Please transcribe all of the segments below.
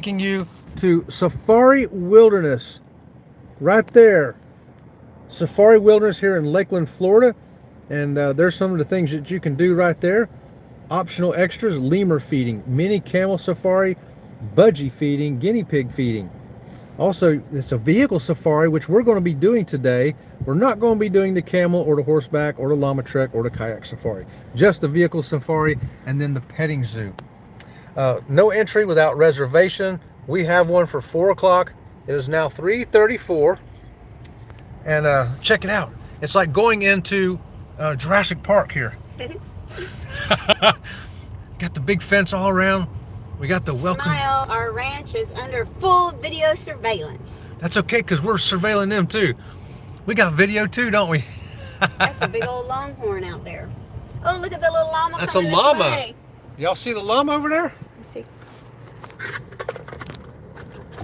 Taking you to Safari Wilderness, right there. Safari Wilderness here in Lakeland, Florida. And there's some of the things that you can do right there. Optional extras: lemur feeding, mini camel safari, budgie feeding, guinea pig feeding. Also, it's a vehicle safari, which we're going to be doing today. We're not going to be doing the camel or the horseback or the llama trek or the kayak safari. Just the vehicle safari and then the petting zoo. No entry without reservation. We have one for 4 o'clock. It is now 3:34. And check it out. It's like going into Jurassic Park here. Got the big fence all around. We got the welcome. Smile, our ranch is under full video surveillance. That's okay, because we're surveilling them too. We got video too, don't we? That's a big old longhorn out there. Oh, look at the little llama. That's a llama. Y'all see the llama over there? Let's see.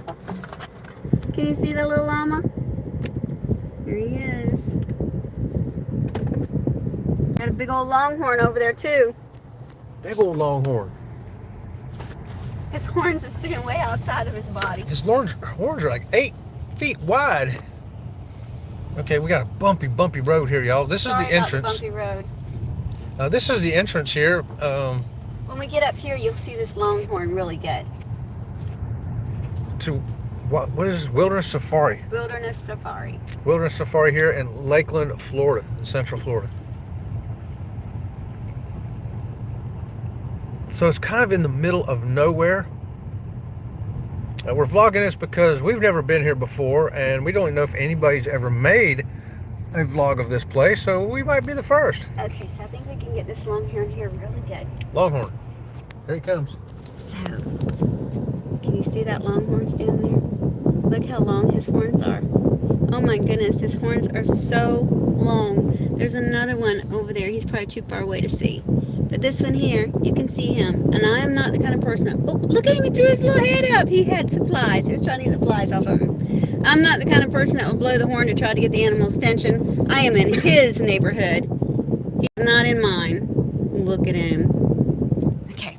Oops. Can you see the little llama? Here he is. Got a big old longhorn over there too. Big old longhorn. His horns are sticking way outside of his body. His horns are like 8 feet wide. Okay, we got a bumpy road here, y'all. This is the entrance. Bumpy road. This is the entrance here. When we get up here, you'll see this longhorn really good. To what is this? Wilderness Safari. Wilderness Safari. Wilderness Safari here in Lakeland, Florida, in Central Florida. So it's kind of in the middle of nowhere. We're vlogging this because we've never been here before, and we don't know if anybody's ever made a vlog of this place, so we might be the first. Okay, so I think we can get this longhorn here really good. Longhorn. Here he comes. So, can you see that longhorn standing there? Look how long his horns are. Oh my goodness, his horns are so long. There's another one over there. He's probably too far away to see. But this one here, you can see him. And I am not the kind of person that, oh, look at him, he threw his little head up. He had some flies. He was trying to get the flies off of him. I'm not the kind of person that will blow the horn to try to get the animal's attention. I am in his neighborhood. He's not in mine. Look at him. Okay.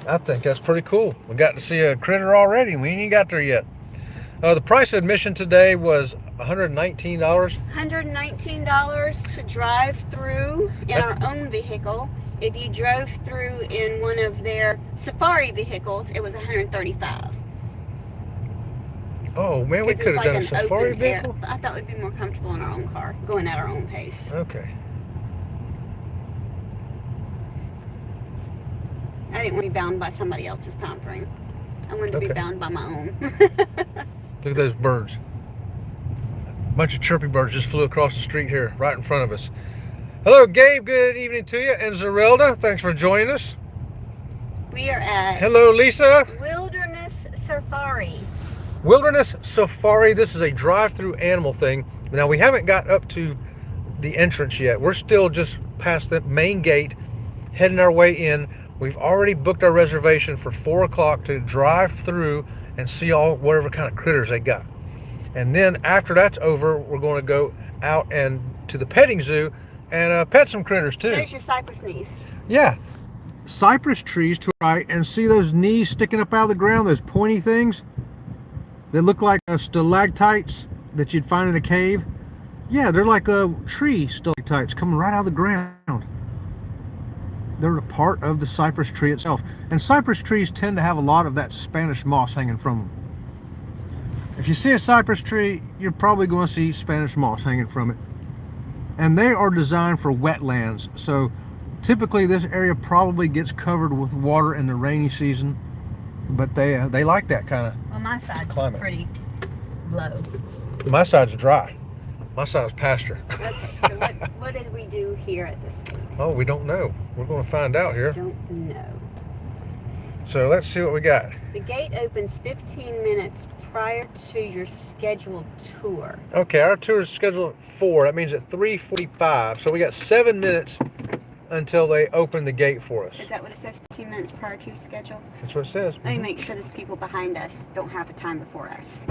I think that's pretty cool. We got to see a critter already, and we ain't even got there yet. The price of admission today was $119. $119 to drive through in our own vehicle. If you drove through in one of their safari vehicles, it was $135. Oh man, we could have done a safari vehicle. I thought we'd be more comfortable in our own car, going at our own pace. Okay. I didn't want to be bound by somebody else's time frame. I wanted to be bound by my own. Look at those birds. A bunch of chirpy birds just flew across the street here, right in front of us. Hello, Gabe. Good evening to you. And Zerelda, thanks for joining us. We are at... Hello, Lisa. Wilderness Safari. Wilderness Safari. This is a drive-through animal thing. Now, we haven't got up to the entrance yet. We're still just past the main gate, heading our way in. We've already booked our reservation for 4 o'clock to drive through and see all whatever kind of critters they got. And then after that's over, we're going to go out and to the petting zoo and pet some critters too. There's your cypress knees. Yeah, cypress trees to the right, and see those knees sticking up out of the ground, those pointy things? They look like stalactites that you'd find in a cave. Yeah, they're like tree stalactites coming right out of the ground. They're a part of the cypress tree itself. And cypress trees tend to have a lot of that Spanish moss hanging from them. If you see a cypress tree, you're probably going to see Spanish moss hanging from it. And they are designed for wetlands. So typically this area probably gets covered with water in the rainy season. But they like that kind of Well, my side's climate. pretty low. My side's dry. My side's pasture. Okay, so what did we do here at this meeting? Oh, we don't know. We're going to find out here. Don't know. So let's see what we got. The gate opens 15 minutes prior to your scheduled tour. Okay, our tour is scheduled at 4. That means at 3:45. So we got 7 minutes until they open the gate for us. Is that what it says, 15 minutes prior to your schedule? That's what it says. Let me make sure those people behind us don't have a time before us.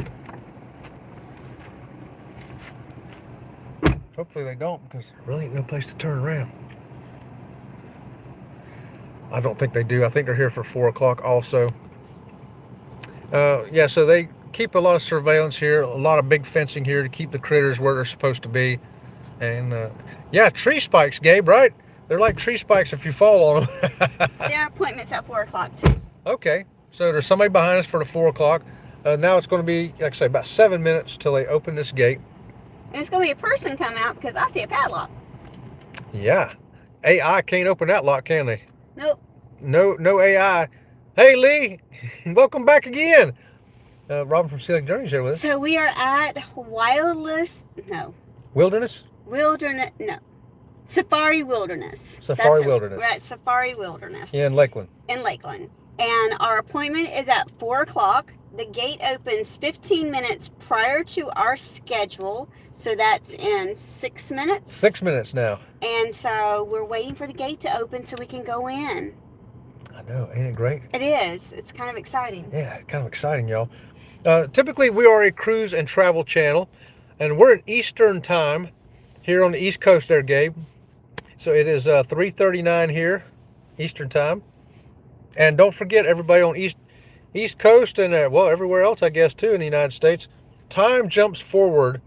Hopefully they don't, because there really ain't no place to turn around. I don't think they do. I think they're here for 4 o'clock also. Yeah, so they keep a lot of surveillance here, a lot of big fencing here to keep the critters where they're supposed to be. And yeah, tree spikes, Gabe, right? They're like tree spikes if you fall on them. Their appointment's at 4 o'clock too. Okay, so there's somebody behind us for the 4 o'clock. Now it's going to be, like I say, about 7 minutes till they open this gate. And it's going to be a person come out because I see a padlock. Yeah, AI can't open that lock, can they? Nope. No AI. Hey, Lee, welcome back again. Robin from Sea Lake Journeys here with us. So we are at Safari Wilderness. Safari Wilderness. We're at Safari Wilderness. Yeah, in Lakeland. In Lakeland. And our appointment is at 4 o'clock. The gate opens 15 minutes prior to our schedule. So that's in 6 minutes. 6 minutes now. And so we're waiting for the gate to open so we can go in. I know, ain't it great? It is. It's kind of exciting. Yeah, kind of exciting, y'all. Typically, we are a cruise and travel channel, and we're in Eastern time here on the East Coast there, Gabe. So it is 3:39 here, Eastern time. And don't forget, everybody on East Coast and, well, everywhere else, I guess, too, in the United States, time jumps forward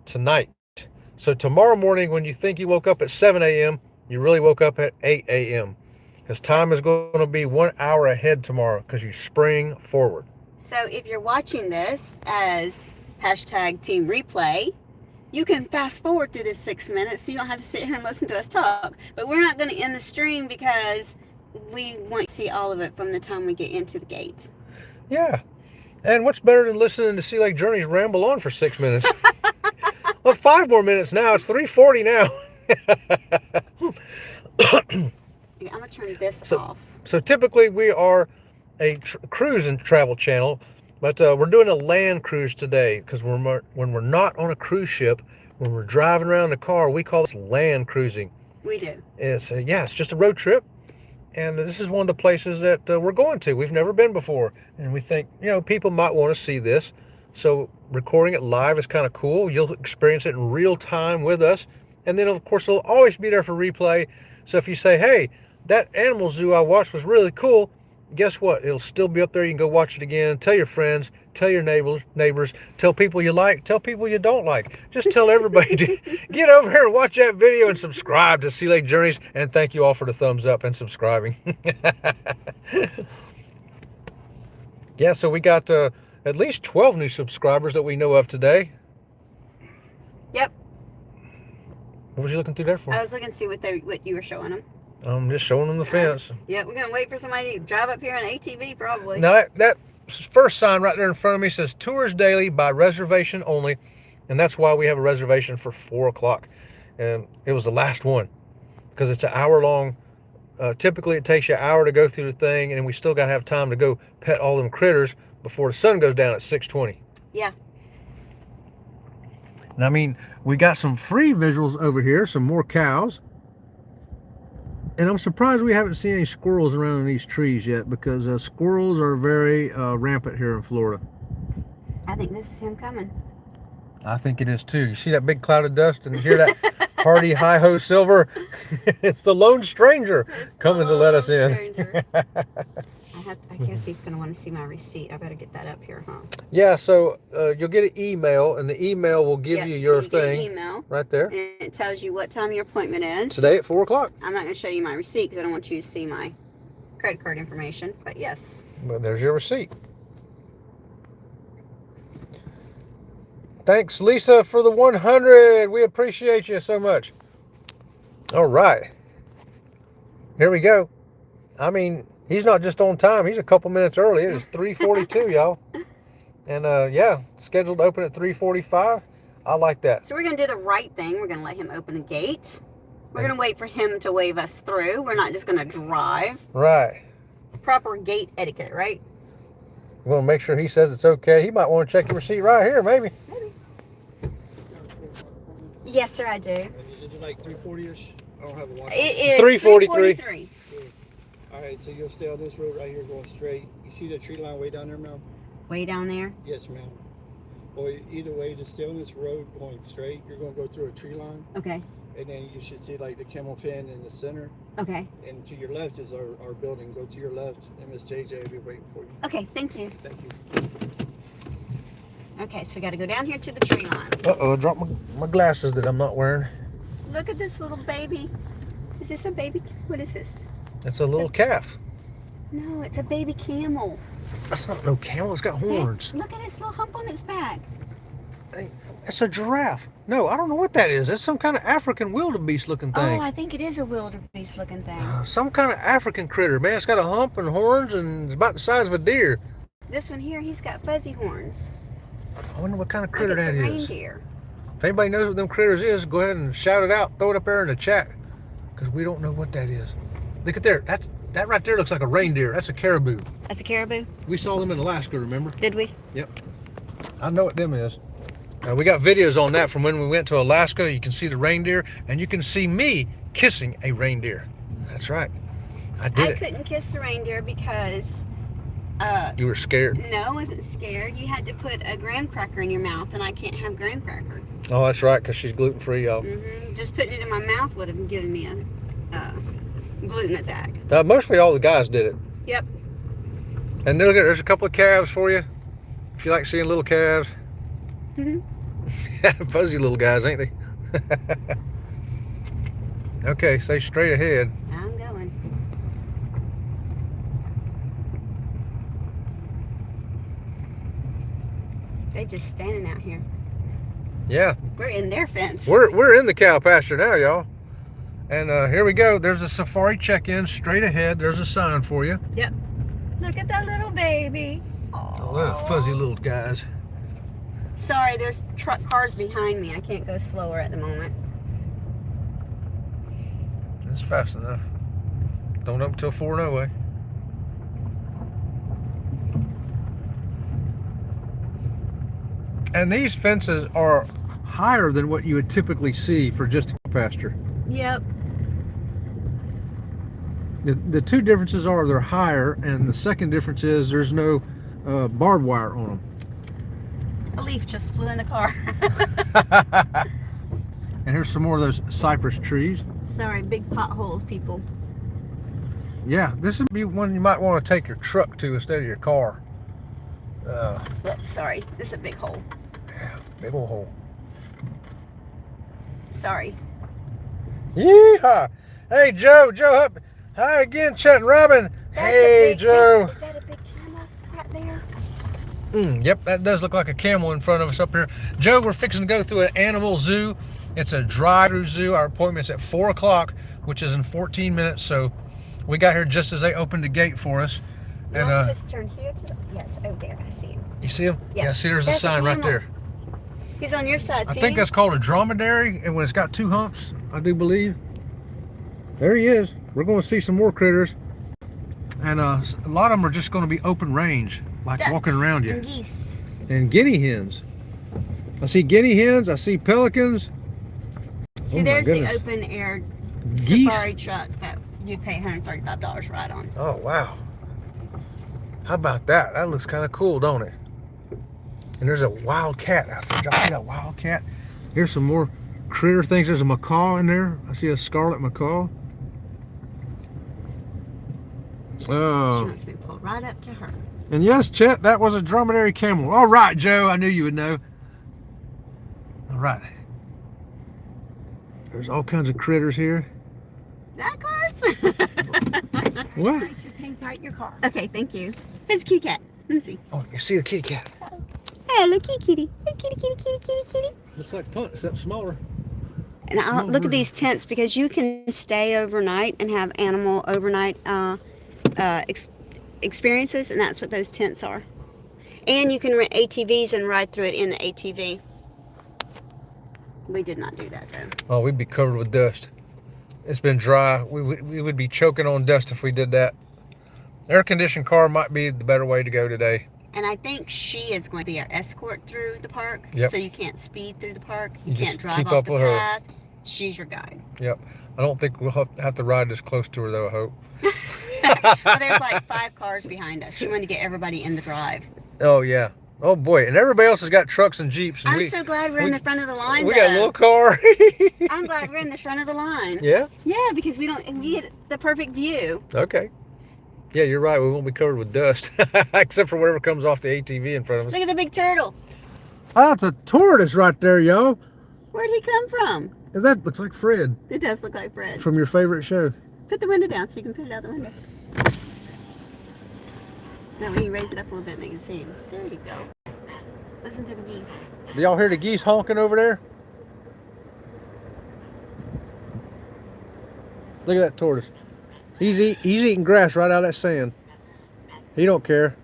tonight. So tomorrow morning, when you think you woke up at 7 a.m., you really woke up at 8 a.m. because time is going to be 1 hour ahead tomorrow because you spring forward. So if you're watching this as #Team Replay, you can fast forward through this 6 minutes so you don't have to sit here and listen to us talk. But we're not going to end the stream because we want to see all of it from the time we get into the gate. Yeah. And what's better than listening to Sea Lake Journeys ramble on for 6 minutes? Well, 5 more minutes now. It's 3:40 now. I'm going to turn this off. So typically we are a cruise and travel channel, but we're doing a land cruise today because when we're not on a cruise ship, when we're driving around the car, we call this land cruising. We do. It's just a road trip, and this is one of the places that we're going to. We've never been before, and we think people might want to see this. So recording it live is kind of cool. You'll experience it in real time with us, and then of course it'll always be there for replay. So if you say, hey, that animal zoo I watched was really cool, guess what? It'll still be up there. You can go watch it again. Tell your friends, tell your neighbors, tell people you like, tell people you don't like. Just tell everybody to get over here and watch that video and subscribe to Sea Lake Journeys. And thank you all for the thumbs up and subscribing. Yeah, so we got at least 12 new subscribers that we know of today. Yep. What was you looking through there for? I was looking to see what you were showing them. I'm just showing them the fence. Yeah, we're going to wait for somebody to drive up here on ATV probably. Now that first sign right there in front of me says tours daily by reservation only. And that's why we have a reservation for 4 o'clock. And it was the last one because it's an hour long. Typically it takes you an hour to go through the thing, and we still got to have time to go pet all them critters before the sun goes down at 6:20. Yeah. And I mean, we got some free visuals over here, some more cows. And I'm surprised we haven't seen any squirrels around in these trees yet, because squirrels are very rampant here in Florida. I think this is him coming. I think it is too. You see that big cloud of dust and hear that hearty hi-ho silver? It's the lone stranger coming to let us in. I guess he's going to want to see my receipt. I better get that up here, huh? Yeah, so you'll get an email, and the email will give you your thing. Get an email, right there. And it tells you what time your appointment is. Today at 4 o'clock. I'm not going to show you my receipt because I don't want you to see my credit card information, but yes. Well, there's your receipt. Thanks, Lisa, for the 100. We appreciate you so much. All right. Here we go. I mean, he's not just on time. He's a couple minutes early. It is 3:42, y'all. And, yeah, scheduled to open at 3:45. I like that. So we're going to do the right thing. We're going to let him open the gate. We're going to wait for him to wave us through. We're not just going to drive. Right. Proper gate etiquette, right? We're going to make sure he says it's okay. He might want to check your receipt right here, maybe. Yes, sir, I do. Is it like 340-ish? I don't have a watch. It is 343. All right, so you'll stay on this road right here going straight. You see the tree line way down there, ma'am? Way down there? Yes, ma'am. Well, either way, just stay on this road going straight. You're going to go through a tree line. Okay. And then you should see like the camel pen in the center. Okay. And to your left is our building. Go to your left, and Miss JJ will be waiting for you. Okay, thank you. Thank you. Okay, so we got to go down here to the tree line. Uh-oh, I dropped my glasses that I'm not wearing. Look at this little baby. Is this a baby? What is this? It's a little calf. No, it's a baby camel. That's not no camel. It's got horns. Look at its little hump on its back. Hey, it's a giraffe. No, I don't know what that is. It's some kind of African wildebeest looking thing. Oh, I think it is a wildebeest looking thing. Some kind of African critter, man. It's got a hump and horns and it's about the size of a deer. This one here, he's got fuzzy horns. I wonder what kind of critter Like that it's a is. reindeer. If anybody knows what them critters is, go ahead and shout it out. Throw it up there in the chat. Because we don't know what that is. Look at there. That right there looks like a reindeer. That's a caribou. That's a caribou? We saw them in Alaska, remember? Did we? Yep. I know what them is. We got videos on that from when we went to Alaska. You can see the reindeer, and you can see me kissing a reindeer. That's right. I did it. couldn't kiss the reindeer because... You were scared? No, I wasn't scared. You had to put a graham cracker in your mouth, and I can't have graham cracker. Oh, that's right, because she's gluten-free, y'all. Just putting it in my mouth would have given me a gluten attack. Mostly all the guys did it. Yep. And look, there's a couple of calves for you. If you like seeing little calves. Fuzzy little guys, ain't they? Okay, stay straight ahead. I'm going. They just standing out here. Yeah. We're in their fence. We're in the cow pasture now, y'all. And here we go. There's a safari check-in straight ahead. There's a sign for you. Yep. Look at that little baby. Oh, little fuzzy little guys. Sorry, there's cars behind me. I can't go slower at the moment. It's fast enough. Don't up until 4 no way. And these fences are higher than what you would typically see for just a pasture. Yep. The two differences are they're higher, and the second difference is there's no barbed wire on them. A leaf just flew in the car. And here's some more of those cypress trees. Sorry, big potholes, people. Yeah, this would be one you might want to take your truck to instead of your car. Whoops, sorry. This is a big hole. Yeah, big old hole. Sorry. Yeehaw! Hey, Joe. Hi again, Chet and Robin. Hey, Joe. Is that a big camel right there? Yep, that does look like a camel in front of us up here. Joe, we're fixing to go through an animal zoo. It's a drive-thru zoo. Our appointment's at 4 o'clock, which is in 14 minutes. So we got here just as they opened the gate for us. And supposed to turn here to the... Yes, over there. I see him. You see him? Yeah. See, there's a sign right there. He's on your side. I think that's called a dromedary, and when it's got 2 humps, I do believe. There he is. We're going to see some more critters. And a lot of them are just going to be open range, like Ducks walking around you. and geese. And guinea hens. I see guinea hens. I see pelicans. See, Oh, there's my the goodness. open air Geese. safari truck that you'd pay $135 ride on. Oh, wow. How about that? That looks kind of cool, don't it? And there's a wild cat out there. Y'all see that wild cat? Here's some more critter things. There's a macaw in there. I see a scarlet macaw. She Oh. wants me to pull right up to her. And yes, Chet, that was a dromedary camel. All right, Joe. I knew you would know. All right. There's all kinds of critters here. That close? What? Just hang tight in your car. Okay, thank you. There's a kitty cat. Let me see. Oh, you see the kitty cat. Hello, kitty. Hey, kitty. Looks like Punt, except smaller. And I'll look at these tents because you can stay overnight and have animal overnight experiences, and that's what those tents are. And you can rent ATVs and ride through it in the ATV. We did not do that though. Oh, we'd be covered with dust. It's been dry. We would be choking on dust if we did that. Air-conditioned car might be the better way to go today. And I think she is going to be our escort through the park. Yep. So you can't speed through the park. You You just can't drive keep off up the with her. path. She's your guide. Yep. I don't think we'll have to ride this close to her, though, I hope. Well, there's like 5 cars behind us. She wanted to get everybody in the drive. Oh, yeah. Oh, boy. And everybody else has got trucks and Jeeps. And I'm so glad we're in the front of the line. We got a little car. I'm glad we're in the front of the line. Yeah? Yeah, because we get the perfect view. Okay. Yeah, you're right. We won't be covered with dust, except for whatever comes off the ATV in front of us. Look at the big turtle. Oh, it's a tortoise right there, y'all. Where'd he come from? That looks like Fred It does look like Fred. from your favorite show. Put the window down so you can put it out the window. Now when you raise it up a little bit, they can see him. There you go. Listen to the geese. Do y'all hear the geese honking over there? Look at that tortoise. He's eating grass right out of that sand. He don't care.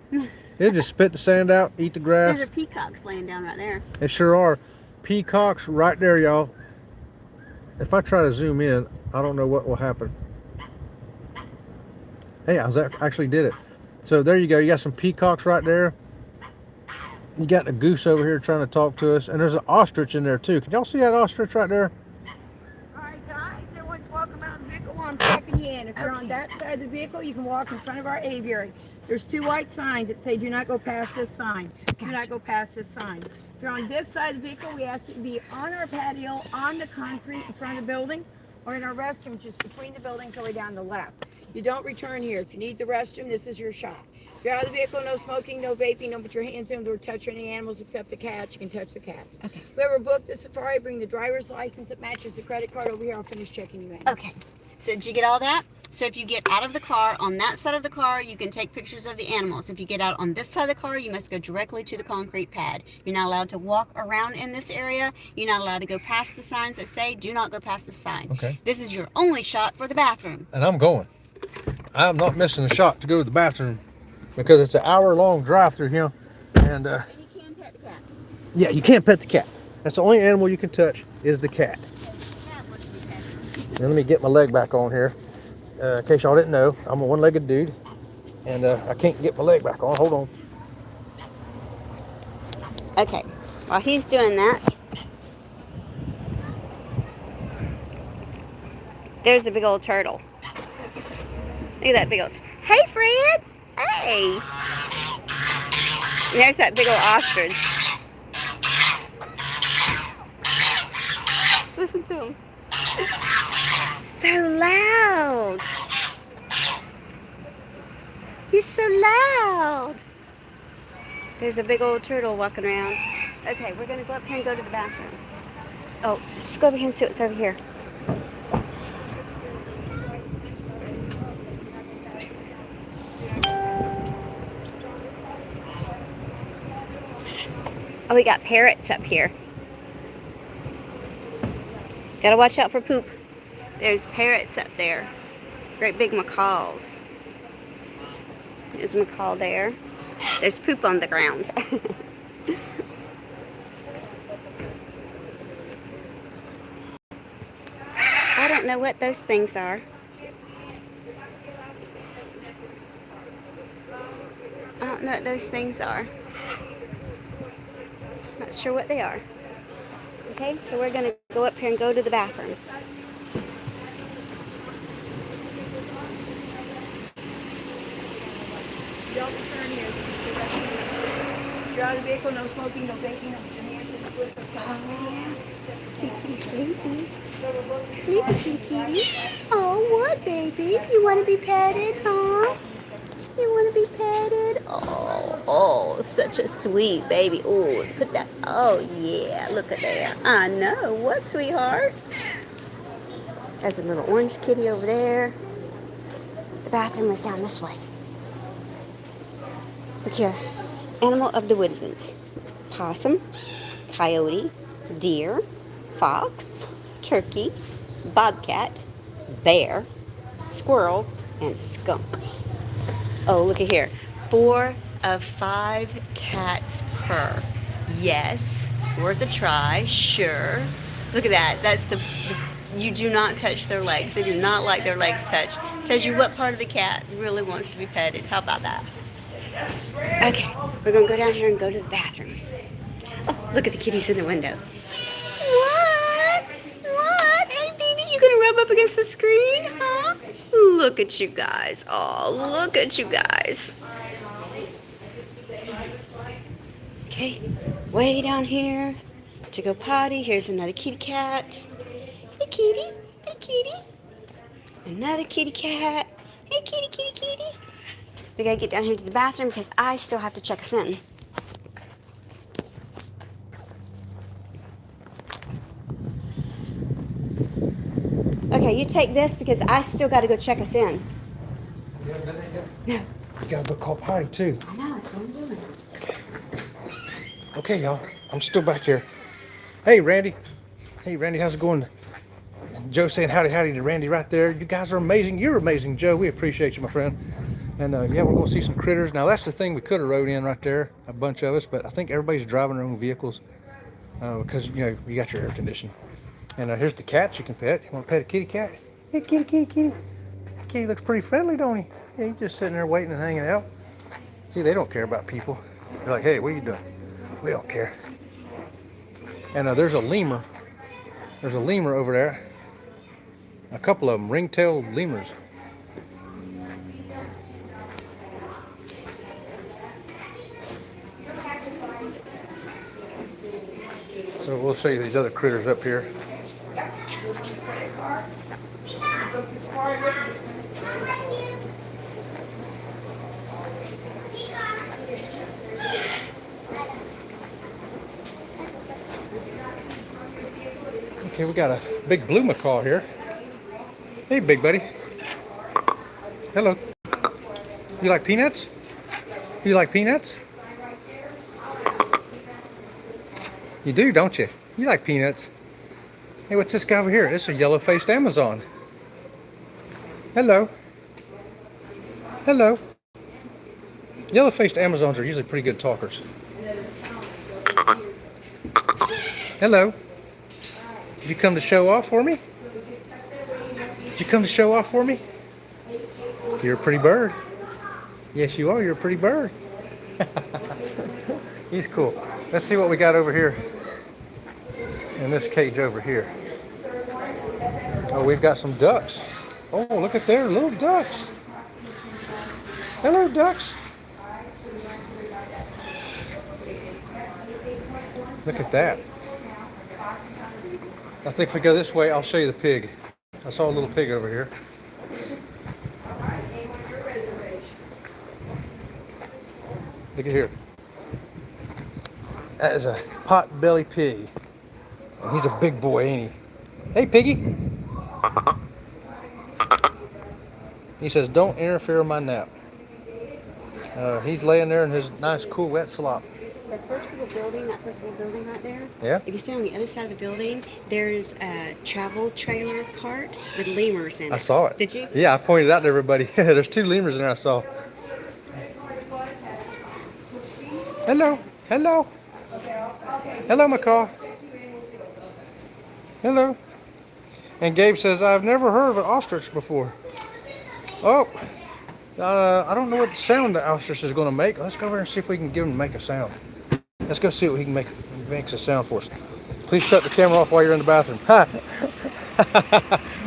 He'll just spit the sand out, eat the grass. Those are peacocks laying down right there. They sure are. Peacocks right there, y'all. If I try to zoom in, I don't know what will happen. Hey, actually did it. So there you go. You got some peacocks right there. You got a goose over here trying to talk to us. And there's an ostrich in there too. Can y'all see that ostrich right there? All right, guys, everyone's welcome out in the vehicle while I'm checking you in. If you're on that side of the vehicle, you can walk in front of our aviary. There's 2 white signs that say do not go past this sign. Do not go past this sign. If you're on this side of the vehicle, we ask you to be on our patio, on the concrete in front of the building, or in our restroom just between the buildings all the way down the left. You don't return here. If you need the restroom, this is your shot. If you're out of the vehicle, no smoking, no vaping, don't put your hands in or touch any animals except the cats. You can touch the cats. Okay. Whoever booked the safari, bring the driver's license that matches the credit card over here. I'll finish checking you in. Okay. So did you get all that? So if you get out of the car, on that side of the car, you can take pictures of the animals. If you get out on this side of the car, you must go directly to the concrete pad. You're not allowed to walk around in this area. You're not allowed to go past the signs that say, do not go past the sign. Okay. This is your only shot for the bathroom. And I'm going. I'm not missing a shot to go to the bathroom because it's an hour-long drive-through here. And And you can pet the cat. yeah, you can't pet the cat. That's the only animal you can touch is the cat. Now, let me get my leg back on here. In case y'all didn't know, I'm a one-legged dude, and I can't get my leg back on. Hold on. Okay. While he's doing that, there's the big old turtle. Look at that big old. Hey, Fred. Hey. And there's that big old ostrich. Listen to him. So loud. He's so loud. There's a big old turtle walking around. Okay, we're gonna go up here and go to the bathroom. Oh, let's go over here and see what's over here. Oh, we got parrots up here. Gotta watch out for poop. There's parrots up there. Great big macaws. There's a macaw there. There's poop on the ground. I don't know what those things are. I don't know what those things are. Not sure what they are. Okay, so we're gonna go up here and go to the bathroom. Don't return here. If you're out of the vehicle, no smoking, no baking, no put your hands in the foot. Oh, Kitty, sleepy. Sleepy, kitty, kitty. Oh, what, baby? You want to be petted, huh? You want to be petted? Oh, such a sweet baby. Oh, put that. Oh, yeah. Look at that. I know. What, sweetheart? There's a little orange kitty over there. The bathroom is down this way. Look here. Animal of the woodlands. Possum, coyote, deer, fox, turkey, bobcat, bear, squirrel, and skunk. Oh, look at here. 4 of 5 cats per. Yes, worth a try, sure. Look at that. That's the you do not touch their legs. They do not like their legs touched. Tells you what part of the cat really wants to be petted. How about that? Okay, we're gonna go down here and go to the bathroom. Oh, look at the kitties in the window. What? What? Hey, baby, you gonna rub up against the screen, huh? Look at you guys. Oh, look at you guys. Okay, way down here to go potty. Here's another kitty cat. Hey, kitty. Hey, kitty. Another kitty cat. Hey, kitty, kitty, kitty. We gotta get down here to the bathroom because I still have to check us in. Okay, you take this because I still got to go check us in. You haven't done that yet? No. You gotta go call Potty too. I know, that's what I'm doing. Okay, y'all. I'm still back here. Hey, Randy. Hey, Randy, how's it going? And Joe saying howdy to Randy right there. You guys are amazing. You're amazing, Joe. We appreciate you, my friend. And yeah, we're going to see some critters. Now, that's the thing we could have rode in right there, a bunch of us, but I think everybody's driving their own vehicles because, you know, you got your air conditioning. And here's the cat you can pet. You want to pet a kitty cat? Hey, kitty. Kitty looks pretty friendly, don't he? Yeah, he's just sitting there waiting and hanging out. See, they don't care about people. They're like, hey, what are you doing? We don't care. And there's a lemur. There's a lemur over there. A couple of them, ring-tailed lemurs. So we'll show you these other critters up here. Okay, we got a big blue macaw here. Hey, big buddy. Hello. You like peanuts? You like peanuts? You do, don't you? You like peanuts. Hey, what's this guy over here? This is a yellow-faced Amazon. Hello. Hello. Yellow-faced Amazons are usually pretty good talkers. Hello. Did you come to show off for me? Did you come to show off for me? You're a pretty bird. Yes, you are. You're a pretty bird. He's cool. Let's see what we got over here in this cage over here. Oh, we've got some ducks. Oh, look at there, little ducks. Hello, ducks. Look at that. I think if we go this way, I'll show you the pig. I saw a little pig over here. Look at here. That is a pot-belly pig. And he's a big boy, ain't he? Hey, piggy. He says, don't interfere with my nap. He's laying there in his nice, cool, wet slop. That first little building right there. Yeah? If you stand on the other side of the building, there's a travel trailer cart with lemurs in it. I saw it. Did you? Yeah, I pointed it out to everybody. There's 2 lemurs in there I saw. Hello. Hello. Hello, macaw. Hello. And Gabe says, I've never heard of an ostrich before. Oh, I don't know what sound the ostrich is going to make. Let's go over and see if we can give him to make a sound. Let's go see what he can make. He makes a sound for us. Please shut the camera off while you're in the bathroom.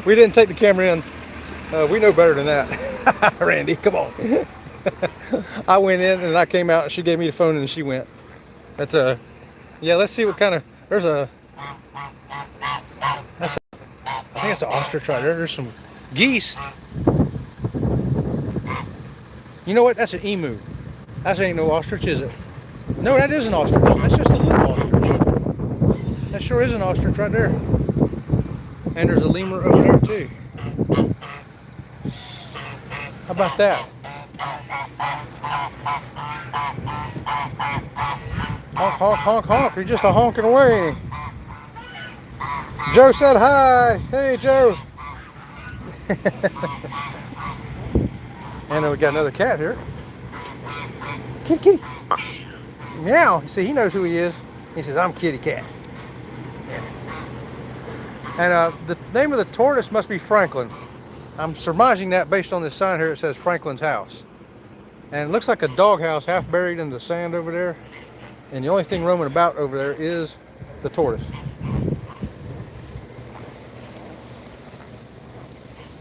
We didn't take the camera in. We know better than that. Randy, come on. I went in and I came out and she gave me the phone and she went. That's yeah, let's see what kind of, I think that's an ostrich right there. There's some geese. You know what? That's an emu. That ain't no ostrich, is it? No, that is an ostrich. That's just a little ostrich. That sure is an ostrich right there. And there's a lemur over there too. How about that? Honk, honk, honk, honk. You're just a honking away, ain't he? Joe said hi. Hey, Joe. And we got another cat here. Kitty. Meow. See, he knows who he is. He says, I'm Kitty Cat. Yeah. And the name of the tortoise must be Franklin. I'm surmising that based on this sign here. It says Franklin's house. And it looks like a doghouse half buried in the sand over there. And the only thing roaming about over there is the tortoise.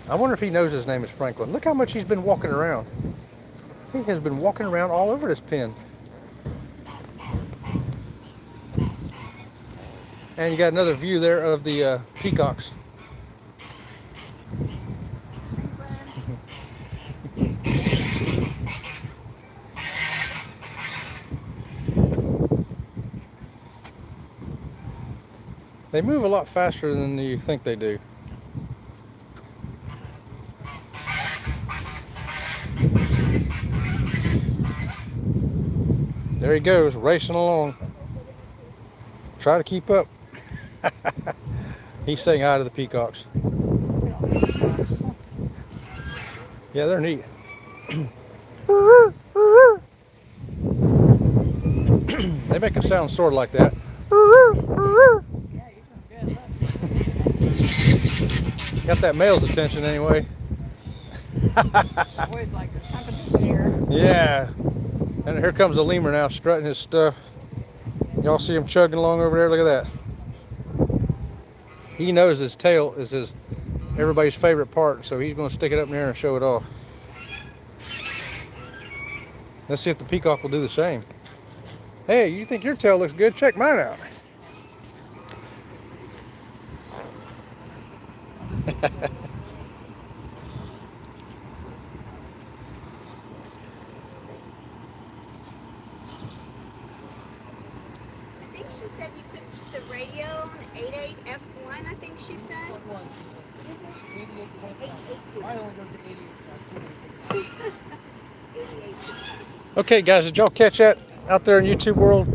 I wonder if he knows his name is Franklin. Look how much he's been walking around. He has been walking around all over this pen. And you got another view there of the peacocks. They move a lot faster than you think they do. There he goes, racing along. Try to keep up. He's saying hi to the peacocks. Yeah, they're neat. They make it sound sort of like that. Got that male's attention anyway. Always like there's competition here. Yeah. And here comes the lemur now, strutting his stuff. Y'all see him chugging along over there? Look at that. He knows his tail is everybody's favorite part, so he's going to stick it up in there and show it off. Let's see if the peacock will do the same. Hey, you think your tail looks good? Check mine out. I think she said you put the radio on 88 F1, I think she said. What one? 88.5. I only go to 88. 88. Okay, guys, did y'all catch that out there in YouTube world?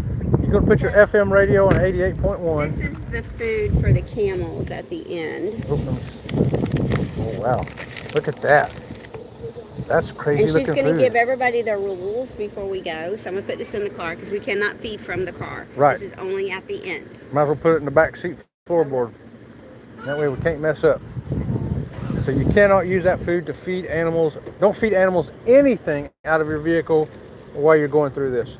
You're going to put your FM radio on 88.1. This is the food for the camels at the end. Oh, wow. Look at that. That's crazy And she's looking going to food. give everybody the rules before we go. So I'm going to put this in the car because we cannot feed from the car. Right. This is only at the end. Might as well put it in the back seat floorboard. That way we can't mess up. So you cannot use that food to feed animals. Don't feed animals anything out of your vehicle while you're going through this.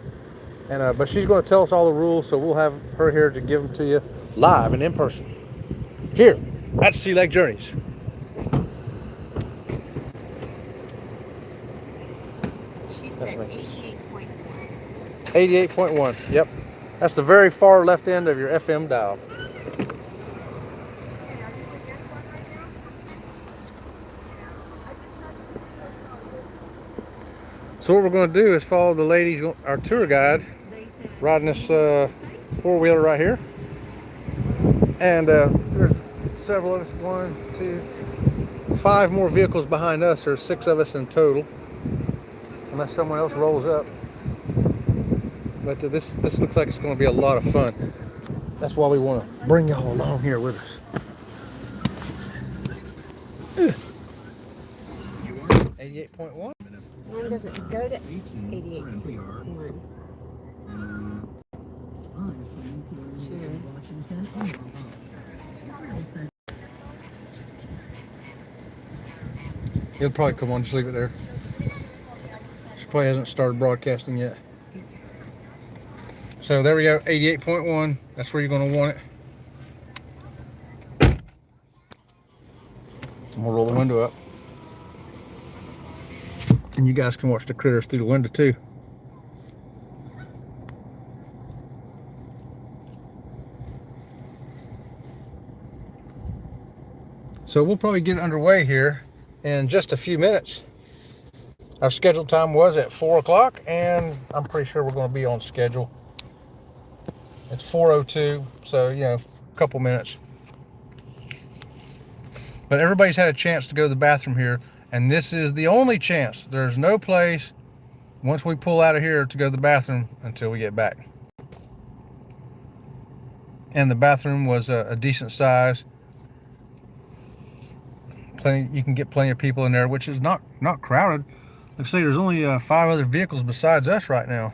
And but she's going to tell us all the rules, so we'll have her here to give them to you live and in person. Here at Sea Lake Journeys. She said 88.1. 88.1. Yep. That's the very far left end of your FM dial. So what we're going to do is follow the ladies, our tour guide, riding this four-wheeler right here. And there's several of us, 1, 2, 5 more vehicles behind us. There's 6 of us in total, unless someone else rolls up. But this looks like it's going to be a lot of fun. That's why we want to bring y'all along here with us. 88.1. Mine doesn't go to 88.1. It'll probably come on, just leave it there. She probably hasn't started broadcasting yet. So there we go, 88.1. That's where you're going to want it. I'm going to roll the window up. And you guys can watch the critters through the window too. So we'll probably get underway here in just a few minutes. Our scheduled time was at 4 o'clock, and I'm pretty sure we're going to be on schedule. It's 4:02, so you know, a couple minutes. But everybody's had a chance to go to the bathroom here, and this is the only chance. There's no place once we pull out of here to go to the bathroom until we get back. And the bathroom was a decent size. You can get plenty of people in there, which is not crowded. Like I say, there's only 5 other vehicles besides us right now.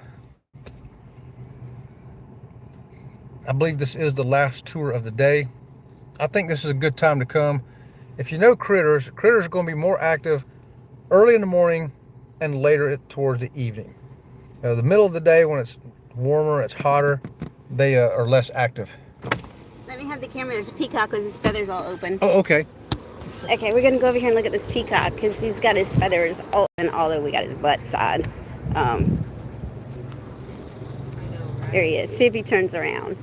I believe this is the last tour of the day. I think this is a good time to come. If you know critters are going to be more active early in the morning and later towards the evening. The middle of the day, when it's warmer, it's hotter, they are less active. Let me have the camera. There's a peacock with his feathers all open. Oh, okay. Okay, we're going to go over here and look at this peacock because he's got his feathers open, although we got his butt side. There he is. See if he turns around.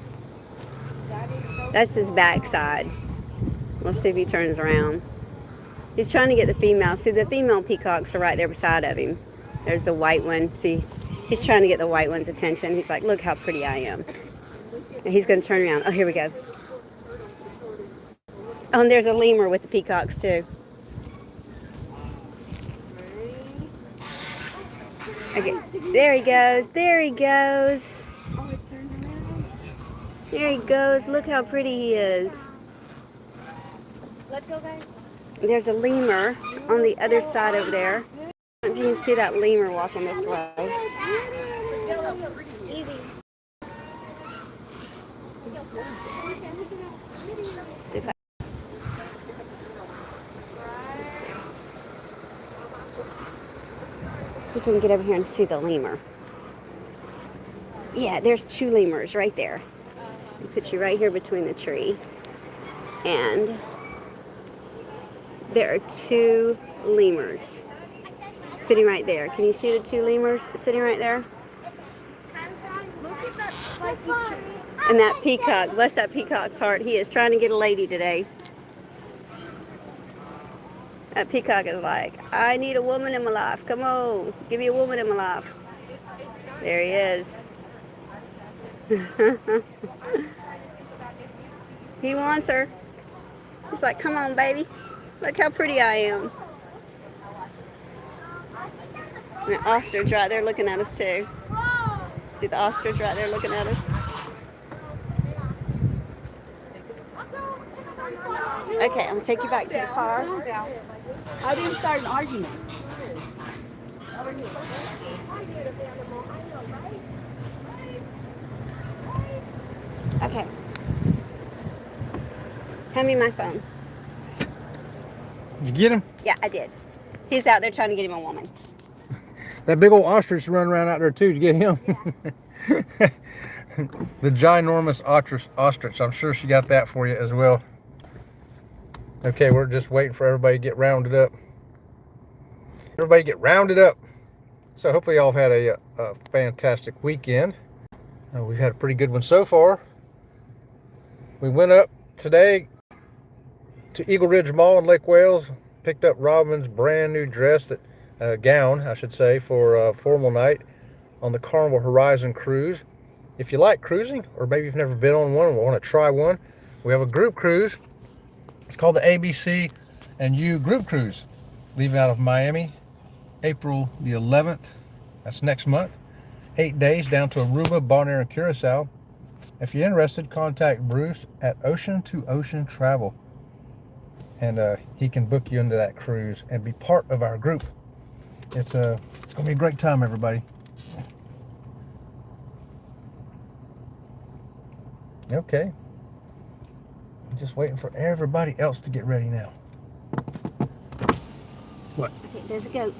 That's his back side. We'll see if he turns around. He's trying to get the female. See, the female peacocks are right there beside of him. There's the white one. See, he's trying to get the white one's attention. He's like, look how pretty I am. And he's going to turn around. Oh, here we go. Oh, and there's a lemur with the peacocks too. Okay, there he goes. There he goes. Oh, it turned around. There he goes. Look how pretty he is. Let's go, guys. There's a lemur on the other side over there. You can see that lemur walking this way. Let's go. Easy. See if I- see if we can get over here and see the lemur. Yeah, there's 2 lemurs right there. I'll put you right here between the tree. And there are 2 lemurs sitting right there. Can you see the 2 lemurs sitting right there? Look at that spiky tree. And that peacock, bless that peacock's heart. He is trying to get a lady today. That peacock is like, I need a woman in my life. Come on, give me a woman in my life. There he is. He wants her. He's like, come on, baby. Look how pretty I am. And the ostrich right there looking at us too. See the ostrich right there looking at us? Okay, I'm gonna take you back to the car. I didn't start an argument. Okay. Hand me my phone. Did you get him? Yeah, I did. He's out there trying to get him a woman. That big old ostrich running around out there too. Did you get him? The ginormous ostrich. I'm sure she got that for you as well. Okay, we're just waiting for everybody to get rounded up. Everybody get rounded up. So hopefully y'all have had a fantastic weekend. We've had a pretty good one so far. We went up today to Eagle Ridge Mall in Lake Wales. Picked up Robin's brand new dress, gown, I should say, for a formal night on the Carnival Horizon cruise. If you like cruising, or maybe you've never been on one and want to try one, we have a group cruise. It's called the ABC and U Group Cruise, leaving out of Miami, April the 11th. That's next month. 8 days down to Aruba, Bonaire, and Curacao. If you're interested, contact Bruce at Ocean to Ocean Travel, and he can book you into that cruise and be part of our group. It's gonna be a great time, everybody. Okay. I'm just waiting for everybody else to get ready now. What? Okay, there's a goat.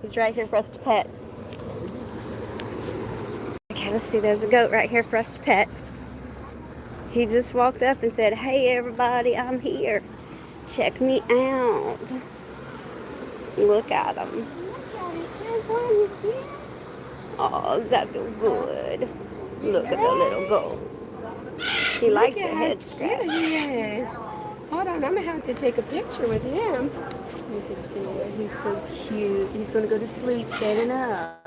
He's right here for us to pet. Okay, let's see. There's a goat right here for us to pet. He just walked up and said, hey, everybody, I'm here. Check me out. Look at him. Oh, does that feel good? Look at the little goat. He likes a head scratch. He is. Hold on, I'm gonna have to take a picture with him. Look at there. He's so cute. He's gonna go to sleep standing up.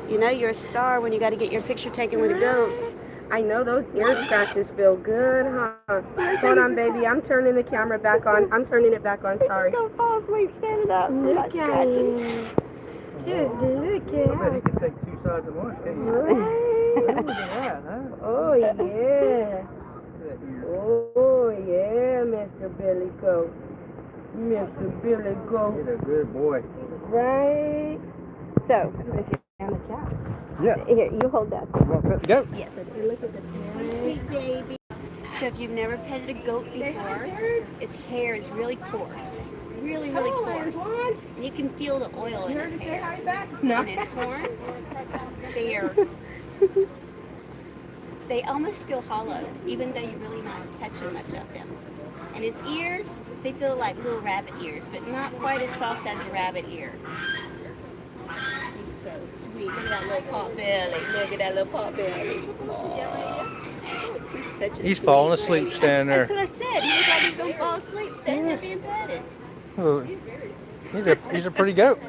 You know you're a star when you got to get your picture taken with a goat. I know those ear scratches feel good, huh? Hold on, baby. I'm turning the camera back on. I'm turning it back on. Sorry. Don't fall asleep standing up. Look at him. Just look at him. He can take 2 sides at once, can't you? Right. Look at that, huh? Oh, yeah. Oh, yeah, Mr. Billy Goat. Mr. Billy Goat. He's a good boy. Right. So, if you're on the job. Yeah. Here, you hold that. Go. Yes, I do. Look at the sweet baby. So if you've never petted a goat before, its hair is really coarse. Really, really coarse. And you can feel the oil in his hair. No. And his horns, they almost feel hollow, even though you're really not touching much of them. And his ears, they feel like little rabbit ears, but not quite as soft as a rabbit ear. He's so sweet. Look at that little pot belly. Look at that little pot belly. Aww. He's such a He's sweet falling baby. asleep standing there. That's what I said. He looks like he's going to fall asleep standing there being petted. Well, he's a pretty goat.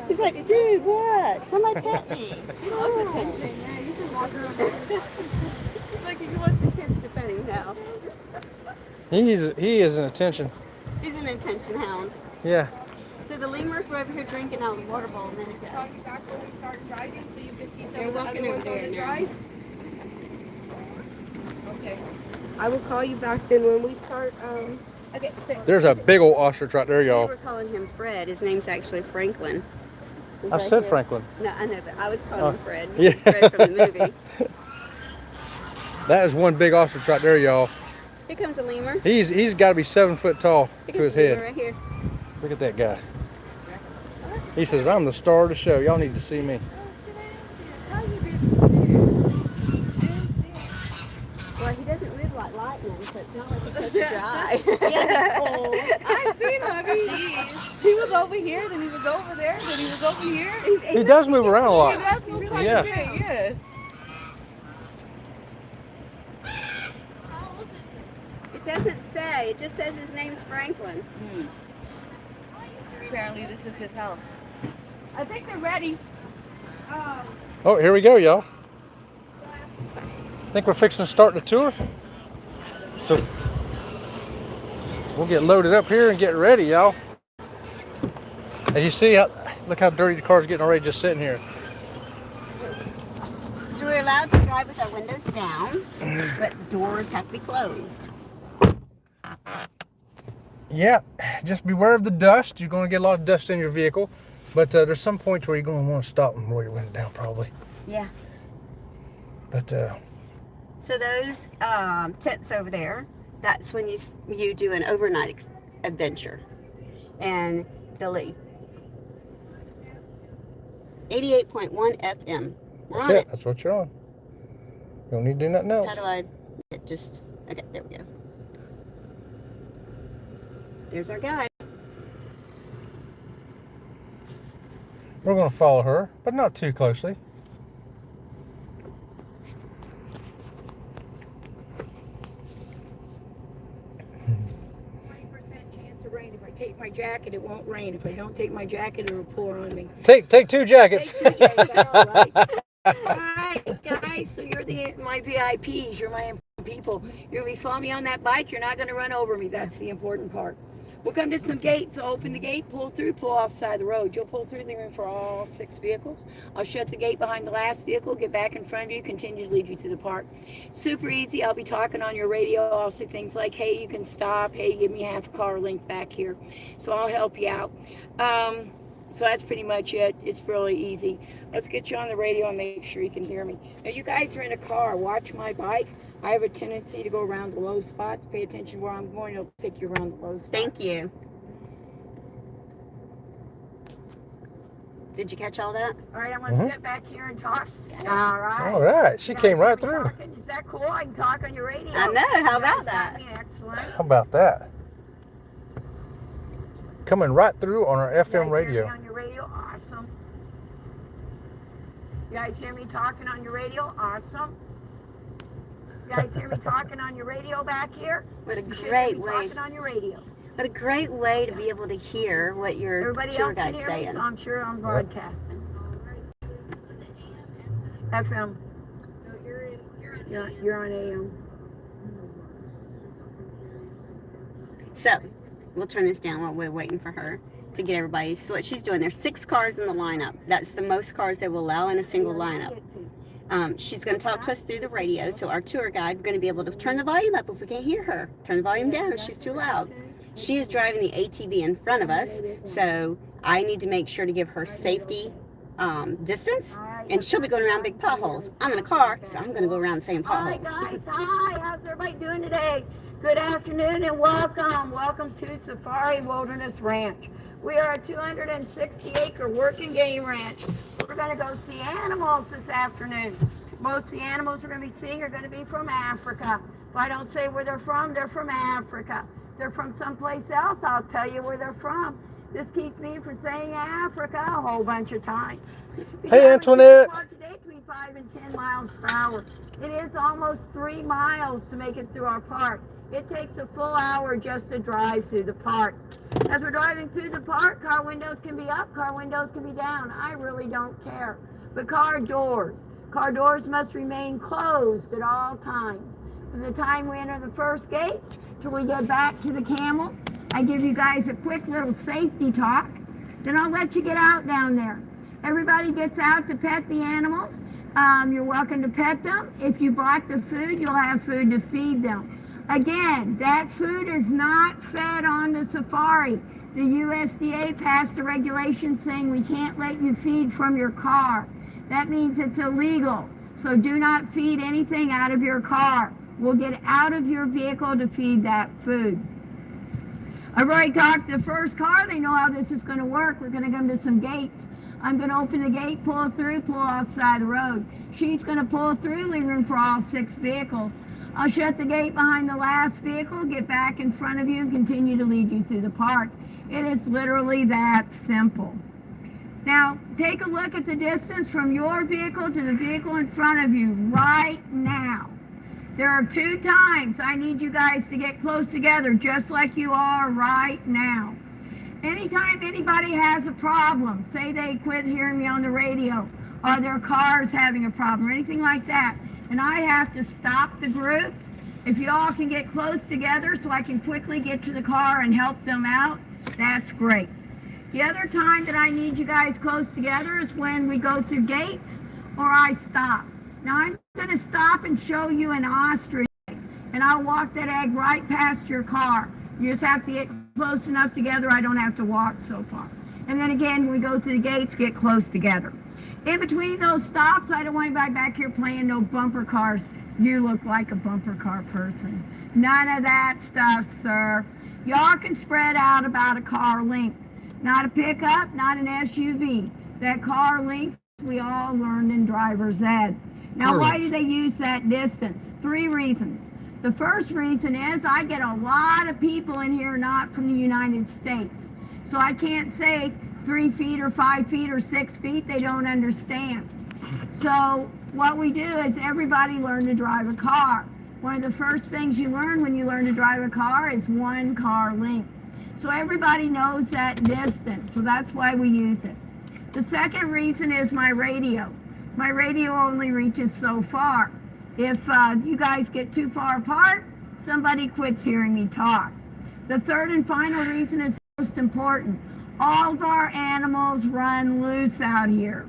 He's like, dude, what? Somebody pet me. He loves attention. Yeah, you can walk around. He's like, he wants the kids to pet him now. He is an attention. He's an attention hound. Yeah. So the lemurs were over here drinking out of the water bowl a minute Call ago. you back when we start driving so you can see some They're of the walking other over ones on there the now. drive. Okay. I will call you back then when we start. Okay, so There's a big old ostrich right there, we y'all. were calling him Fred. His name's actually Franklin. He's I right said here. Franklin. No, I know, but I was calling Oh. him Fred. Yeah. He's Fred from the movie. That is one big ostrich right there, y'all. Here comes a lemur. He's got to be 7 foot tall Here to his comes a lemur head. right here. Look at that guy. He says, "I'm the star of the show. Y'all need to see me." Well, he doesn't move like lightning, so it's not like he catches your eye. I've seen him. He was over here, then he was over there, then he was over here. He does move around a lot. That's moving like Yeah. a bit, yes. It doesn't say. It just says his name's Franklin. Apparently, this is his house. I think they're ready. Oh, here we go, y'all. Think we're fixing to start the tour. So we'll get loaded up here and get ready, y'all. As you see, look how dirty the car's getting already just sitting here. So we're allowed to drive with our windows down, but doors have to be closed. Yeah, just beware of the dust. You're going to get a lot of dust in your vehicle, but there's some points where you're going to want to stop and roll your window down, probably. Yeah. But So those tents over there, that's when you do an overnight adventure. And they'll leave. 88.1 FM. We're that's on it. That's what you're on. You don't need to do nothing else. How do I just, okay, there we go. There's our guide. We're going to follow her, but not too closely. 20% chance of rain. If I take my jacket, it won't rain. If I don't take my jacket, it'll pour on me. Take 2 jackets. Take 2 jackets, all right. All right, guys. So you're my VIPs. You're my important people. You're gonna be following me on that bike. You're not gonna run over me. That's the important part. We'll come to some gates. I'll open the gate, pull through, pull off the side of the road. You'll pull through the room for all 6 vehicles. I'll shut the gate behind the last vehicle, get back in front of you, continue to lead you through the park. Super easy. I'll be talking on your radio. I'll say things like, hey, you can stop. Hey, give me half a car length back here. So I'll help you out. So that's pretty much it. It's really easy. Let's get you on the radio and make sure you can hear me. Now, you guys are in a car. Watch my bike. I have a tendency to go around the low spots. Pay attention where I'm going. It'll take you around the low spots. Thank you. Did you catch all that? All right, I'm going to step back here and talk. All right. All right. She You guys came right hear me through. talking? Is that cool? I can talk on your radio. I know. How about You guys got that? me. Excellent. How about that? Coming right through on our You guys FM hear radio. me on your radio? Awesome. You guys hear me talking on your radio? Awesome. You guys hear me talking on your radio back here? What a You should hear great me way. talking on your radio. What a great way to be able to hear what your Everybody tour else can guide's hear me, saying. so I'm sure I'm broadcasting. FM. You're on AM. So, we'll turn this down while we're waiting for her to get everybody. So what she's doing, there's 6 cars in the lineup. That's the most cars they will allow in a single lineup. She's going to talk to us through the radio. So our tour guide, we're going to be able to turn the volume up if we can't hear her. Turn the volume down if she's too loud. She is driving the ATV in front of us. So I need to make sure to give her safety distance. And she'll be going around big potholes. I'm in a car, so I'm going to go around the same Hi potholes. guys, hi. How's everybody doing today? Good afternoon and welcome. Welcome to Safari Wilderness Ranch. We are a 260-acre working game ranch. We're going to go see animals this afternoon. Most of the animals we're going to be seeing are going to be from Africa. If I don't say where they're from Africa. If they're from someplace else, I'll tell you where they're from. This keeps me from saying Africa a whole bunch of times. Hey, Antoinette. Today between 5 and 10 miles per hour. It is almost 3 miles to make it through our park. It takes a full hour just to drive through the park. As we're driving through the park, car windows can be up, car windows can be down. I really don't care. But car doors must remain closed at all times. From the time we enter the first gate till we get back to the Camels, I give you guys a quick little safety talk. Then I'll let you get out down there. Everybody gets out to pet the animals. You're welcome to pet them. If you bought the food, you'll have food to feed them. Again, that food is not fed on the safari. The USDA passed a regulation saying we can't let you feed from your car. That means it's illegal. So do not feed anything out of your car. We'll get out of your vehicle to feed that food. I've already talked to the first car. They know how this is going to work. We're going to come to some gates. I'm going to open the gate, pull through, pull off the side of the road. She's going to pull through, leave room for all 6 vehicles. I'll shut the gate behind the last vehicle, get back in front of you, and continue to lead you through the park. It is literally that simple. Now, take a look at the distance from your vehicle to the vehicle in front of you right now. There are 2 times I need you guys to get close together, just like you are right now. Anytime anybody has a problem, say they quit hearing me on the radio, or their car's having a problem, or anything like that, and I have to stop the group, if you all can get close together so I can quickly get to the car and help them out, that's great. The other time that I need you guys close together is when we go through gates or I stop. Now I'm going to stop and show you an ostrich, and I'll walk that egg right past your car. You just have to get close enough together I don't have to walk so far. And then again, when we go through the gates, get close together. In between those stops, I don't want anybody back here playing no bumper cars. You look like a bumper car person. None of that stuff, sir. Y'all can spread out about a car length. Not a pickup, not an SUV. That car length we all learned in driver's ed. Now, why do they use that distance? 3 reasons. The first reason is I get a lot of people in here not from the United States. So I can't say 3 feet or 5 feet or 6 feet. They don't understand. So what we do is everybody learn to drive a car. One of the first things you learn when you learn to drive a car is 1 car length. So everybody knows that distance. So that's why we use it. The second reason is my radio. My radio only reaches so far. If you guys get too far apart, somebody quits hearing me talk. The third and final reason is most important. All of our animals run loose out here.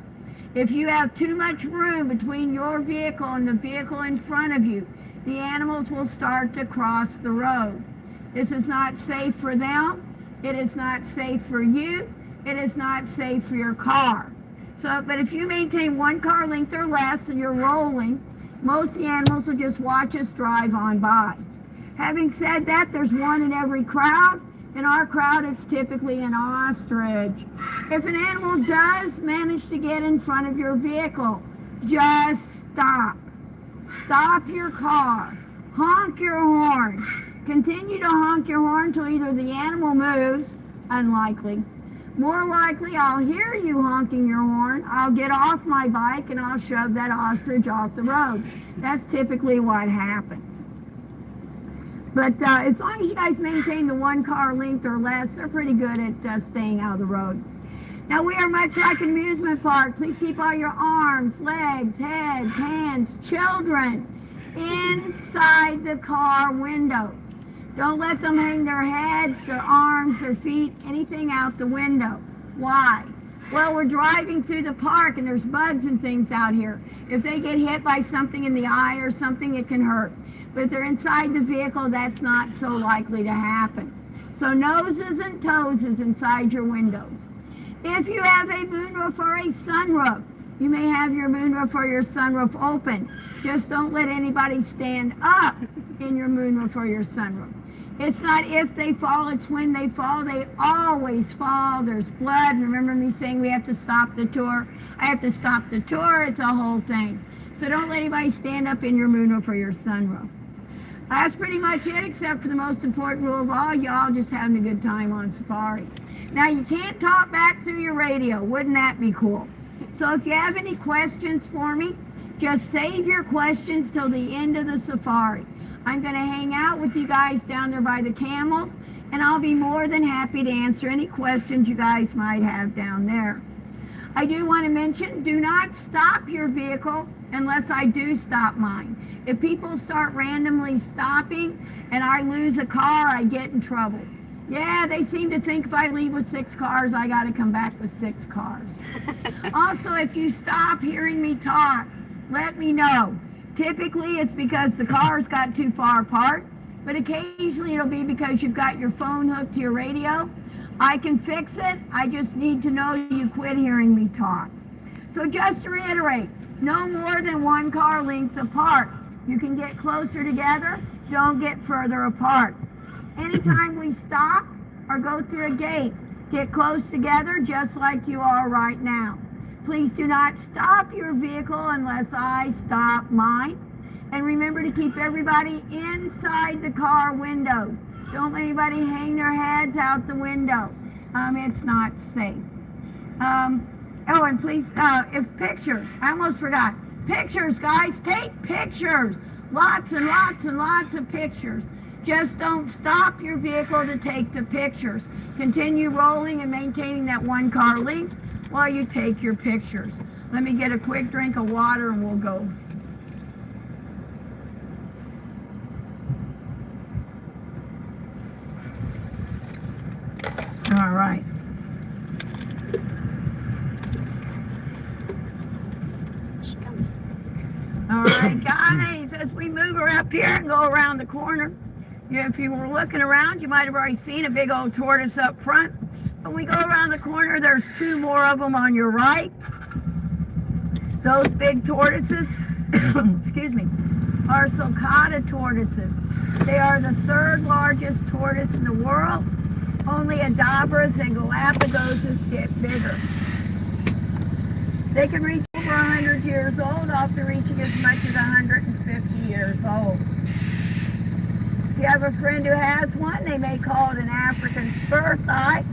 If you have too much room between your vehicle and the vehicle in front of you, the animals will start to cross the road. This is not safe for them. It is not safe for you. It is not safe for your car. So, but if you maintain 1 car length or less and you're rolling, most of the animals will just watch us drive on by. Having said that, there's one in every crowd. In our crowd, it's typically an ostrich. If an animal does manage to get in front of your vehicle, just stop. Stop your car. Honk your horn. Continue to honk your horn until either the animal moves, unlikely. More likely, I'll hear you honking your horn. I'll get off my bike and I'll shove that ostrich off the road. That's typically what happens. But as long as you guys maintain the 1 car length or less, they're pretty good at staying out of the road. Now, we are much like an amusement park. Please keep all your arms, legs, heads, hands, children inside the car windows. Don't let them hang their heads, their arms, their feet, anything out the window. Why? Well, we're driving through the park and there's bugs and things out here. If they get hit by something in the eye or something, it can hurt. But if they're inside the vehicle, that's not so likely to happen. So noses and toeses inside your windows. If you have a moonroof or a sunroof, you may have your moonroof or your sunroof open. Just don't let anybody stand up in your moonroof or your sunroof. It's not if they fall, it's when they fall. They always fall. There's blood. Remember me saying we have to stop the tour? I have to stop the tour. It's a whole thing. So don't let anybody stand up in your moonroof or your sunroof. That's pretty much it, except for the most important rule of all, y'all just having a good time on safari. Now, you can't talk back through your radio. Wouldn't that be cool? So if you have any questions for me, just save your questions till the end of the safari. I'm going to hang out with you guys down there by the camels, and I'll be more than happy to answer any questions you guys might have down there. I do want to mention, do not stop your vehicle unless I do stop mine. If people start randomly stopping and I lose a car, I get in trouble. Yeah, they seem to think if I leave with 6 cars, I got to come back with 6 cars. Also, if you stop hearing me talk, let me know. Typically, it's because the cars got too far apart, but occasionally it'll be because you've got your phone hooked to your radio. I can fix it. I just need to know you quit hearing me talk. So just to reiterate, no more than 1 car length apart. You can get closer together, don't get further apart. Anytime we stop or go through a gate, get close together just like you are right now. Please do not stop your vehicle unless I stop mine. And remember to keep everybody inside the car windows. Don't let anybody hang their heads out the window. It's not safe. Oh, and please, if pictures, I almost forgot. Pictures, guys, take pictures. Lots and lots and lots of pictures. Just don't stop your vehicle to take the pictures. Continue rolling and maintaining that 1 car length while you take your pictures. Let me get a quick drink of water and we'll go. All right. She comes. All right, guys, as we move her up here and go around the corner, if you were looking around, you might have already seen a big old tortoise up front. When we go around the corner, there's 2 more of them on your right. Those big tortoises, excuse me, are sulcata tortoises. They are the 3rd largest tortoise in the world. Only Adabras and Galapagoses get bigger. They can reach over 100 years old, often reaching as much as 150 years old. If you have a friend who has one, they may call it an African spur thigh.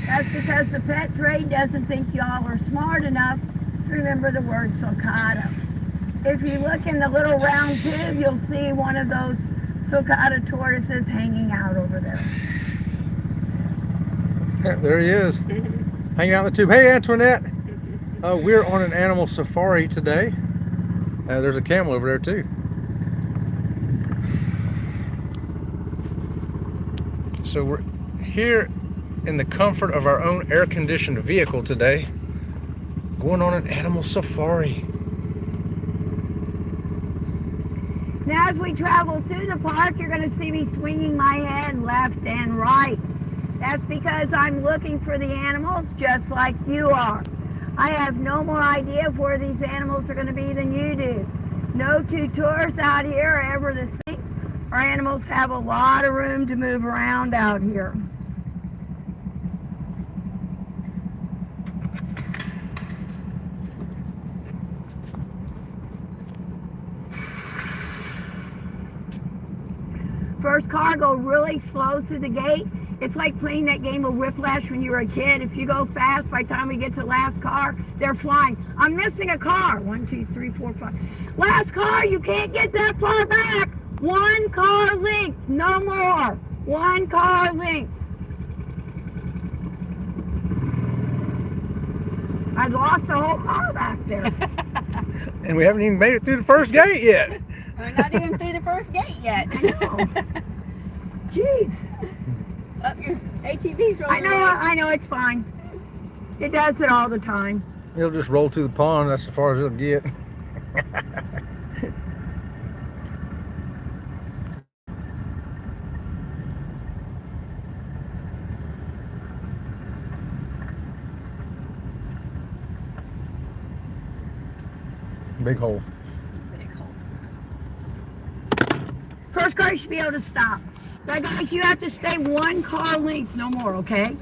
That's because the pet trade doesn't think y'all are smart enough to remember the word sulcata. If you look in the little round tube, you'll see one of those sulcata tortoises hanging out over there. Yeah, there he is, hanging out in the tube. Hey, Antoinette. We're on an animal safari today. There's a camel over there too. So we're here in the comfort of our own air-conditioned vehicle today, going on an animal safari. Now as we travel through the park, you're going to see me swinging my head left and right. That's because I'm looking for the animals just like you are. I have no more idea of where these animals are going to be than you do. No 2 tours out here are ever the same. Our animals have a lot of room to move around out here. First car, go really slow through the gate. It's like playing that game of Whiplash when you were a kid. If you go fast, by the time we get to the last car, they're flying. I'm missing a car. 1, 2, 3, 4, 5. Last car, you can't get that far back. 1 car length, no more. 1 car length. I lost the whole car back there. And we haven't even made it through the first gate yet. We're not even through the first gate yet. I know. Jeez. Up your ATV's rolling. I know, it's fine. It does it all the time. It'll just roll to the pond. That's as far as it'll get. Big hole. First car, you should be able to stop. But guys, you have to stay 1 car length, no more, okay?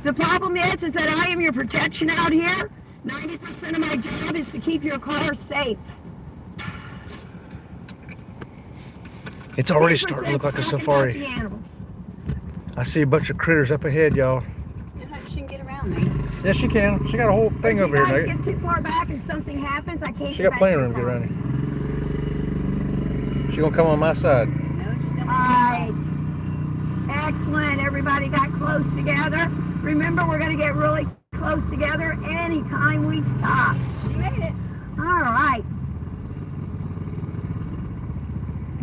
The problem is that I am your protection out here. 90% of my job is to keep your car safe. It's already 10% starting to look like a talking about safari. the animals. I see a bunch of critters up ahead, y'all. She can get around me. Yes, she can. She got a whole thing If over you here, guys Nate. get too far back and something happens, I can't She get got plenty of back room to to get the around car. here. She gonna come on my side. No, she's gonna Alright. Excellent. Everybody got close together. Remember, we're going to get really close together anytime we stop. She made it. Alright.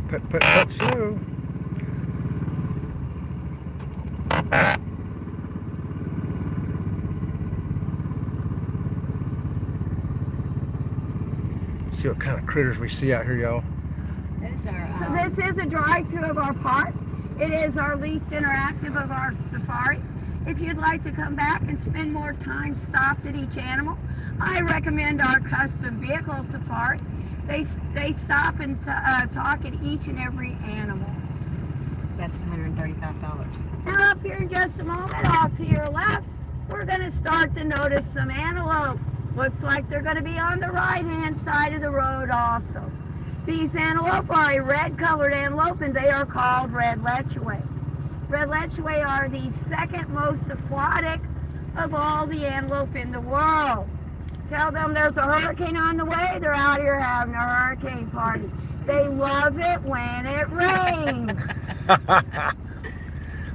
Put slow. See what kind of critters we see out here, y'all. Those are, So this is a drive-thru of our park. It is our least interactive of our safaris. If you'd like to come back and spend more time stopped at each animal, I recommend our custom vehicle safari. They stop and talk at each and every animal. that's $135. Now up here in just a moment, off to your left, we're going to start to notice some antelope. Looks like they're going to be on the right-hand side of the road also. These antelope are a red-colored antelope, and they are called red lechwe. Red lechwe are the second most aquatic of all the antelope in the world. Tell them there's a hurricane on the way, they're out here having a hurricane party. They love it when it rains.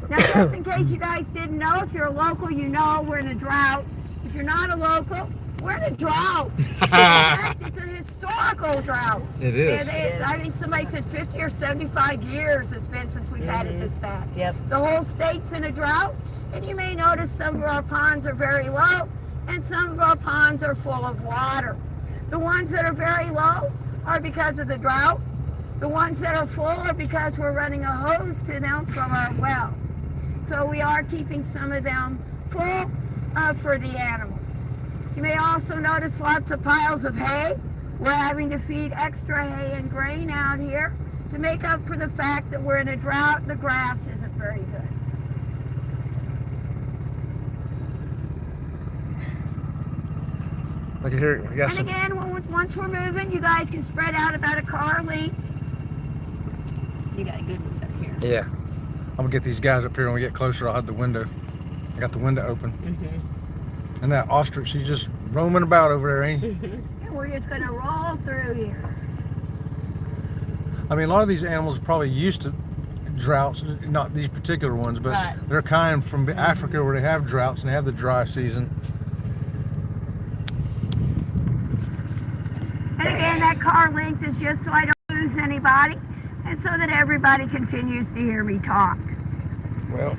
Now, just in case you guys didn't know, if you're a local, you know we're in a drought. If you're not a local, we're in a drought. In fact, it's a historical drought. It is. I think somebody said 50 or 75 years it's been since we've had it this bad. Yep. The whole state's in a drought, and you may notice some of our ponds are very low, and some of our ponds are full of water. The ones that are very low are because of the drought. The ones that are full are because we're running a hose to them from our well. So we are keeping some of them full for the animals. You may also notice lots of piles of hay. We're having to feed extra hay and grain out here to make up for the fact that we're in a drought and the grass isn't very good. Look at here. We got And some. again, once we're moving, you guys can spread out about a car length. You got a good one up here. Yeah. I'm gonna get these guys up here when we get closer. I'll have the window. I got the window open. Mm-hmm. And that ostrich, he's just roaming about over there, ain't he? And we're just going to roll through here. I mean, a lot of these animals are probably used to droughts, not these particular ones, but Right. they're kind from Africa where they have droughts and they have the dry season. And again, that car length is just so I don't lose anybody and so that everybody continues to hear me talk. Well,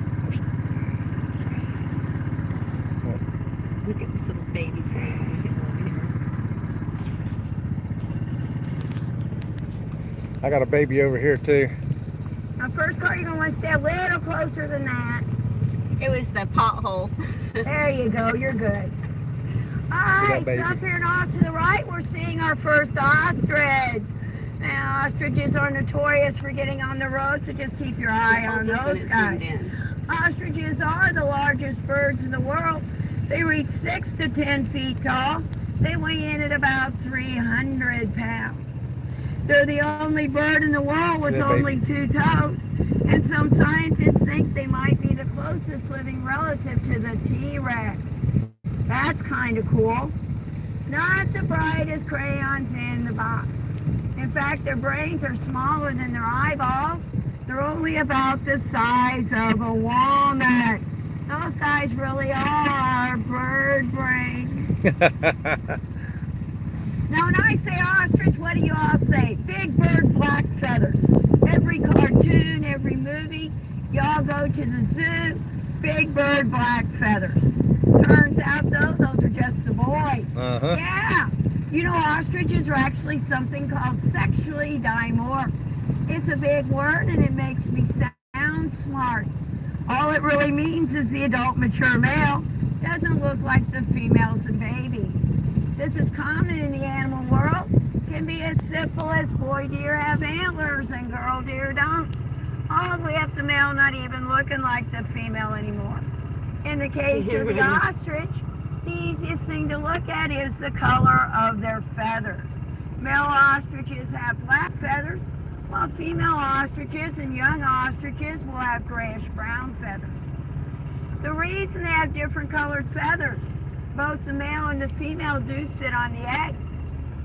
Look at this little baby swing over here. I got a baby over here too. Now, first car, you're going to want to stay a little closer than that. It was the pothole. There you go, you're good. All right, so baby. up here and off to the right, we're seeing our first ostrich. Now, ostriches are notorious for getting on the road, so just keep your eye on This one those is guys. zoomed in. Ostriches are the largest birds in the world. They reach 6 to 10 feet tall. They weigh in at about 300 pounds. They're the only bird in the world with Yeah, baby. only 2 toes. And some scientists think they might be the closest living relative to the T-Rex. That's kind of cool. Not the brightest crayons in the box. In fact, their brains are smaller than their eyeballs. They're only about the size of a walnut. Those guys really are bird brains. Now, when I say ostrich, what do you all say? Big bird, black feathers. Every cartoon, every movie, y'all go to the zoo, big bird, black feathers. Turns out, though, those are just the boys. Uh-huh. Yeah. You know, ostriches are actually something called sexually dimorph. It's a big word, and it makes me sound smart. All it really means is the adult mature male doesn't look like the females and babies. This is common in the animal world. Can be as simple as boy deer have antlers and girl deer don't. All the way up the male not even looking like the female anymore. In the case of the ostrich, the easiest thing to look at is the color of their feathers. Male ostriches have black feathers, while female ostriches and young ostriches will have grayish-brown feathers. The reason they have different colored feathers, both the male and the female do sit on the eggs.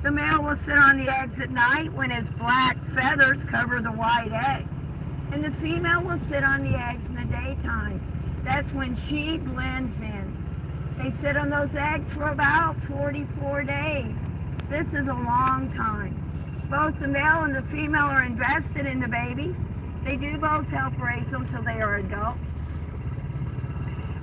The male will sit on the eggs at night when his black feathers cover the white eggs. And the female will sit on the eggs in the daytime. That's when she blends in. They sit on those eggs for about 44 days. This is a long time. Both the male and the female are invested in the babies. They do both help raise them till they are adults.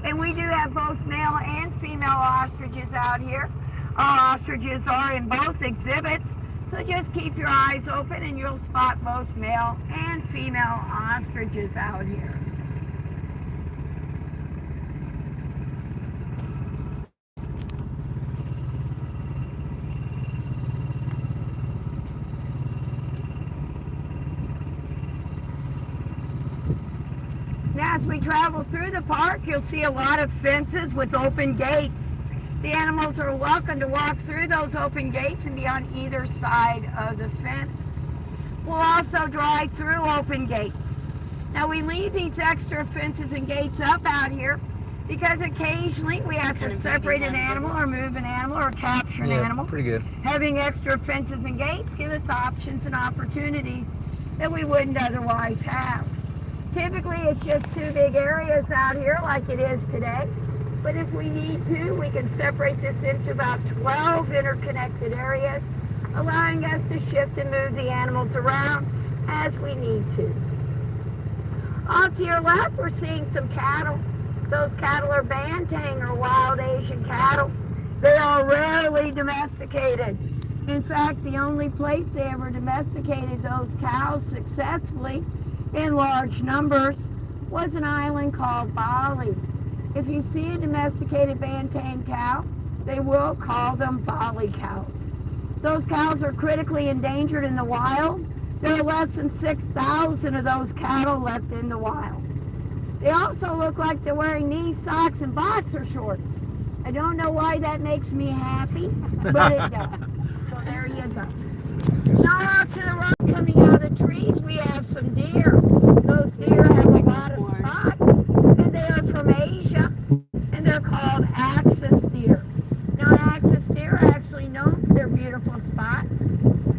And we do have both male and female ostriches out here. Our ostriches are in both exhibits, so just keep your eyes open and you'll spot both male and female ostriches out here. Now, as we travel through the park, you'll see a lot of fences with open gates. The animals are welcome to walk through those open gates and be on either side of the fence. We'll also drive through open gates. Now, we leave these extra fences and gates up out here because occasionally we have to separate an animal or move an animal or capture an animal. Pretty good. Having extra fences and gates give us options and opportunities that we wouldn't otherwise have. Typically, it's just two big areas out here like it is today. But if we need to, we can separate this into about 12 interconnected areas, allowing us to shift and move the animals around as we need to. Off to your left, we're seeing some cattle. Those cattle are Banteng or wild Asian cattle. They are rarely domesticated. In fact, the only place they ever domesticated those cows successfully in large numbers was an island called Bali. If you see a domesticated Banteng cow, they will call them Bali cows. Those cows are critically endangered in the wild. There are less than 6,000 of those cattle left in the wild. They also look like they're wearing knee socks and boxer shorts. I don't know why that makes me happy, but it does. So there you go. Now off to the right, coming out of the trees, we have some deer. Those deer have a lot of spots, and they are from Asia, and they're called axis deer. Now, axis deer are actually known for their beautiful spots.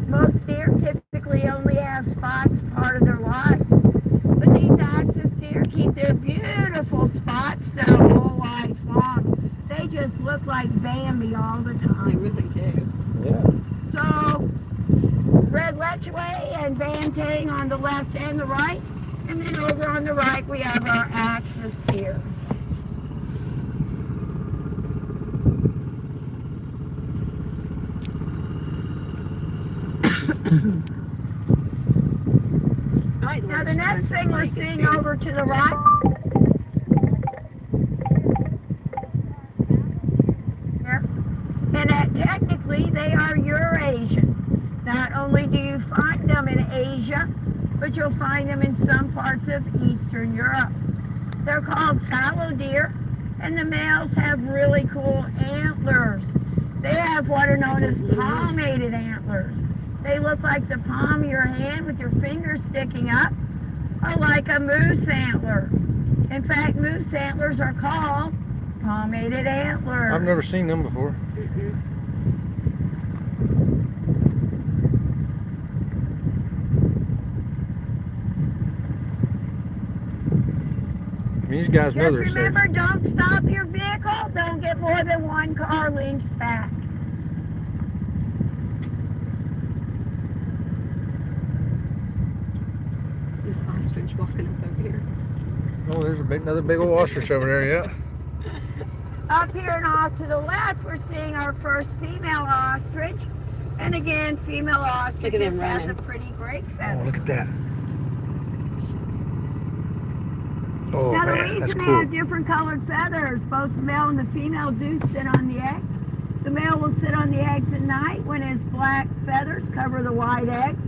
Most deer typically only have spots part of their lives, but these axis deer keep their beautiful spots their whole lives long. They just look like Bambi all the time. They really do. Yeah. So, red lechwe and Banteng on the left and the right. And then over on the right, we have our axis deer. Now, the next thing we're seeing over to the right, and technically they are Eurasian. Not only do you find them in Asia, but you'll find them in some parts of Eastern Europe. They're called fallow deer, and the males have really cool antlers. They have what are known as palmated antlers. They look like the palm of your hand with your fingers sticking up, or like a moose antler. In fact, moose antlers are called palmated antlers. I've never seen them before. These guys know Just they're safe. remember, don't stop your vehicle. Don't get more than one car length back. This ostrich walking up over here. Oh, there's another big old ostrich over there, yeah. Up here and off to the left, we're seeing our first female ostrich. And again, female ostriches have the pretty great Oh, feathers. look at that. Oh, Now, the man, that's reason they cool. have different colored feathers, both the male and the female do sit on the eggs. The male will sit on the eggs at night when his black feathers cover the white eggs.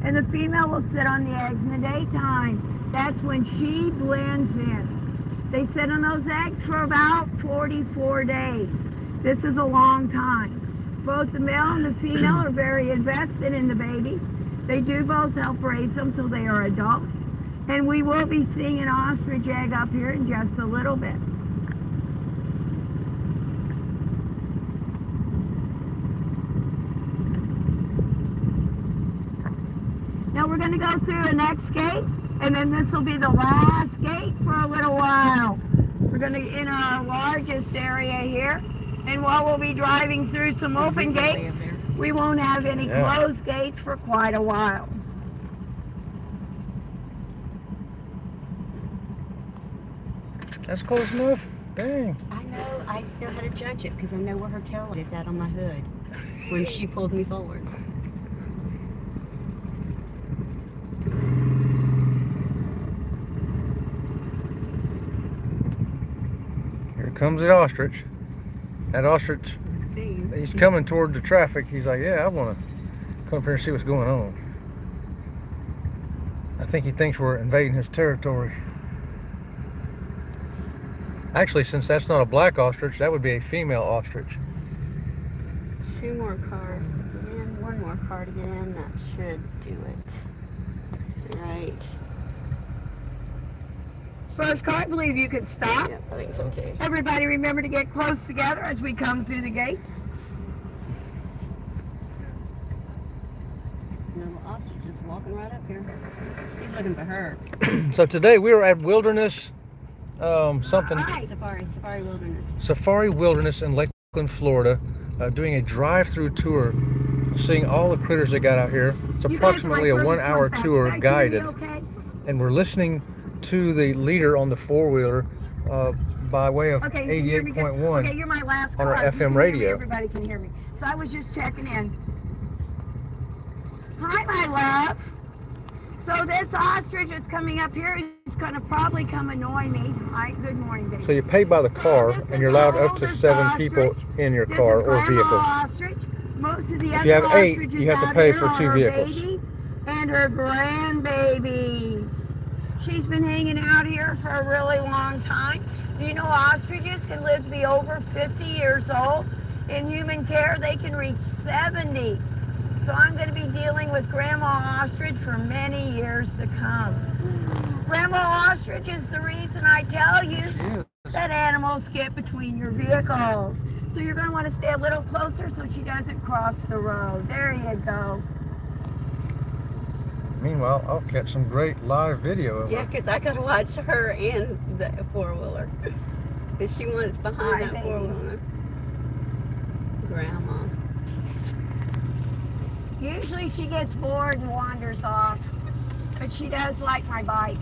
And the female will sit on the eggs in the daytime. That's when she blends in. They sit on those eggs for about 44 days. This is a long time. Both the male and the female are very invested in the babies. They do both help raise them till they are adults. And we will be seeing an ostrich egg up here in just a little bit. Now we're going to go through the next gate, and then this will be the last gate for a little while. We're going to enter our largest area here, and while we'll be driving through some open gates, we won't have any closed gates for quite a while. That's close enough. Dang. I know how to judge it because I know where her tail is at on my hood when she pulled me forward. Here comes the ostrich. That ostrich, I see you. he's coming toward the traffic. He's like, yeah, I want to come up here and see what's going on. I think he thinks we're invading his territory. Actually, since that's not a black ostrich, that would be a female ostrich. 2 more cars to get in, 1 more car to get in. That should do it. Right. First car, I believe you can stop. Yep, I think so too. Everybody remember to get close together as we come through the gates. Little ostrich just walking right up here. He's looking for her. So today we are at Wilderness, something. Right. Safari Wilderness. Safari Wilderness in Lakeland, Florida, doing a drive-through tour, seeing all the critters they got out here. It's approximately a 1-hour tour guided, and we're listening to the leader on the four-wheeler by way of 88.1 okay, you're my last on our car. FM radio. Everybody can hear me. So I was just checking in. Hi, my love. So this ostrich is coming up here. He's going to probably come annoy me. Hi, good morning, baby. So you pay by the car, So this and you're is allowed the up to oldest 7 people ostrich. in your This car is or Grandma vehicle. Ostrich. Most of the If other you have 8, ostriches you have to out pay here for 2 are vehicles. babies and her grandbaby. She's been hanging out here for a really long time. Do you know ostriches can live to be over 50 years old? In human care, they can reach 70. So I'm going to be dealing with Grandma Ostrich for many years to come. Grandma Ostrich is the reason I tell you that animals get between your vehicles. So you're going to want to stay a little closer so she doesn't cross the road. There you go. Meanwhile, I'll catch some great live video of Yeah, her. because I got to watch her and the four-wheeler. Because she wants behind Hi, that baby. four-wheeler. Grandma. Usually she gets bored and wanders off, but she does like my bike.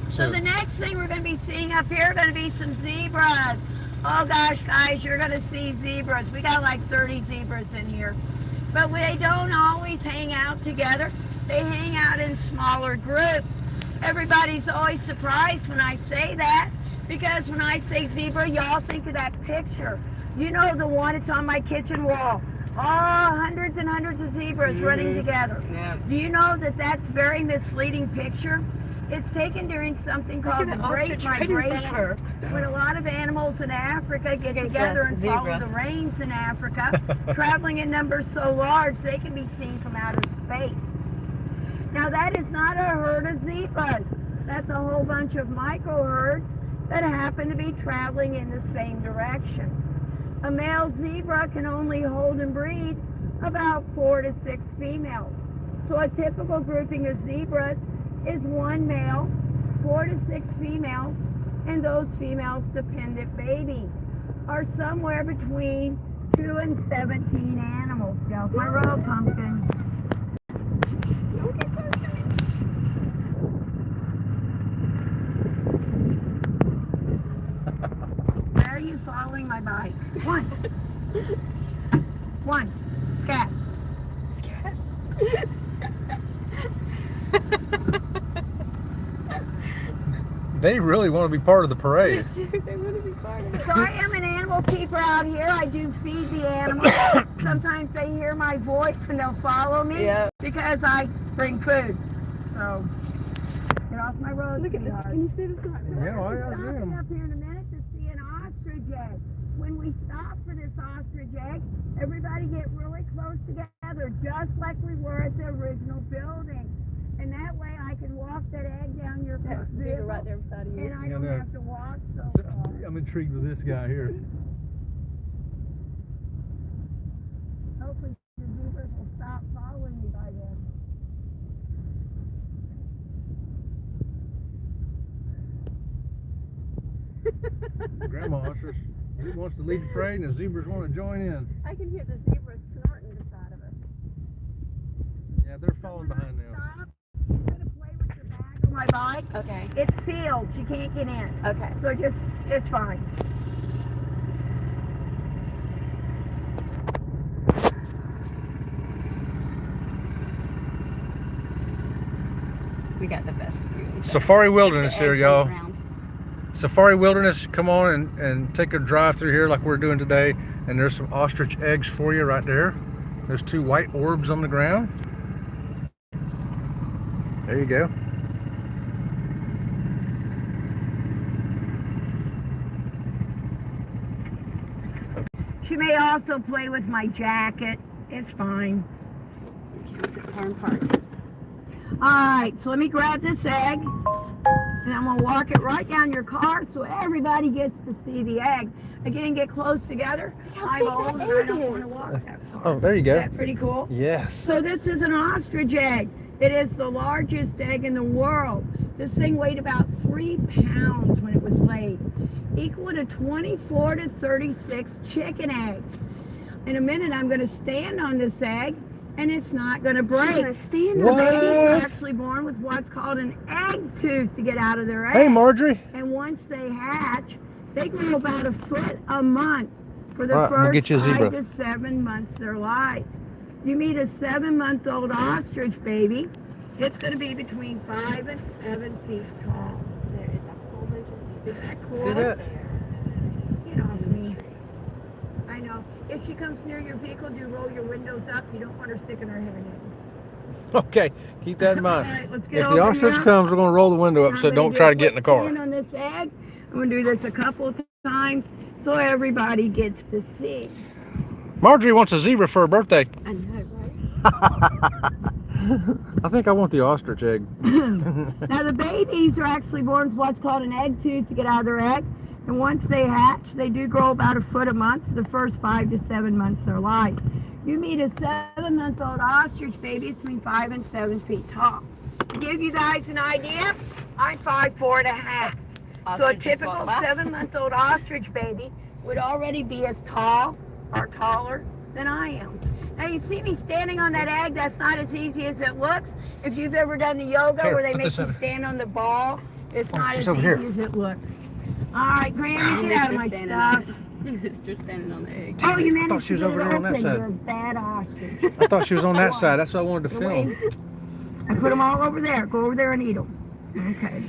So the next thing we're going to be seeing up here are going to be some zebras. Oh gosh, guys, you're going to see zebras. We got like 30 zebras in here. But they don't always hang out together. They hang out in smaller groups. Everybody's always surprised when I say that, because when I say zebra, y'all think of that picture. You know, the one that's on my kitchen wall. Oh, hundreds and hundreds of zebras running together. Yeah. Do you know that that's a very misleading picture? It's taken during something called the Great Migration, when a lot of animals in Africa get together and follow the rains in Africa, traveling in numbers so large they can be seen from outer space. Now that is not a herd of zebras. That's a whole bunch of micro herds that happen to be traveling in the same direction. A male zebra can only hold and breed about 4 to 6 females. So a typical grouping of zebras is 1 male, 4 to 6 females, and those females' dependent babies are somewhere between 2 and 17 animals. Get off my road, pumpkin. Don't get close to me. Why are you following my bike? 1. 1. Scat. Scat. They really want to be part of the parade. They want to be part of it. So I am an animal keeper out here. I do feed the animals. Sometimes they hear my voice and they'll follow me because I bring food. So get off my road. Look at this. Can you see this? Yeah, I see Stopping 'em. up here in a minute to see an ostrich egg. When we stop for this ostrich egg, everybody get really close together, just like we were at the original building. And that way I can walk that egg down your vehicle, right there beside of you. and I Yeah, don't no. have to walk so far. I'm intrigued with this guy here. Grandma ostrich wants to lead the parade, and the zebras want to join in. I can hear the zebras snorting beside of us. Yeah, they're falling behind now. Stop. You're gonna play with your bag on my bike. Okay. It's sealed. You can't get in. Okay. So it's fine. We got the best view. Safari Wilderness The here, eggs on the y'all. ground. Safari Wilderness, come on and take a drive through here like we're doing today. And there's some ostrich eggs for you right there. There's 2 white orbs on the ground. There you go. She may also play with my jacket. It's fine. Hard part. Alright, so let me grab this egg. And I'm going to walk it right down your car so everybody gets to see the egg. Again, get close together. I'm old and I don't want to walk that far. Oh, there you go. Is that pretty cool? Yes. So this is an ostrich egg. It is the largest egg in the world. This thing weighed about 3 pounds when it was laid, equal to 24 to 36 chicken eggs. In a minute, I'm going to stand on this egg, and it's not going to break. Stand The up. babies are What? actually born with what's called an egg tooth to get out of their egg. Hey, Marjorie. And once they hatch, they grow about a foot a month for the All right, I'm gonna first get you a 5 zebra. to 7 months of their lives. You meet a 7-month-old ostrich baby, it's going to be between 5 and 7 feet tall. There is a whole bunch of Isn't that cool? See that? Get off me. I know. If she comes near your vehicle, do roll your windows up. You don't want her sticking her head in. Okay, keep that in mind. All right, let's get If the over ostrich here. comes, we're going to roll the window up, I'm so gonna don't do try a to get in the quick car. stand on this egg. I'm going to do this a couple of times so everybody gets to see. Marjorie wants a zebra for her birthday. I know, right? I think I want the ostrich egg. Now the babies are actually born with what's called an egg tooth to get out of their egg. And once they hatch, they do grow about a foot a month for the first 5 to 7 months of their life. You meet a 7-month-old ostrich baby, it's between 5 and 7 feet tall. To give you guys an idea, I'm 5'4" and a half. So a Ostriches typical walk by. 7-month-old ostrich baby would already be as tall or taller than I am. Now you see me standing on that egg, that's not as easy as it looks. If you've ever done the yoga Here, where they put make this you in. stand on the ball, it's not she's as over easy here. as it looks. All right, Granny, get out of my standing on stuff. it. Mr. standing on the egg. Oh, you I thought managed she to was get over it there on that open. side. You're a bad ostrich. I thought she was on that side. That's what I wanted to film. I put them all over there. Go over there and eat them. Okay.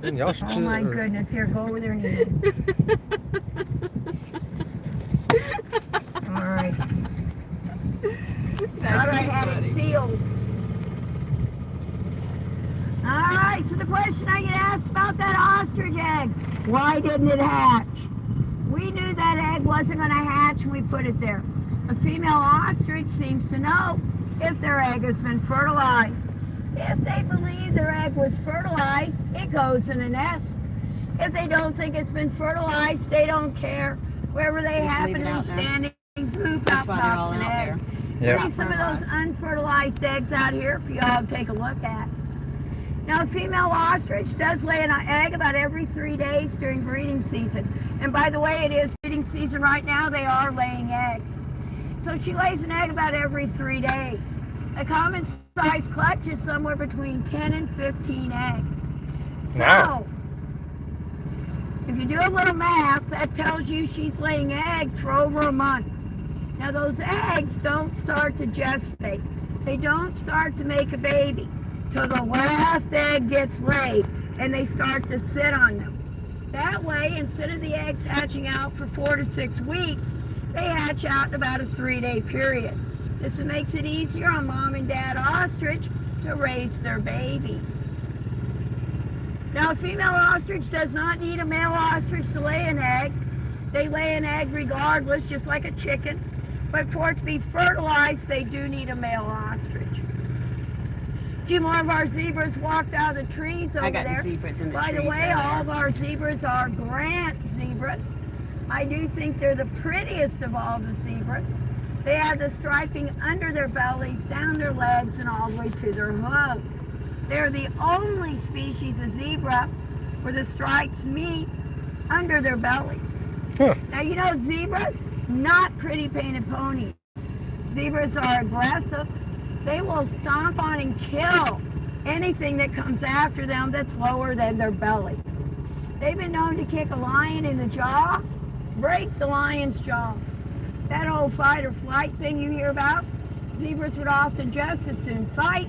And the ostriches Oh my are- goodness. Here, go over there and eat them. All right. Thought I had it sealed. All right, so the question I get asked about that ostrich egg, why didn't it hatch? We knew that egg wasn't going to hatch when we put it there. A female ostrich seems to know if their egg has been fertilized. If they believe their egg was fertilized, it goes in a nest. If they don't think it's been fertilized, they don't care. Wherever they Just happen leave it to out be there. standing, boop, That's out why they're all pops an out egg. there. Yeah. Leave some of those unfertilized eggs out here for y'all to take a look at. Now, a female ostrich does lay an egg about every 3 days during breeding season. And by the way, it is breeding season right now. They are laying eggs. So she lays an egg about every 3 days. A common size clutch is somewhere between 10 and 15 eggs. So, Wow. if you do a little math, that tells you she's laying eggs for over a month. Now, those eggs don't start to gestate. They don't start to make a baby till the last egg gets laid and they start to sit on them. That way, instead of the eggs hatching out for 4 to 6 weeks, they hatch out in about a 3-day period. This makes it easier on mom and dad ostrich to raise their babies. Now, a female ostrich does not need a male ostrich to lay an egg. They lay an egg regardless, just like a chicken. But for it to be fertilized, they do need a male ostrich. A few more of our zebras walked out of the trees over I got there. the zebras in the By trees. the way, over all there. of our zebras are Grant zebras. I do think they're the prettiest of all the zebras. They have the striping under their bellies, down their legs, and all the way to their hooves. They're the only species of zebra where the stripes meet under their bellies. Huh. Now, you know, zebras, not pretty painted ponies. Zebras are aggressive. They will stomp on and kill anything that comes after them that's lower than their bellies. They've been known to kick a lion in the jaw, break the lion's jaw. That old fight or flight thing you hear about, zebras would often just as soon fight.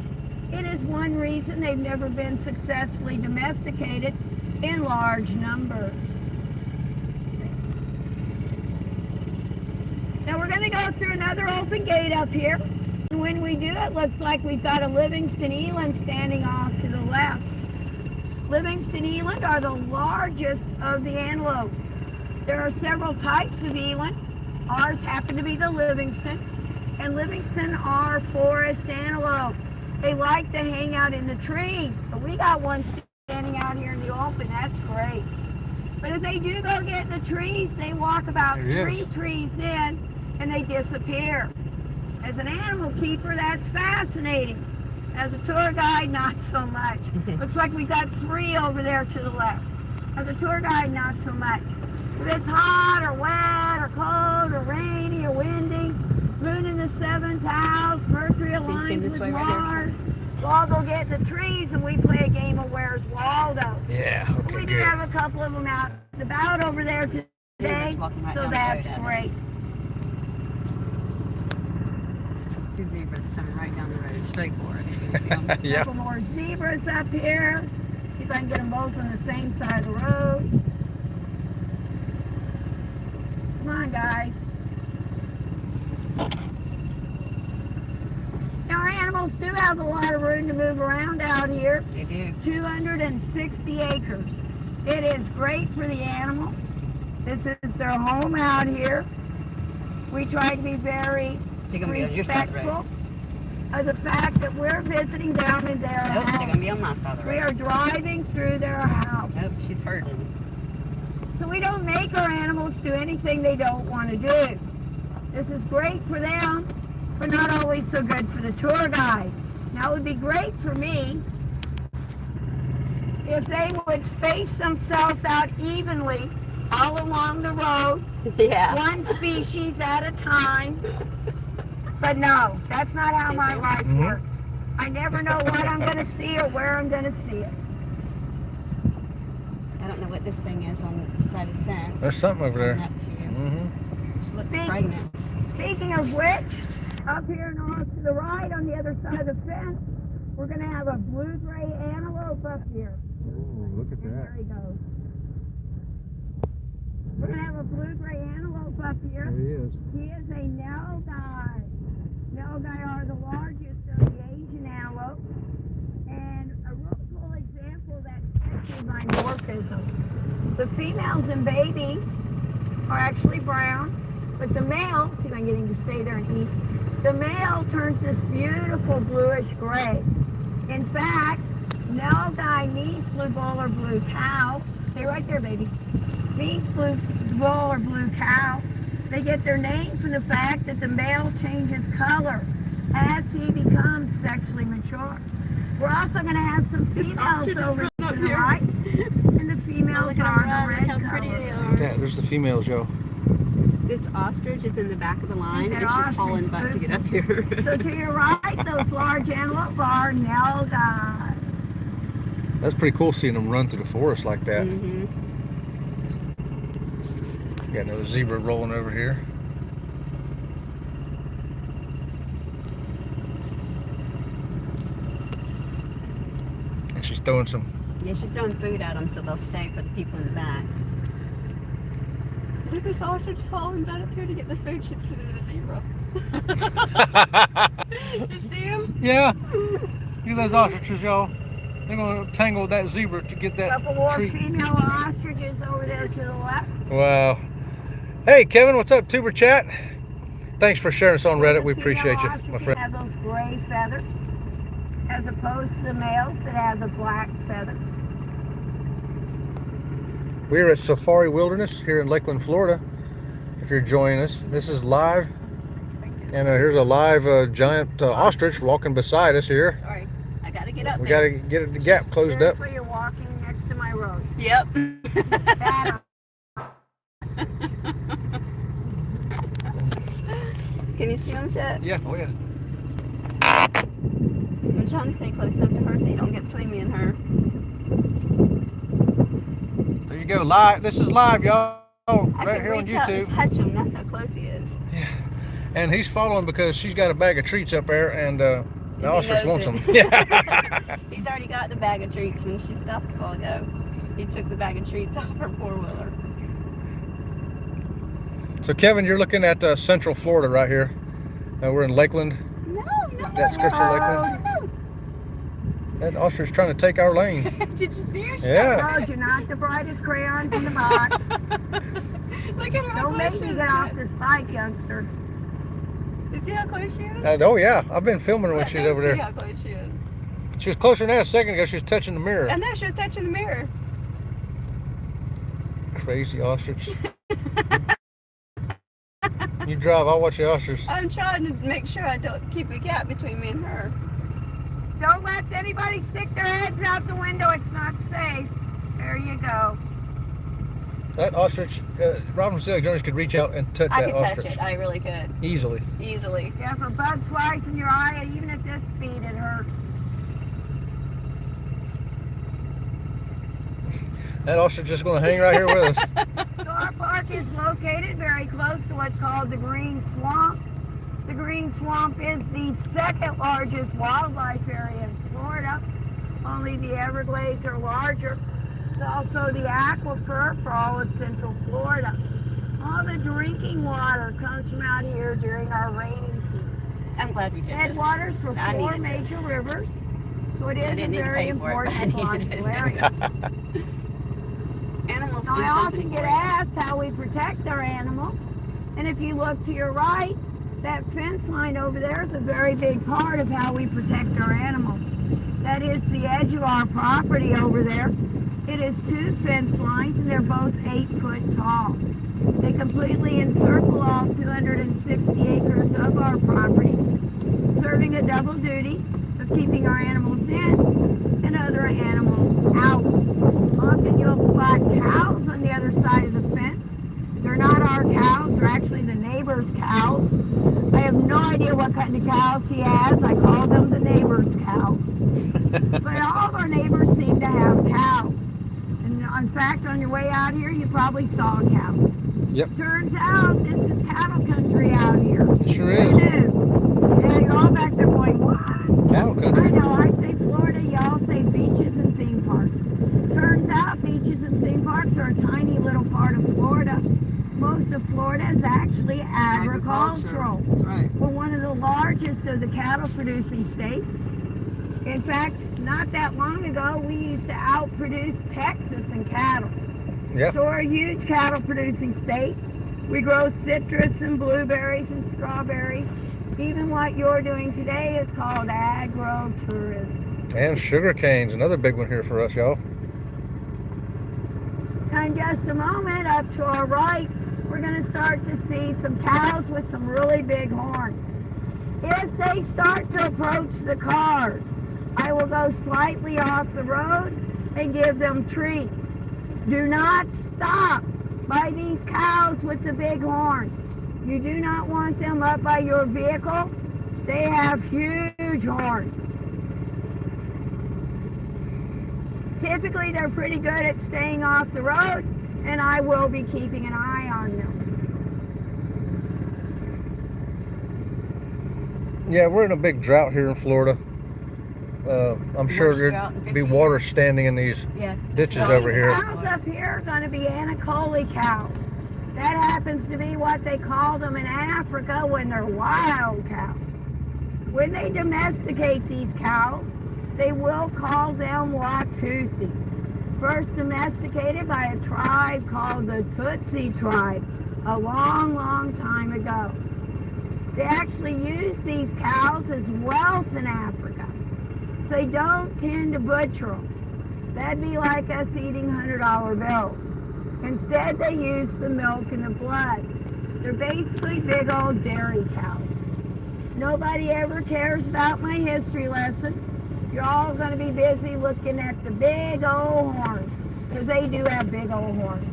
It is one reason they've never been successfully domesticated in large numbers. Now we're going to go through another open gate up here. When we do, it looks like we've got a Livingston eland standing off to the left. Livingston eland are the largest of the antelope. There are several types of eland. Ours happen to be the Livingston. And Livingston are forest antelope. They like to hang out in the trees. But we got one standing out here in the open. That's great. But if they do go get in the trees, they walk about 3 trees in and they disappear. As an animal keeper, that's fascinating. As a tour guide, not so much. Looks like we got 3 over there to the left. As a tour guide, not so much. If it's hot or wet or cold or rainy or windy, moon in the 7th house, Mercury aligns with Mars, we'll all go get in the trees and we play a game of Where's Waldo. Yeah, okay, We do good. have a couple of them out and about over there today, so that's great. 2 zebras coming right down the road, straight for us. Can you see 'em? Yeah. Couple more zebras up here. See if I can get them both on the same side of the road. Come on, guys. Now, our animals do have a lot of room to move around out here. They do. 260 acres. It is great for the animals. This is their home out here. We try to be very They're going to be on your side of the road. respectful of the fact that we're visiting them in their Nope, they're going to home. be on my side of the We road. are driving through their house. Nope, she's hurting. So we don't make our animals do anything they don't want to do. This is great for them, but not always so good for the tour guide. Now, it would be great for me if they would space themselves out evenly all along the road, Yeah. one species at a time. But no, that's not how my life works. I never know what I'm going to see or where I'm going to see it. I don't know what this thing is on the side of the fence. There's something over there. Coming up to you. Mm-hmm. She looks Speak. pregnant. Speaking of which, up here and off to the right on the other side of the fence, we're going to have a blue-gray antelope up here. Ooh, look at And there he goes. We're going to have a blue-gray antelope up here. There he is. He is a nilgai. Nilgai are the largest of the Asian antelope. And a real cool example of that sexual dimorphism. The females and babies are actually brown, but the male, see if I can get him to stay there and eat, the male turns this beautiful bluish gray. In fact, nilgai means blue bull or blue cow. Stay right there, baby. Means blue bull or blue cow. They get their name from the fact that the male changes color as he becomes sexually mature. We're also going to have some females over to the right, and the females are the red Look how pretty color. they are. Yeah, there's the females, Joe. This ostrich is in the back of the line, That and she's ostrich hauling butt to get up here. So to your right, those large antelope are nilgai. That's pretty cool seeing them run through the forest like that. Mm-hmm. Got another zebra rolling over here. And she's throwing some. Yeah, she's throwing food at them so they'll stay for the people in the back. Look at this ostrich hauling butt up here to get the food. She threw it at a zebra. Did you see him? Yeah. Look at those ostriches, y'all. They're going to tangle with that zebra to get that Couple more treat. female ostriches over there to the left. Wow. Hey, Kevin, what's up, Tuber Chat? Thanks for sharing us on Reddit. We The female appreciate you, my ostriches friend. have those gray feathers, as opposed to the males that have the black feathers. We're at Safari Wilderness here in Lakeland, Florida. If you're joining us, this is live. And here's a live giant ostrich walking beside us here. Sorry, I gotta get up We there. got to get the gap closed up. Seriously, you're walking next of my road. Yep. Bad. Can you see him, Chet? Yeah, oh yeah. I'm trying to stay close enough to her so you don't get between me and her. There you go, live. This is live, y'all. I Right can here on reach out and YouTube. touch him. That's how close he is. Yeah. And he's following because she's got a bag of treats up there, and the he ostrich knows wants it. them. Yeah. He's already got the bag of treats when she stopped a while ago. He took the bag of treats off her four-wheeler. So Kevin, you're looking at Central Florida right here. We're in Lakeland. No, That scripture Lakeland. That ostrich trying to take our lane. Did you see her? Yeah. Road, you're not the brightest crayons in the box. Look at her. Don't make me get off this bike, youngster. You see how close she is? Oh yeah, I've been filming her when she's over See there. how close she is. She was closer than that a second ago. She was touching the mirror. And then she was touching the mirror. Crazy ostrich. You drive, I'll watch the ostrich. I'm trying to make sure I don't keep a gap between me and her. Don't let anybody stick their heads out the window. It's not safe. There you go. That ostrich, Robin Silly Jones could reach out and touch I that could ostrich touch it. I really could. easily. Easily. Yeah, if a bug flies in your eye, even at this speed, it hurts. That ostrich is going to hang right here with us. So our park is located very close to what's called the Green Swamp. The Green Swamp is the second largest wildlife area in Florida. Only the Everglades are larger. It's also the aquifer for all of Central Florida. All the drinking water comes from out here during our rainy season. I'm glad we did this. Headwaters for I four needed major this. rivers. So it I is a didn't need to very pay for it, but I important needed ecological it. area. Animals do I something often for get you. asked how we protect our animals. And if you look to your right, that fence line over there is a very big part of how we protect our animals. That is the edge of our property over there. It is 2 fence lines and they're both 8 foot tall. They completely encircle all 260 acres of our property, serving a double duty of keeping our animals in and other animals out. Often you'll spot cows on the other side of the fence. They're not our cows, they're actually the neighbor's cows. I have no idea what kind of cows he has. I call them the neighbor's cows. But all of our neighbors seem to have cows. And in fact, on your way out here, you probably saw a cow. Yep. Turns out this is cattle country out here. It sure Who is. knew? Yeah, you're all back there going, what? Cattle I country. know, I say Florida, y'all say beaches and theme parks. Turns out beaches and theme parks are a tiny little part of Florida. Most of Florida is actually agricultural. That's right. We're one of the largest of the cattle producing states. In fact, not that long ago, we used to outproduce Texas in cattle. Yeah. So we're a huge cattle producing state. We grow citrus and blueberries and strawberries. Even what you're doing today is called agro-tourism. And sugar canes, another big one here for us, y'all. In just a moment, up to our right, we're going to start to see some cows with some really big horns. If they start to approach the cars, I will go slightly off the road and give them treats. Do not stop by these cows with the big horns. You do not want them up by your vehicle. They have huge horns. Typically, they're pretty good at staying off the road, and I will be keeping an eye on them. Yeah, we're in a big drought here in Florida. I'm sure Worst drought in there'd be 50 water years. standing in these Yeah. ditches So- over here. Cows up here are going to be Anacoli cows. That happens to be what they call them in Africa when they're wild cows. When they domesticate these cows, they will call them Watusi. First domesticated by a tribe called the Tutsi tribe a long, long time ago. They actually use these cows as wealth in Africa. So they don't tend to butcher them. That'd be like us eating $100 bills. Instead, they use the milk and the blood. They're basically big old dairy cows. Nobody ever cares about my history lesson. You're all going to be busy looking at the big old horns. because they do have big old horns.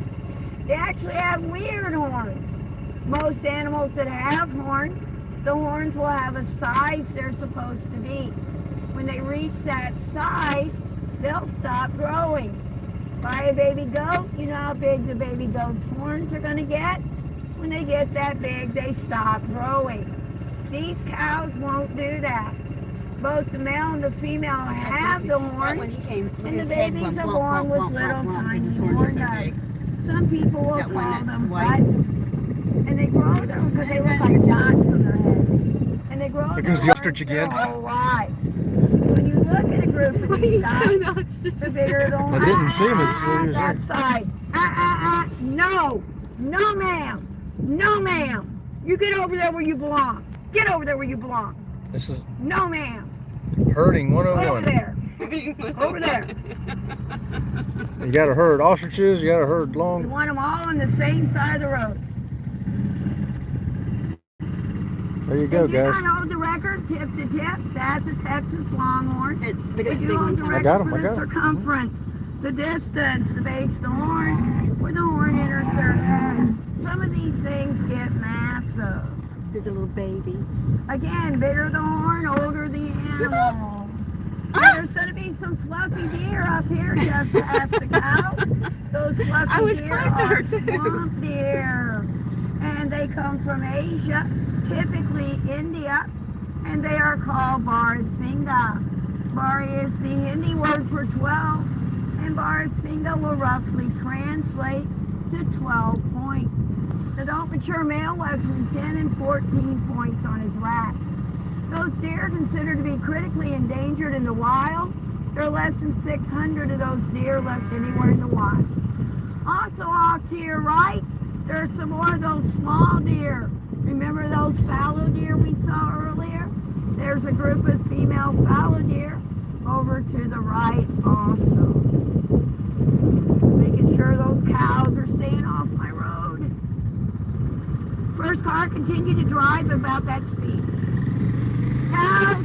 They actually have weird horns. Most animals that have horns, the horns will have a size they're supposed to be. When they reach that size, they'll stop growing. Buy a baby goat, you know how big the baby goat's horns are going to get? When they get that big, they stop growing. These cows won't do that. Both the male and the female have the horns, When he came, and the babies are born with little tiny horn nuts. Some people will That one call that's them white. buttons. And they grow them because they look like dots on their head. And they grow Here their comes the horns ostrich their again. whole lives. When you look at a group of these dots, the bigger the horn. I didn't see him until he was That here. side. No. No, ma'am. No, ma'am. You get over there where you belong. Get over there where you belong. This is No, ma'am. herding Over 101. there. Over there. You gotta herd ostriches, you gotta herd You long. want them all on the same side of the road. There you go, Did you guys. not hold the record, tip to tip? That's a Texas Longhorn. Look at Did the you big hold the one. record got 'em, for I the got 'em. circumference, the distance, the base of the horn, where the horn enters their head? Some of these things get massive. There's a little baby. Again, bigger the horn, older the animal. Now, there's going to be some fluffy deer up here just past the cow. Those fluffy I was deer close to her, are too. swamp deer. And they come from Asia, typically India, and they are called Barasinga. Bari is the Hindi word for 12, and Barasinga will roughly translate to 12 points. The adult mature male will have between 10 and 14 points on his rack. Those deer are considered to be critically endangered in the wild. There are less than 600 of those deer left anywhere in the wild. Also off to your right, there are some more of those small deer. Remember those fallow deer we saw earlier? There's a group of female fallow deer over to the right also. Making sure those cows are staying off my road. First car continued to drive about that speed. Cows!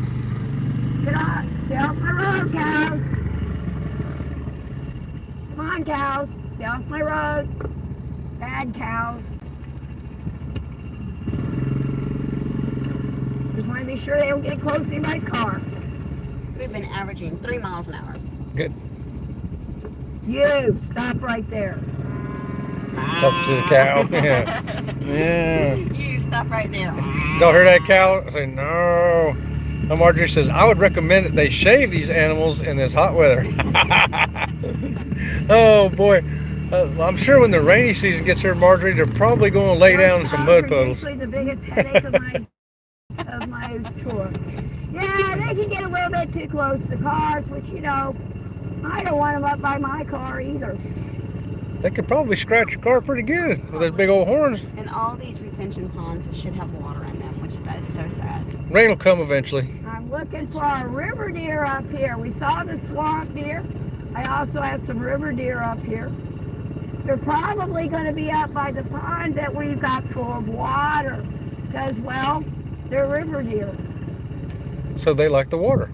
Get off! Stay off my road, cows! Come on, cows! Stay off my road! Bad cows. Just want to be sure they don't get close to anybody's car. We've been averaging 3 miles an hour. Good. You, stop right there. Up to the cow. Yeah. Yeah. You stop right there. Don't hear that cow? I say, no. And Marjorie says, I would recommend that they shave these animals in this hot weather. Oh, boy. I'm sure when the rainy season gets here, Marjorie, they're probably going to lay down in some mud puddles. Usually the biggest headache of my tour. Yeah, they can get a little bit too close to cars, which, you know, I don't want them up by my car either. They could probably scratch your car pretty good with those big old horns. And all these retention ponds should have water in them, which that is so sad. Rain will come eventually. I'm looking for a river deer up here. We saw the swamp deer. I also have some river deer up here. They're probably going to be up by the pond that we've got full of water because, well, they're river deer. So they like the water.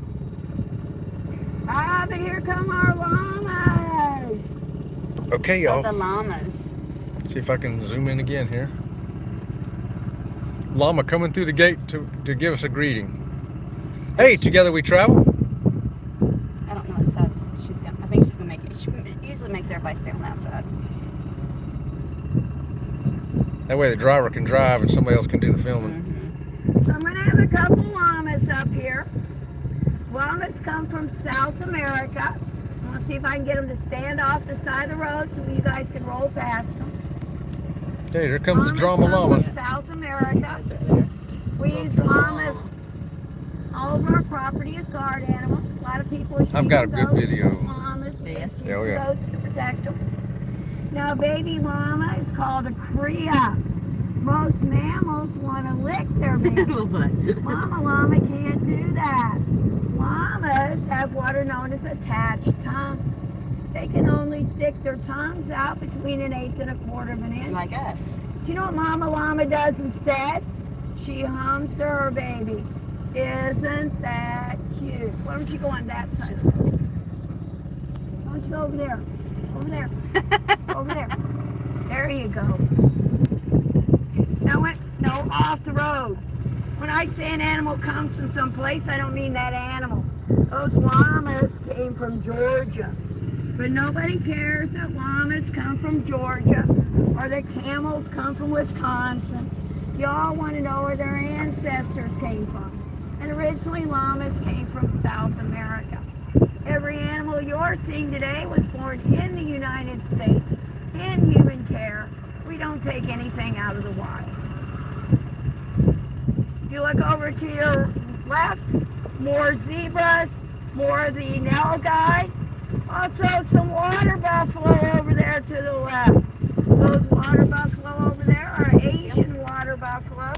Ah, but here come our llamas. Okay, Oh, y'all. the llamas. See if I can zoom in again here. Llama coming through the gate to give us a greeting. Hey, together we travel. I don't know what side she's gonna. I think she's gonna make it. She usually makes everybody stay on that side. That way the driver can drive and somebody else can do the filming. So I'm going to have a couple llamas up here. Llamas come from South America. I'm going to see if I can get them to stand off the side of the road so you guys can roll past them. Okay, here comes the Llamas drama come llama. from South America. That's right there. We use llamas all over our property as guard animals. A lot of people are I've got a shooting good goats, video. Llamas, Yeah. Yeah, oh yeah. goats to protect them. Now, baby llama is called a cria. Most mammals want to lick their baby. Little butt. Mama llama can't do that. Llamas have what are known as attached tongues. They can only stick their tongues out between 1/8 and 1/4 of an inch. Like us. Do you know what Mama llama does instead? She hums to her baby. Isn't that cute? Why don't you go on that side? She's gonna do this. Why don't you go over there? Over there. Over there. There you go. No, off the road. When I say an animal comes from someplace, I don't mean that animal. Those llamas came from Georgia. But nobody cares that llamas come from Georgia or that camels come from Wisconsin. Y'all want to know where their ancestors came from. And originally llamas came from South America. Every animal you're seeing today was born in the United States, in human care. We don't take anything out of the wild. If you look over to your left, more zebras, more of the nilgai. Also some water buffalo over there to the left. Those water buffalo over there are Asian water buffalo.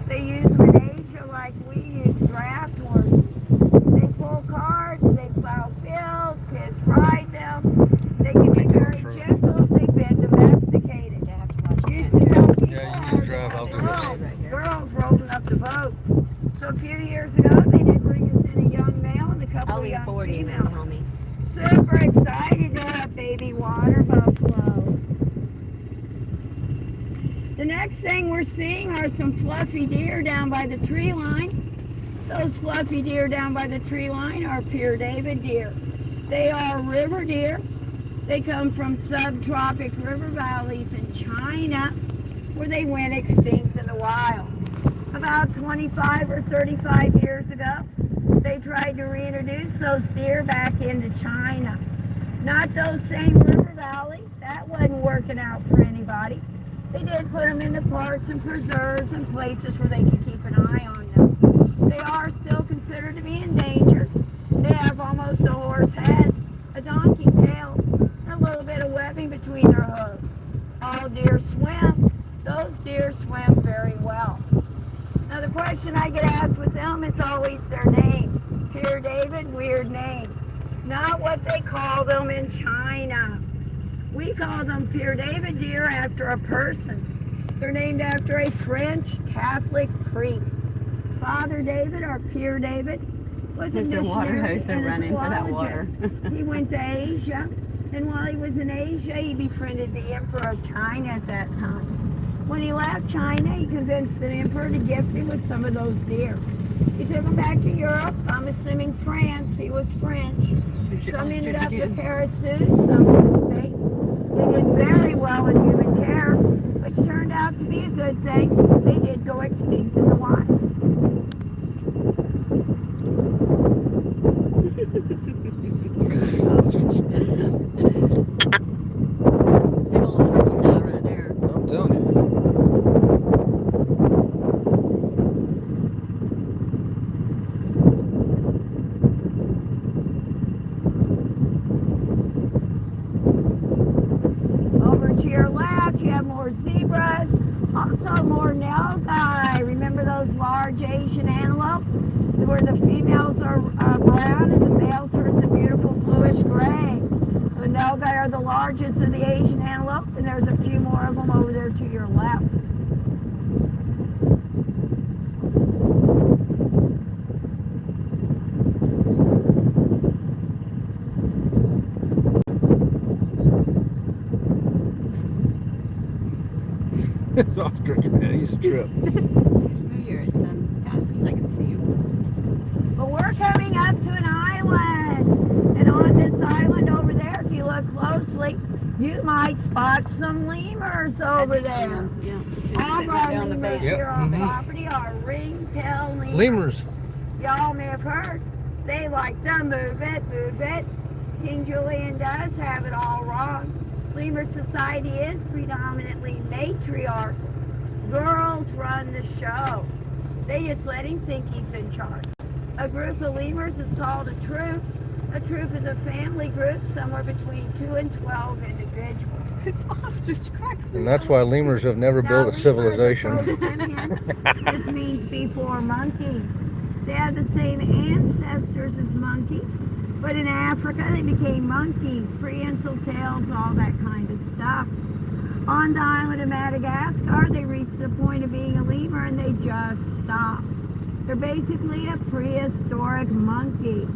They use them in Asia like we use draft horses. They pull carts, they plow fields, kids ride them. They can be very gentle if they've been domesticated. Used to tell people Yeah, you need to drive, I'll do this. girls rolling up the boat. So a few years ago, they did bring us in a young male and a couple of young females. Super excited to have baby water buffalo. The next thing we're seeing are some fluffy deer down by the tree line. Those fluffy deer down by the tree line are pure David deer. They are river deer. They come from subtropic river valleys in China where they went extinct in the wild. About 25 or 35 years ago, they tried to reintroduce those deer back into China. Not those same river valleys. That wasn't working out for anybody. They did put them into parks and preserves and places where they could keep an eye on them. They are still considered to be endangered. They have almost a horse head, a donkey tail, and a little bit of webbing between their hooves. All deer swim. Those deer swim very well. Now the question I get asked with them is always their name. Pure David, weird name. Not what they call them in China. We call them Pure David deer after a person. They're named after a French Catholic priest. Father David, or Pure David, was a missionary and a zoologist. He went to Asia, and while he was in Asia, he befriended the Emperor of China at that time. When he left China, he convinced the emperor to gift him with some of those deer. He took them back to Europe. I'm assuming France. He was French. Some ended up with Paris zoos, some in the States. They did very well in human care, which turned out to be a good thing. They did go extinct in the wild. I'm telling you. Over to your left, you have more zebras, also more nilgai. Remember those large Asian antelope where the females are brown and the male turns a beautiful bluish gray? The nilgai are the largest of the Asian antelope, and there's a few more of them over there to your left. It's ostrich, man. He's a trip. Move yours, guys, so I can see you. But we're coming up to an island, and on this island over there, if you look closely, you might spot some lemurs over there. All of our lemurs here on property are ring-tailed lemurs. Lemurs. Y'all may have heard, they like to move it. King Julian does have it all wrong. Lemur society is predominantly matriarchal. Girls run the show. They just let him think he's in charge. A group of lemurs is called a troop. A troop is a family group, somewhere between 2 and 12 individuals. This ostrich cracks me And that's why lemurs have never built a civilization. This means before monkeys. They have the same ancestors as monkeys, but in Africa they became monkeys, prehensile tails, all that kind of stuff. On the island of Madagascar, they reached the point of being a lemur and they just stopped. They're basically a prehistoric monkey.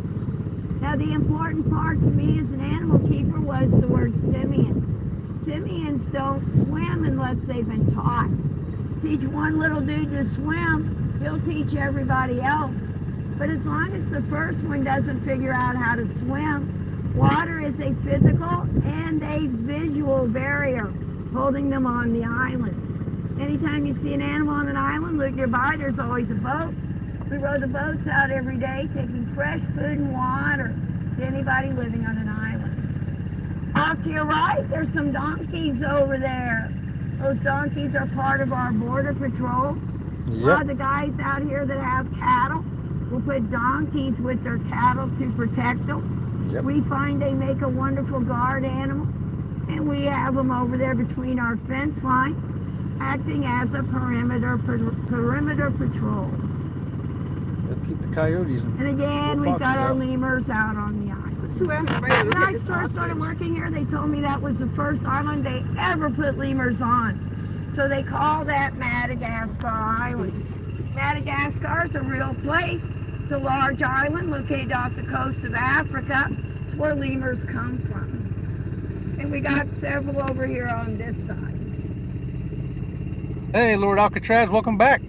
Now the important part to me as an animal keeper was the word simian. Simians don't swim unless they've been taught. Teach one little dude to swim, he'll teach everybody else. But as long as the first one doesn't figure out how to swim, water is a physical and a visual barrier holding them on the island. Anytime you see an animal on an island, look nearby, there's always a boat. We row the boats out every day, taking fresh food and water to anybody living on an island. Off to your right, there's some donkeys over there. Those donkeys are part of our border patrol. A lot of the guys out here that have cattle will put donkeys with their cattle to protect them. We find they make a wonderful guard animal, and we have them over there between our fence lines, acting as a perimeter patrol. They'll keep the coyotes. And again, we've got our lemurs out on the island. I swear I'm afraid I'm When gonna I hit this first started ostrich. working here, they told me that was the first island they ever put lemurs on. So they call that Madagascar Island. Madagascar is a real place. It's a large island located off the coast of Africa. It's where lemurs come from. And we got several over here on this side. Hey, Lord Alcatraz, welcome back.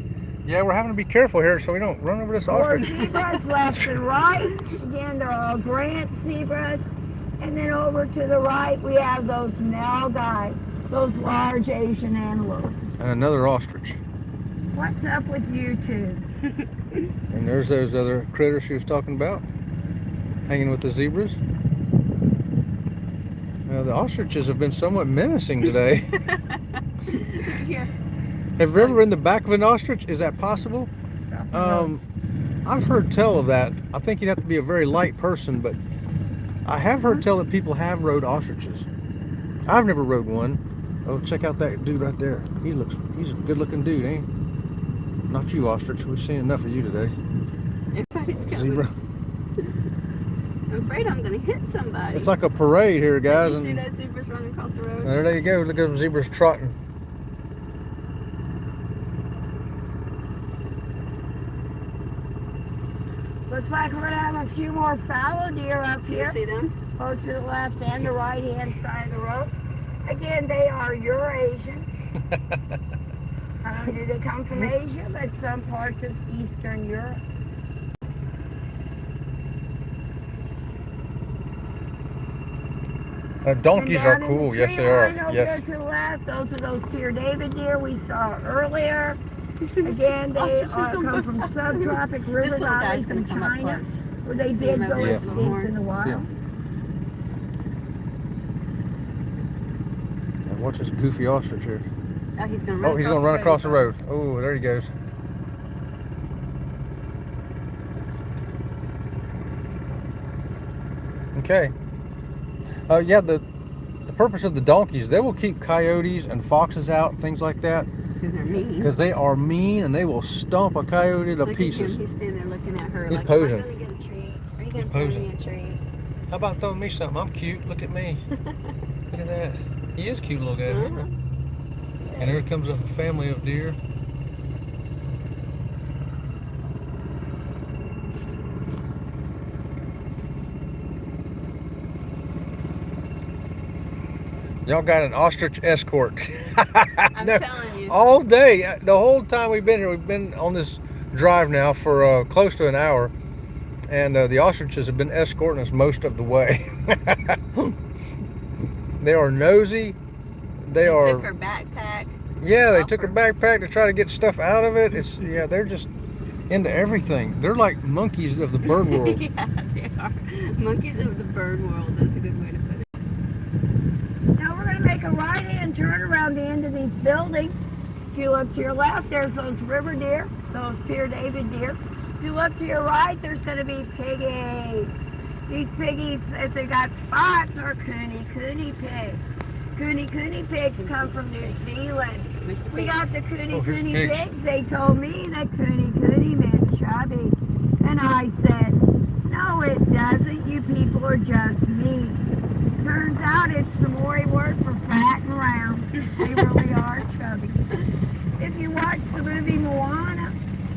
Yeah, we're having to be careful here so we don't run over this More ostrich. zebras left and right. Again, they're all Grant zebras. And then over to the right, we have those Nilgai, those large Asian antelope. And another ostrich. What's up with you two? And there's those other critters she was talking about, hanging with the zebras. Now, the ostriches have been somewhat menacing today. Here. Have you ever been in the back of an ostrich? Is that possible? I've heard tell of that. I think you'd have to be a very light person, but I have heard tell that people have rode ostriches. I've never rode one. Oh, check out that dude right there. He's a good-looking dude, ain't he? Not you, ostrich. We've seen enough of you today. Everybody's coming. Zebra. I'm afraid I'm gonna hit somebody. It's like a parade here, guys. Did you see And that zebra's running across the road? there you go. Look at them zebras trotting. Looks like we're gonna have a few more fallow deer up Do you here, see them? both to the left and the right hand side of the road. Again, they are Eurasian. I don't know, do they come from Asia, but some parts of Eastern Europe. Donkeys And are down in cool. the Yes, tree they are. line over Yes. there to the left, those are those Pierre David deer we saw earlier. You see the Again, they ostriches on come both from sides. subtropic river This little guy's valleys gonna in come up China, close. where they See did him go over his little extinct in the horns. See wild. 'em. Now watch this goofy ostrich here. Oh, he's gonna run Oh, he's going to run across the road. road. Oh, there he goes. Okay. Yeah, the purpose of the donkeys, they will keep coyotes and foxes out, things like that, Because they're mean. because they are mean and they will stomp a coyote to Look pieces. at him. He's standing there looking at her He's like, posing. am I going to get a treat? Are you going to He's throw posing. me a treat? How about throwing me something? I'm cute. Look at me. Look at that. He is a cute little guy. Uh-huh. And here comes a family of deer. Y'all got an ostrich escort. I'm No, telling you. all day, the whole time we've been here, we've been on this drive now for close to an hour, and the ostriches have been escorting us most of the way. They are nosy. They are. Took her backpack. Yeah, they off took her her. backpack to try to get stuff out of it. Yeah, they're just into everything. They're like monkeys of the bird world. Yeah, they are. Monkeys of the bird world. That's a good way to put it. Now we're going to make a right-hand turn around the end of these buildings. If you look to your left, there's those river deer, those Pierre David deer. If you look to your right, there's going to be piggies. These piggies, if they got spots, are cooney pigs. Cooney pigs come from New Zealand. We got the Oh, here's cooney pigs. pigs. They told me that cooney meant chubby. And I said, no it doesn't. You people are just mean. Turns out it's the Maori word for fat and round. They really are chubby. If you watch the movie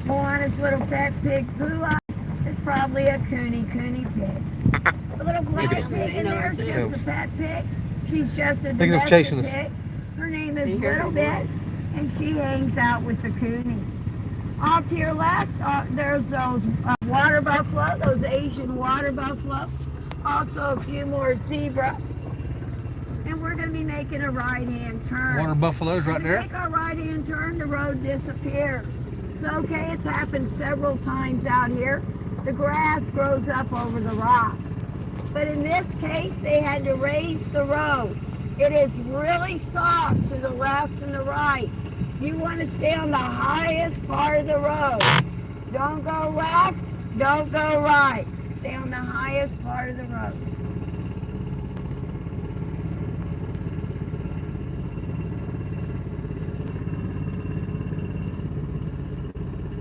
Moana's little pet pig Pua is probably a cooney pig. pig in there. She's a pet pig. She's just a Look at them domestic chasing us. pig. Her name is You hear Little her Bit, and she hangs out with the coonies. Off to your left, there's those water buffalo, those Asian water buffalo. Also a few more zebra. And we're going to be making a right-hand turn. Water buffaloes right When we there. make our right-hand turn, the road disappears. It's okay, it's happened several times out here. The grass grows up over the rock. But in this case, they had to raise the road. It is really soft to the left and the right. You want to stay on the highest part of the road. Don't go left, don't go right. Stay on the highest part of the road.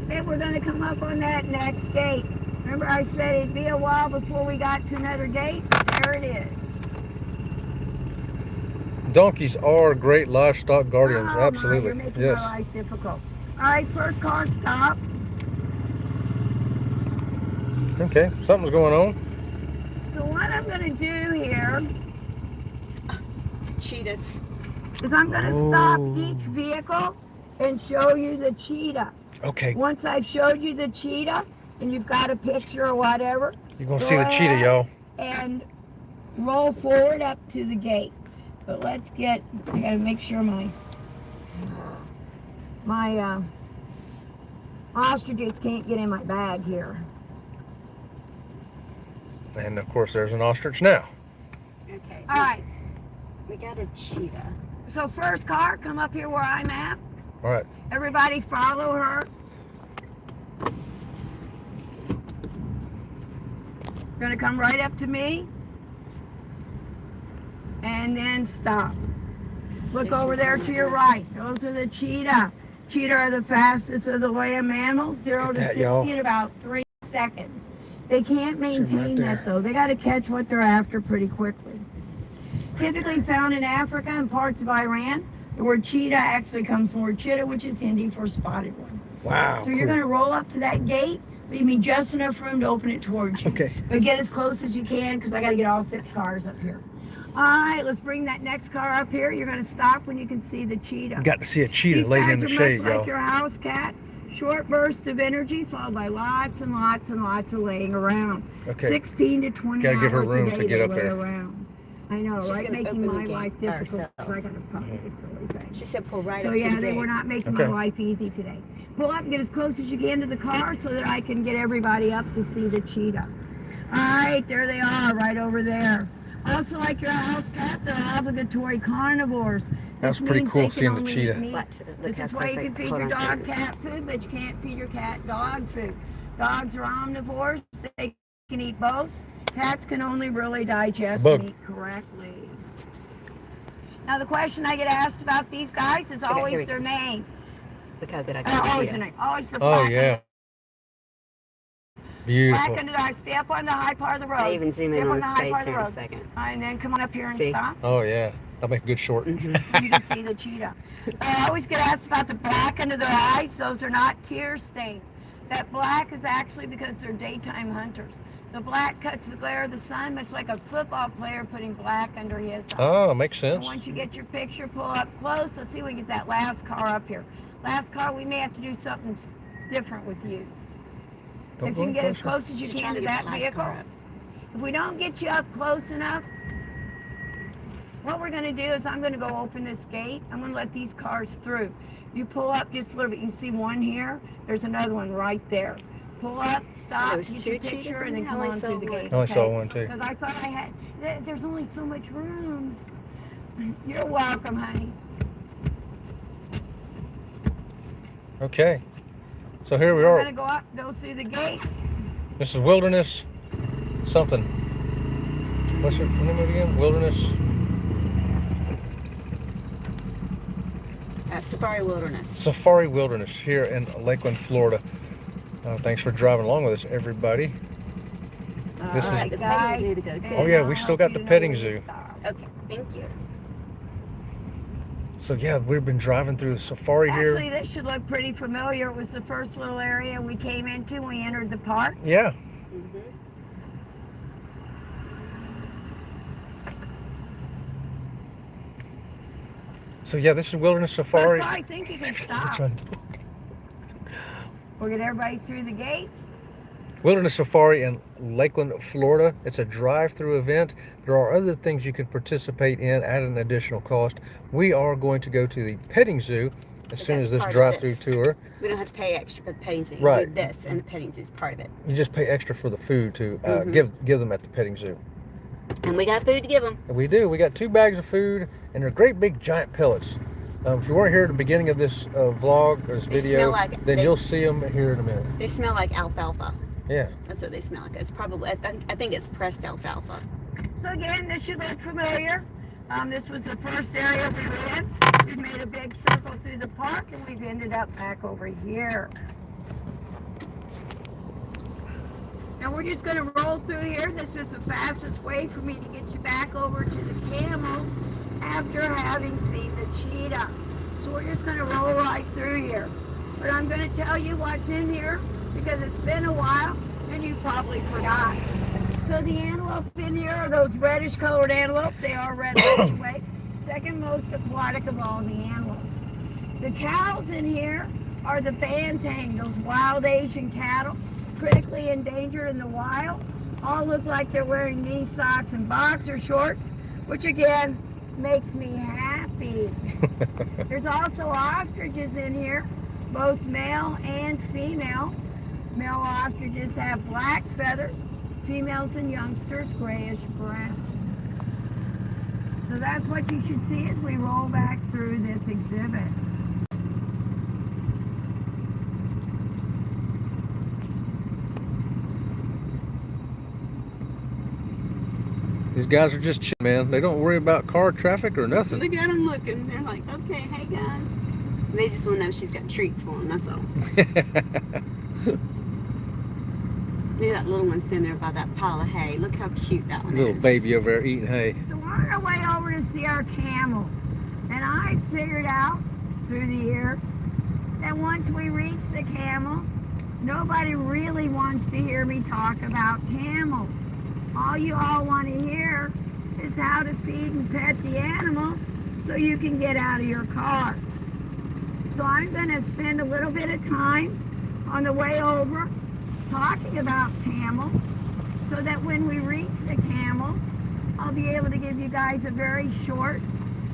Okay, we're going to come up on that next gate. Remember I said it'd be a while before we got to another gate? There it is. Donkeys are great livestock guardians. Oh, Absolutely. My, you're making Yes. my life difficult. All right, first car stop. Okay. Something's going on. So what I'm going to do here Cheetahs. is I'm going to stop Oh. each vehicle and show you the cheetah. Okay. Once I've showed you the cheetah and you've got a picture or whatever, You're gonna go see the cheetah, ahead y'all. and roll forward up to the gate. But let's get, I got to make sure my ostriches can't get in my bag here. And of course, there's an ostrich now. Okay. All right, We got a cheetah. so first car, come up here where I'm at. All right. Everybody follow her. Gonna come right up to me. And then stop. Look over there to your right. Those are the cheetah. Cheetah are the fastest of the land mammals. 0 Look to at that, 60 y'all. in about 3 seconds. They can't maintain right that there. though. They gotta catch what they're after pretty quickly. Typically found in Africa and parts of Iran. The word cheetah actually comes from the word chitta, which is Hindi for spotted one. Wow. So you're going to roll up to that gate, leave me just enough room to open it towards you. Okay. But get as close as you can because I got to get all 6 cars up here. All right, let's bring that next car up here. You're going to stop when you can see the cheetah. We got to see a cheetah These laying in guys the are shade, much like y'all. your house cat. Short bursts of energy followed by lots and lots and lots of laying around. Okay. 16 to 20 Gotta hours give her room a to day get they up lay there. around. I know, She's right? gonna Making open my the life gate difficult. herself. So I got to puppy this silly thing. She said pull right So up to yeah, the they gate. were not making Okay. my life easy today. Pull up and get as close as you can to the car so that I can get everybody up to see the cheetah. All right, there they are, right over there. Also, like your house cat, they're obligatory carnivores. That's This pretty means cool they can seeing the only cheetah. eat meat. What? This is why you can feed your dog cat food, but you can't feed your cat dog food. Dogs are omnivores. They can eat both. Cats can only really digest Bug. meat correctly. Now, the question I get asked about these guys is Okay, here always we their name. Look how good I got Always the their name. Always the Oh, black. yeah. Beautiful. Black under the eye. Stay up on the high part of the road. I even zoom Stay in up on the his high face part of here the in a road. second. And then come on up here and See? stop. Oh, yeah. That'll make a good short. You can see the cheetah. I always get asked about the black under their eyes. Those are not tear stains. That black is actually because they're daytime hunters. The black cuts the glare of the sun, much like a football player putting black under his eyes. Oh, makes And sense. once you get your picture, pull up close. Let's see if we can get that last car up here. Last car, we may have to do something different with you. Don't If go you can get as closer. close as you She's can trying to to get that the last vehicle. car up. If we don't get you up close enough, what we're going to do is I'm going to go open this gate. I'm going to let these cars through. You pull up just a little bit. You see one here. There's another one right there. Pull up, stop, There was get two your picture, cheetahs and in then there? come I only on saw through the one. gate. I only saw one, too. Because I thought I had. There's only so much room. You're welcome, honey. Okay. So here we We're are. going to go up, go through the gate. This is Wilderness something. What's your name again? Wilderness. Safari Wilderness. Safari Wilderness here in Lakeland, Florida. Thanks for driving along with us, everybody. This All is- right, the petting zoo to go to. Oh, yeah, we still got the petting zoo. Okay, thank you. So yeah, we've been driving through the safari Actually, here. this should look pretty familiar. It was the first little area we came into when we entered the park. Yeah. So yeah, this is Wilderness Safari. First, I think you can stop. We'll get everybody through the gate. Wilderness Safari in Lakeland, Florida. It's a drive-through event. There are other things you can participate in at an additional cost. We are going to go to the petting zoo as soon as this drive-through tour. We don't have to pay extra for the petting zoo. Right. Do this, and the petting zoo is part of it. You just pay extra for the food to give them at the petting zoo. And we got food to give them. And we do. We got 2 bags of food, and they're great big giant pellets. If you weren't here at the beginning of this vlog or this video, then you'll see them here in a minute. They smell like alfalfa. Yeah. That's what they smell like. It's probably, I think it's pressed alfalfa. So again, this should look familiar. This was the first area we were in. We made a big circle through the park, and we've ended up back over here. Now we're just going to roll through here. This is the fastest way for me to get you back over to the camels after having seen the cheetah. So we're just going to roll right through here. But I'm going to tell you what's in here because it's been a while and you probably forgot. So the antelope in here are those reddish colored antelope. They are red anyway. Second most aquatic of all the antelope. The cows in here are the bantang, those wild Asian cattle, critically endangered in the wild. All look like they're wearing knee socks and boxer shorts, which again makes me happy. There's also ostriches in here, both male and female. Male ostriches have black feathers, females and youngsters grayish brown. So that's what you should see as we roll back through this exhibit. These guys are just chill, man. They don't worry about car traffic or nothing. Look at them looking. They're like, okay, hey guys. They just want to know she's got treats for them, that's all. Look at that little one standing there by that pile of hay. Look how cute that one Little is. baby over there eating hay. So we're on our way over to see our camel. And I figured out through the years that once we reach the camel, nobody really wants to hear me talk about camels. All you all want to hear is how to feed and pet the animals so you can get out of your car. So I'm going to spend a little bit of time on the way over talking about camels so that when we reach the camels, I'll be able to give you guys a very short,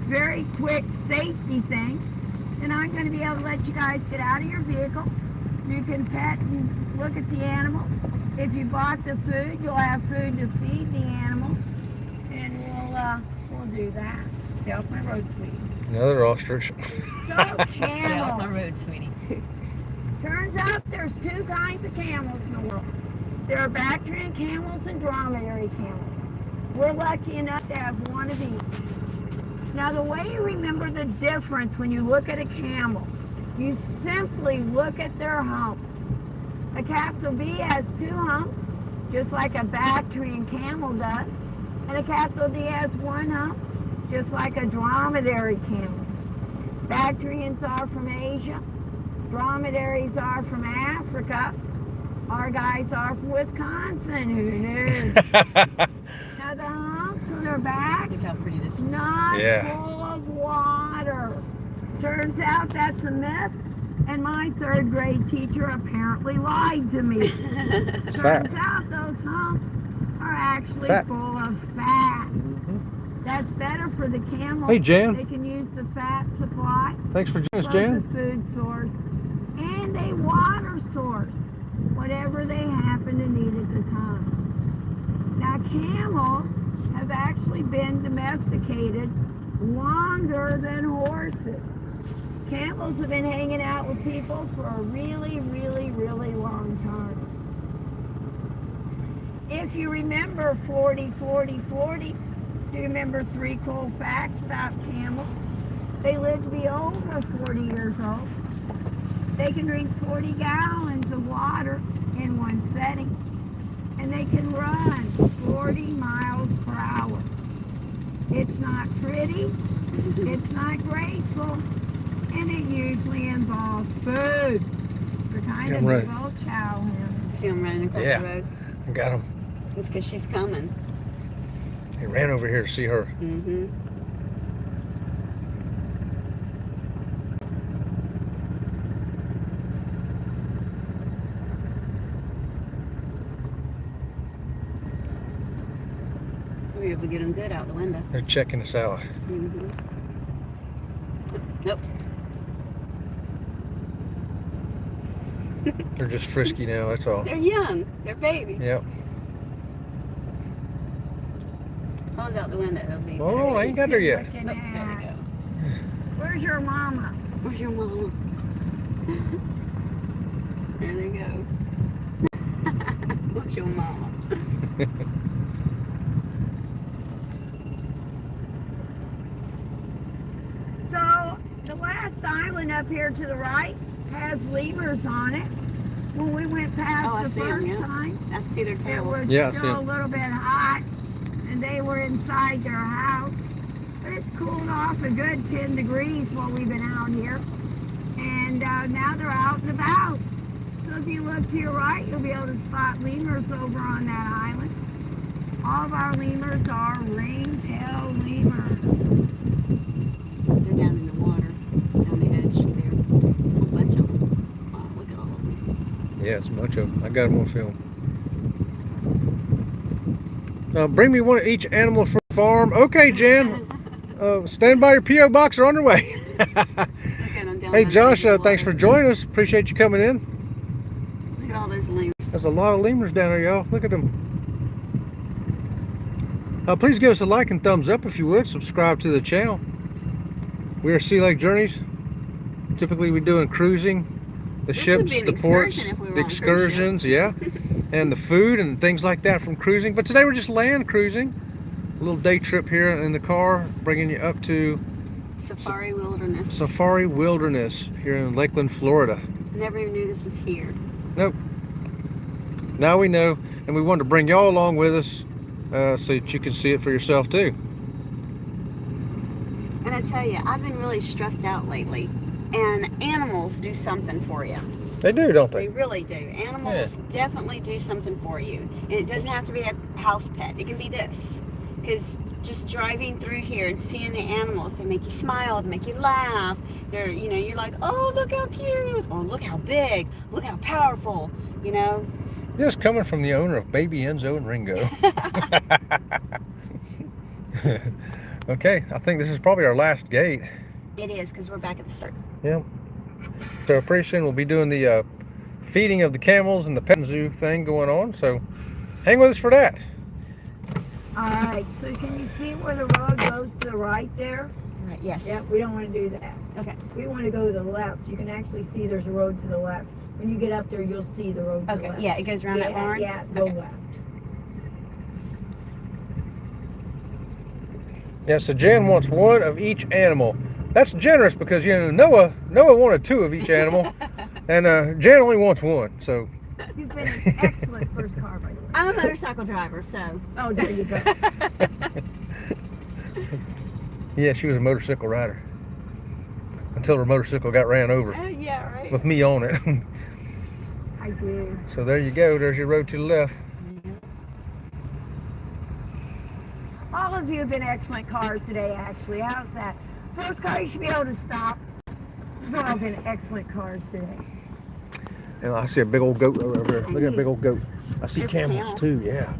very quick safety thing. And I'm going to be able to let you guys get out of your vehicle. You can pet and look at the animals. If you bought the food, you'll have food to feed the animals. And we'll do that. Stay off my road, sweetie. Another ostrich. So, Stay off my camels. road, sweetie. Turns out there's 2 kinds of camels in the world. There are Bactrian camels and dromedary camels. We're lucky enough to have one of each. Now the way you remember the difference when you look at a camel, you simply look at their humps. A capital B has 2 humps, just like a Bactrian camel does, and a capital D has 1 hump, just like a dromedary camel. Bactrians are from Asia. Dromedaries are from Africa. Our guys are from Wisconsin. Who knew? Now the humps on their back, Look how pretty this one is. not Yeah. full of water. Turns out that's a myth, and my 3rd grade teacher apparently lied to me. It's fat. Turns out those humps are actually Fat. full of fat. That's better for the camel. Hey, Jan. They can use the fat supply. Thanks for joining us, Both Jan. a food source and a water source, whatever they happen to need at the time. Now camels have actually been domesticated longer than horses. Camels have been hanging out with people for a really, really, really long time. If you remember 40, 40, 40, do you remember 3 cool facts about camels? They live to be over 40 years old. They can drink 40 gallons of water in one setting. And they can run 40 miles per hour. It's not pretty, it's not graceful, and it usually involves food. They're kind of right. big old chow hounds. See them running across Yeah. the road? I got him. It's because she's coming. He ran over here to see her. Mm-hmm. be able to get them good out the window. They're checking us out. Mm-hmm. Nope. They're just frisky now, that's all. They're young. They're babies. Yep. Hold it out the window. They'll be Oh, I ain't got there yet. Looking Oh, there at- we go. Where's your mama? Where's your mama? There they go. Where's your mama? So the last island up here to the right has lemurs on it. When we went past Oh, I the see 'em, first yeah. time, I can see their it tails. was Yeah, I see still 'em. a little bit hot, and they were inside their house. But it's cooled off a good 10 degrees while we've been out here. And now they're out and about. So if you look to your right, you'll be able to spot lemurs over on that island. All of our lemurs are ring-tailed lemurs. They're down in the water, down the edge there. A whole bunch of them. Wow, look at all of them. Yeah, it's a bunch of them. I got them on film. Bring me one of each animal from the farm. Okay, Jan. Stand by your P.O. box. Are on their way. Look at them down Hey, by the Josh, edge of the thanks for water. joining us. Appreciate you coming in. Look at all those lemurs. There's a lot of lemurs down there, y'all. Look at them. Please give us a like and thumbs up if you would. Subscribe to the channel. We are Sea Lake Journeys. Typically, we're doing cruising, the This ships, would be an the ports, excursion if we were the on a cruise ship. excursions, yeah, and the food and things like that from cruising. But today we're just land cruising. A little day trip here in the car, bringing you up to Safari Wilderness. Safari Wilderness here in Lakeland, Florida. Never even knew this was here. Nope. Now we know, and we wanted to bring y'all along with us so that you can see it for yourself too. And I tell you, I've been really stressed out lately. And animals do something for you. They do, don't They they? really do. Animals definitely do something for you. And it doesn't have to be a house pet. It can be this. Because just driving through here and seeing the animals, they make you smile, they make you laugh. They're, you know, you're like, oh, look how cute. Oh, look how big. Look how powerful. You know? This coming from the owner of Baby Enzo and Ringo. Okay, I think this is probably our last gate. It is, because we're back at the start. Yeah. So pretty soon we'll be doing the feeding of the camels and the pet zoo thing going on. So hang with us for that. Alright, so can you see where the road goes to the right there? Right, yes. Yep, we don't want to do that. Okay. We want to go to the left. You can actually see there's a road to the left. When you get up there, you'll see the road to the Okay, left. yeah, it goes around that barn? Yeah, go Okay. left. Yeah, so Jan wants one of each animal. That's generous because, you know, Noah wanted two of each animal, and Jan only wants one. So You've been an excellent first car, by the way. I'm a motorcycle driver, so. Oh, there you go. yeah, she was a motorcycle rider until her motorcycle got ran over Yeah, right. with me on it. I do. So there you go. There's your road to the left. All of you have been excellent cars today, actually. How's that? First car, you should be able to stop. You've all been excellent cars today. And I see a big old goat over there. Look at a big old goat. I see There's camels camel. too, yeah.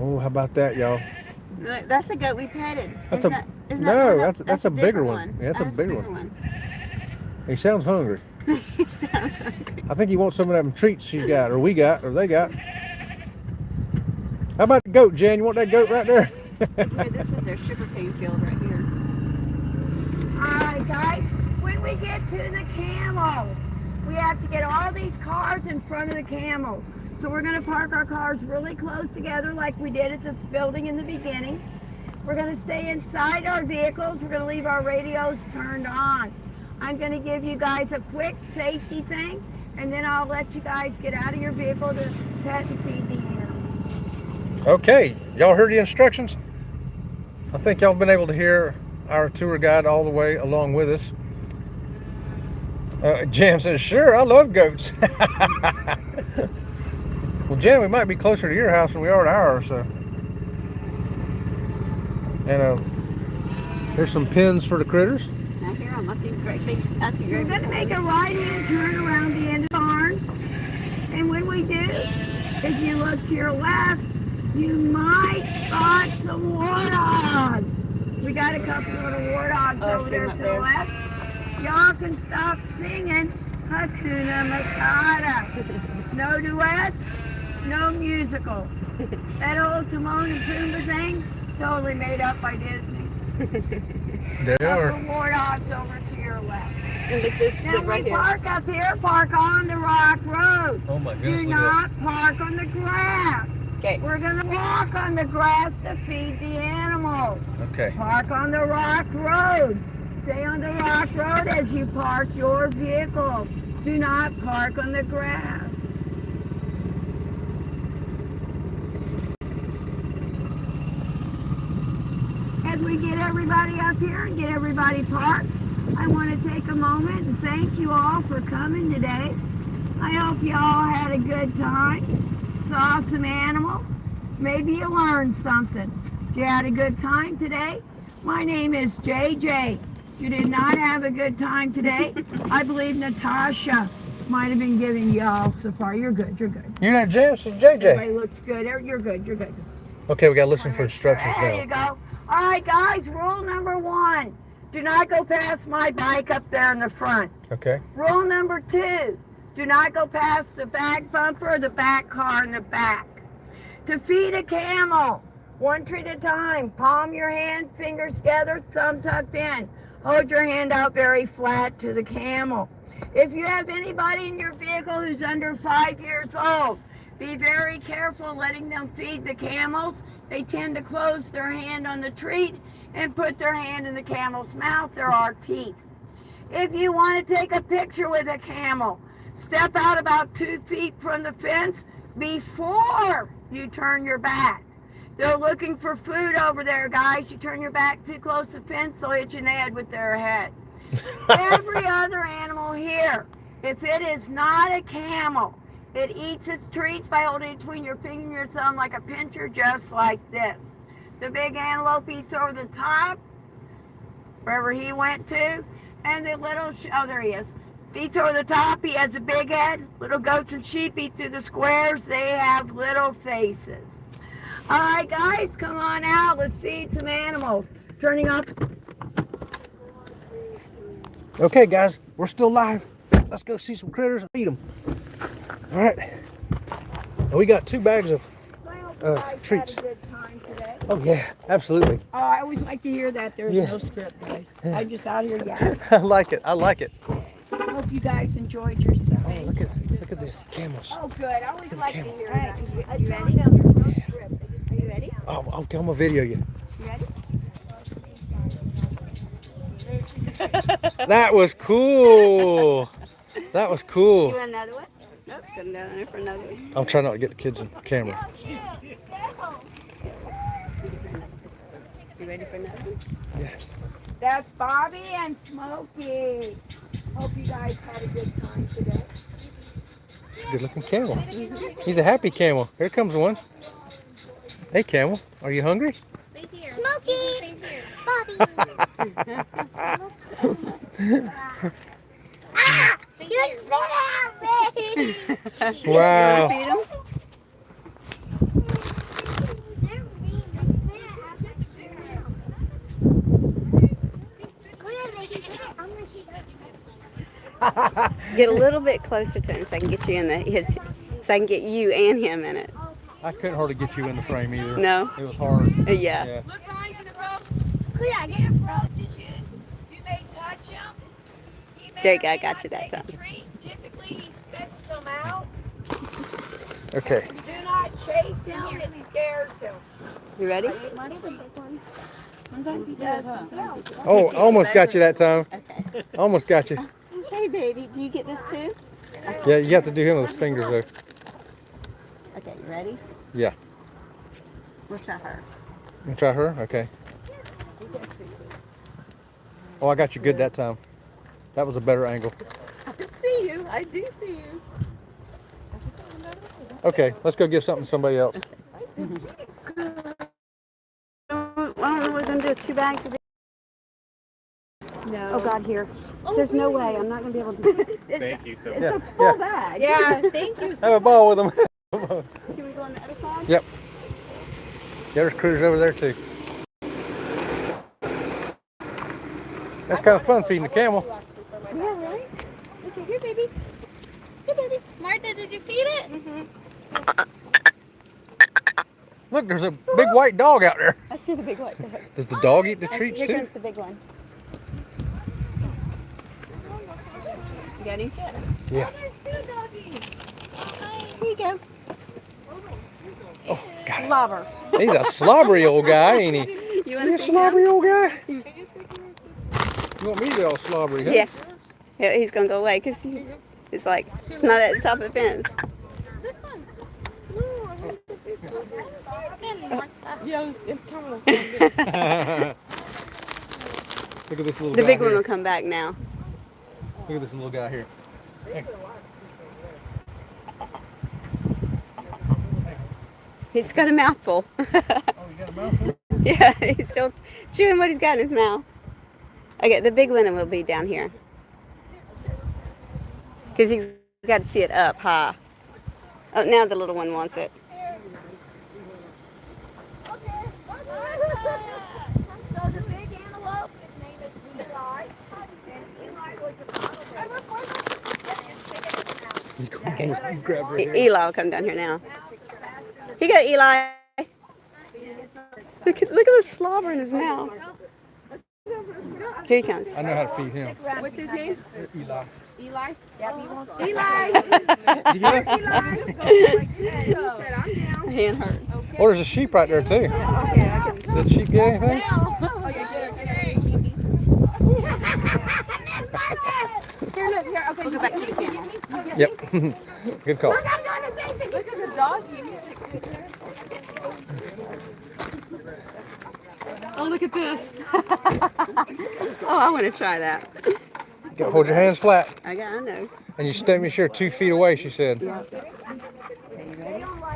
Oh, how about that, y'all? Look, that's the goat we petted. That's Isn't a- that- isn't no, that one? that's a bigger different one. Yeah, that's a bigger one. He sounds hungry. He sounds hungry. I think he wants some of them treats she got, or we got, or they got. How about the goat, Jan? You want that goat right there? Here, this was their sugarcane field right here. Alright, guys. When we get to the camels, we have to get all these cars in front of the camels. So we're going to park our cars really close together like we did at the building in the beginning. We're going to stay inside our vehicles. We're going to leave our radios turned on. I'm going to give you guys a quick safety thing, and then I'll let you guys get out of your vehicle to pet and feed the animals. Okay, y'all heard the instructions? I think y'all have been able to hear our tour guide all the way along with us. Jan says, sure, I love goats. Well, Jan, we might be closer to your house than we are to ours, so. And there's some pins for the critters. Now here I see great big. I see We're great going to big. make a right-hand turn around the end of the barn. And when we do, if you look to your left, You might spot some warthogs. We got a couple little warthogs Oh, I over see there them to up the there. left. Y'all can stop singing Hakuna Matata. No duets, no musicals. That old Timon and Pumbaa thing, totally made up by Disney. There they Couple are. warthogs over to your left. And look this, Now look right we here. park up here, park on the rock road. Oh my goodness, Do look at not park on the grass. Okay. We're gonna walk on the grass to feed the animals. that. Okay. Park on the rock road. Stay on the rock road as you park your vehicle. Do not park on the grass. As we get everybody up here and get everybody parked, I want to take a moment and thank you all for coming today. I hope you all had a good time, saw some animals, maybe you learned something. If you had a good time today, my name is JJ. If you did not have a good time today, I believe Natasha might have been giving you all so far. You're good, you're good. You're not James, it's JJ. Everybody looks good. You're good, you're good. Okay, we gotta listen for instructions There you now. go. All right, guys, rule number 1. Do not go past my bike up there in the front. Okay. Rule number 2. Do not go past the back bumper or the back car in the back. To feed a camel, 1 treat at a time. Palm your hand, fingers together, thumb tucked in. Hold your hand out very flat to the camel. If you have anybody in your vehicle who's under 5 years old, be very careful letting them feed the camels. They tend to close their hand on the treat and put their hand in the camel's mouth. There are teeth. If you want to take a picture with a camel, step out about 2 feet from the fence before you turn your back. They're looking for food over there, guys. You turn your back too close to the fence, they'll hit you in the head with their head. Every other animal here, if it is not a camel, it eats its treats by holding it between your finger and your thumb like a pincher, just like this. The big antelope eats over the top, wherever he went to, and the little, oh, there he is. Eats over the top, he has a big head. Little goats and sheep eat through the squares, they have little faces. All right, guys, come on out. Let's feed some animals. Turning up. Okay, guys, we're still live. Let's go see some critters and feed them. All right. And we got 2 bags of treats. Had a good time today. Oh yeah, absolutely. Oh, I always like to hear that. There's Yeah. no script, guys. I'm just out here yapping. I like it. I like it. I hope you guys enjoyed yourself. Oh, look at the camels. Oh, good. I always like to hear that. I You tell ready? them there's no script. They just Are you ready? Oh, I'm gonna video you. You ready? That was cool. That was You cool. want another one? Nope, come down there for another one. I'm trying not to get the kids in the camera. You ready for another one? Yeah. That's Bobby and Smokey. Hope you guys had a good time today. It's a good looking camel. He's a happy camel. Here comes one. Hey camel, are you hungry? Smokey! You spit at me! Wow. Feed 'em? Get a little bit closer to him so I can get you in so I can get you and him in it. I couldn't hardly get you in the frame either. No? It was hard. Yeah. Look behind you, the rope. Yeah, He approaches you. You may touch him. He may There you or go, I may got not you that take a time. treat. Typically, he spits them out. Okay. Do not chase him. It scares him. You ready? Sometimes he does. Sometimes he doesn't. Oh, almost got you that time. Okay. Almost got you. Hey baby, do you get this too? Yeah, you have to do him with his fingers though. Okay, you ready? Yeah. We'll try her. You try her? Okay. Oh, I got you good that time. That was a better angle. I see you. I do see you. Okay, let's go give something to somebody else. Why don't we do 2 bags of No. Oh God, here. There's no way. I'm not gonna be able to. Thank you so much. It's Yeah, a full bag. Yeah, thank you. Have a ball with them. Can we go on the other side? Yep. there's critters over there too. That's kind of fun feeding the camel. Yeah, really? Okay, here, baby. Here, baby. Martha, did you feed it? Look, there's a big white dog out there. I see the big white dog. Does the dog eat the treats Here too? comes the big one. You got him? Yeah. Here you go. Oh, got it. Slobber. He's a slobbery old guy, ain't he? You You want a to slobbery old guy? You want me to be all slobbery, huh? Yeah. Yeah, he's going to go away because it's like, it's not at the top of the fence. This one. Yeah, Look at this little the guy big one here. will come back now. Look at this little guy here. He's got a mouthful. Oh, you got a mouthful? Yeah, he's still chewing what he's got in his mouth. Okay, the big one will be down here. Because he's got to see it up high. Oh, now the little one wants it. So the big antelope, his name is Eli. And Eli was a He's going to grab her hair. Eli will come down here now. Here you go, Eli. Look at the slobber in his mouth. Here he comes. I know how to feed him. What's his name? Eli. Eli? Yep, he won't Eli! You get it? He said, I'm down. Hand hurts. Oh, there's a sheep right there too. Does that sheep get anything? Oh, yeah, get it. Here, look, here. Okay, you back to the camel. Yep. Good call. I'm doing the same thing. Look at the doggy. Oh, look at this. Oh, I want to try that. You hold your hands flat. I know. And you step me sure 2 feet away, she said.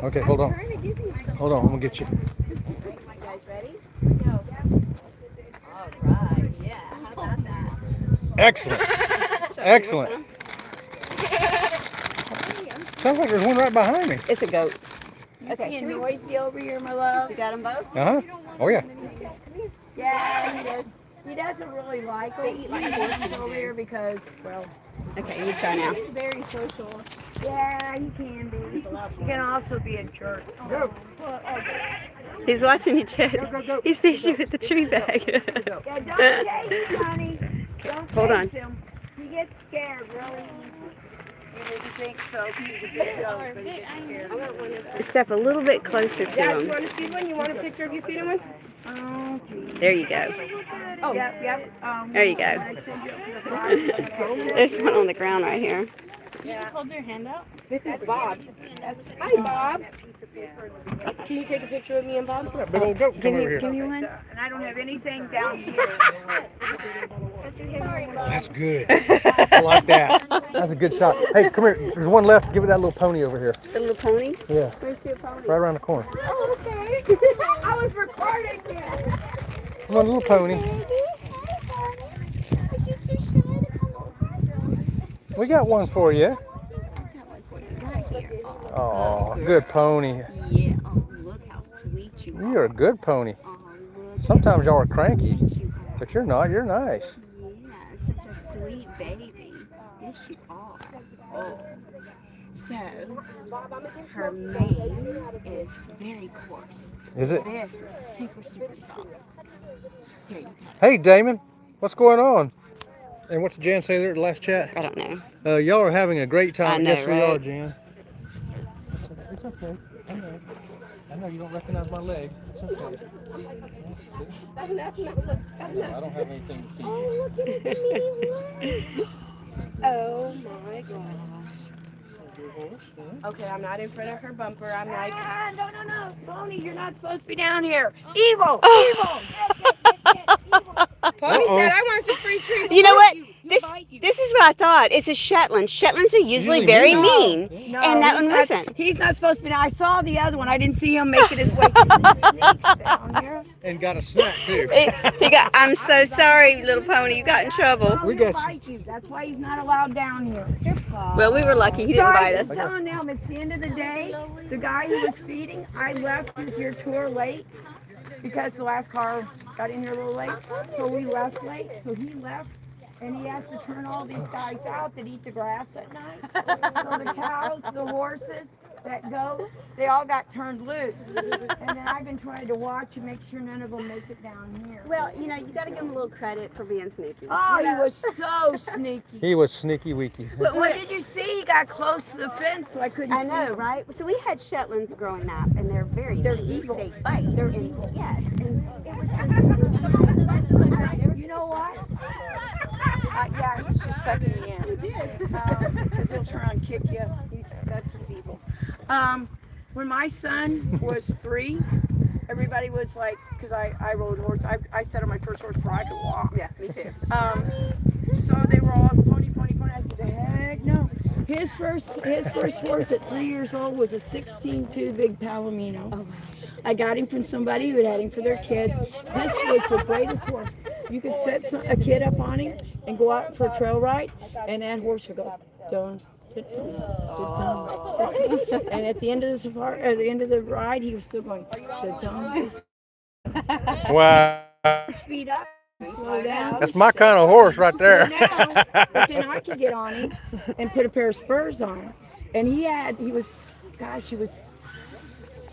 Okay, hold on. Hold on, I'm going to get you. You guys ready? Go. All right. Yeah. How about that? Excellent. Excellent. Sounds like there's one right behind me. It's a goat. Okay, noisy over here, my love. You got them both? Uh-huh. Oh, yeah. Yeah, he does. He doesn't really like them. They eat like horses over here because, well, Okay, you try now. He's very social. yeah, he can be. He can also be a jerk. He's watching you, Chad. He sees you with the tree bag. Yeah, don't chase him, honey. Don't Hold on. chase him. He gets scared really easy. He didn't think so. He's a big dog, but he gets scared. Step a little bit closer to Dad, you him. want to feed one? You want a picture of you feeding one? Oh, geez. There you go. Oh. Yep. There you go. I send you up to the flies. There's one on the ground right here. You just hold your hand out. This is Bob. Hi, Bob. Can you take a picture of me and Bob? Big old goat come over Give here. me one. And I don't have anything down here. That's good. I like that. That's a good shot. Hey, come here. There's one left. Give it that little pony over here. The little pony. Yeah, Where's your pony? right around the corner. Oh, okay. I was recording you. Come on, little pony. We got one for you. Oh, good pony. Yeah. Oh, look how sweet you are. You're a good pony. Oh, look. Sometimes y'all are cranky, but you're not. You're nice. Yeah, such a sweet baby. Yes, you are. Oh. So, her mane is very coarse. Is it? This is super, super soft. Here you go. Hey, Damon. What's going on? And what's Jan say there at the last chat? I don't know. Y'all are having a great time. I know, Yes, we are, right? Jan. It's okay. I know you don't recognize my leg. It's okay. I don't have anything to feed you. Look at the mini Oh my gosh. Okay, I'm not in front of her bumper. I'm like, Ah, no. Pony, you're not supposed to be down here. Evil! Evil! Pony Uh-oh. said I want some free treats. You know what? This bite you. this is what I thought. It's a Shetland. Shetlands are usually Usually very mean. mean. No, And that he's one not- wasn't. He's not supposed to be. I saw the other one. I didn't see him making his way through the snakes down here. and got a snack too. He got. I'm so sorry, little pony. You got in trouble. We got you. Bite you. That's why he's not allowed down here. Well, we were lucky. He So didn't I bite was us. telling them at the end of the day, the guy who was feeding, I left with your tour late because the last car got in here a little late. So we left late. So he left and he has to turn all these guys out that eat the grass at night. So the cows, the horses that go, they all got turned loose. And then I've been trying to watch and make sure none of them make it down here. Well, you know, you got to give him a little credit for being sneaky. Oh, he was so sneaky. He was sneaky weaky. But What did you see? He got close to the fence, so I couldn't I see know, him. right? So we had Shetlands growing up, and they're evil. They bite. They're evil. Yes. And it was You know what? Yeah, he's just sucking me in. Because he'll try and kick you. That's his evil. When my son was 3, everybody was like, because I rode horse. I sat on my first horse before I could walk. Yeah, me too. So they were all pony. I said, heck no. His first horse at 3 years old was a 16-2 big Palomino. Oh, wow. I got him from somebody who had had him for their kids. This was the greatest horse. You could set a kid up on him and go out for a trail ride, and that horse would go dun, dun, dun, dun, dun. And at the end of the safari, at the end of the ride, he was still going dun, dun, dun. Wow. Speed up, slow down. That's my kind of horse right there. But then I could get on him and put a pair of spurs on him, and he was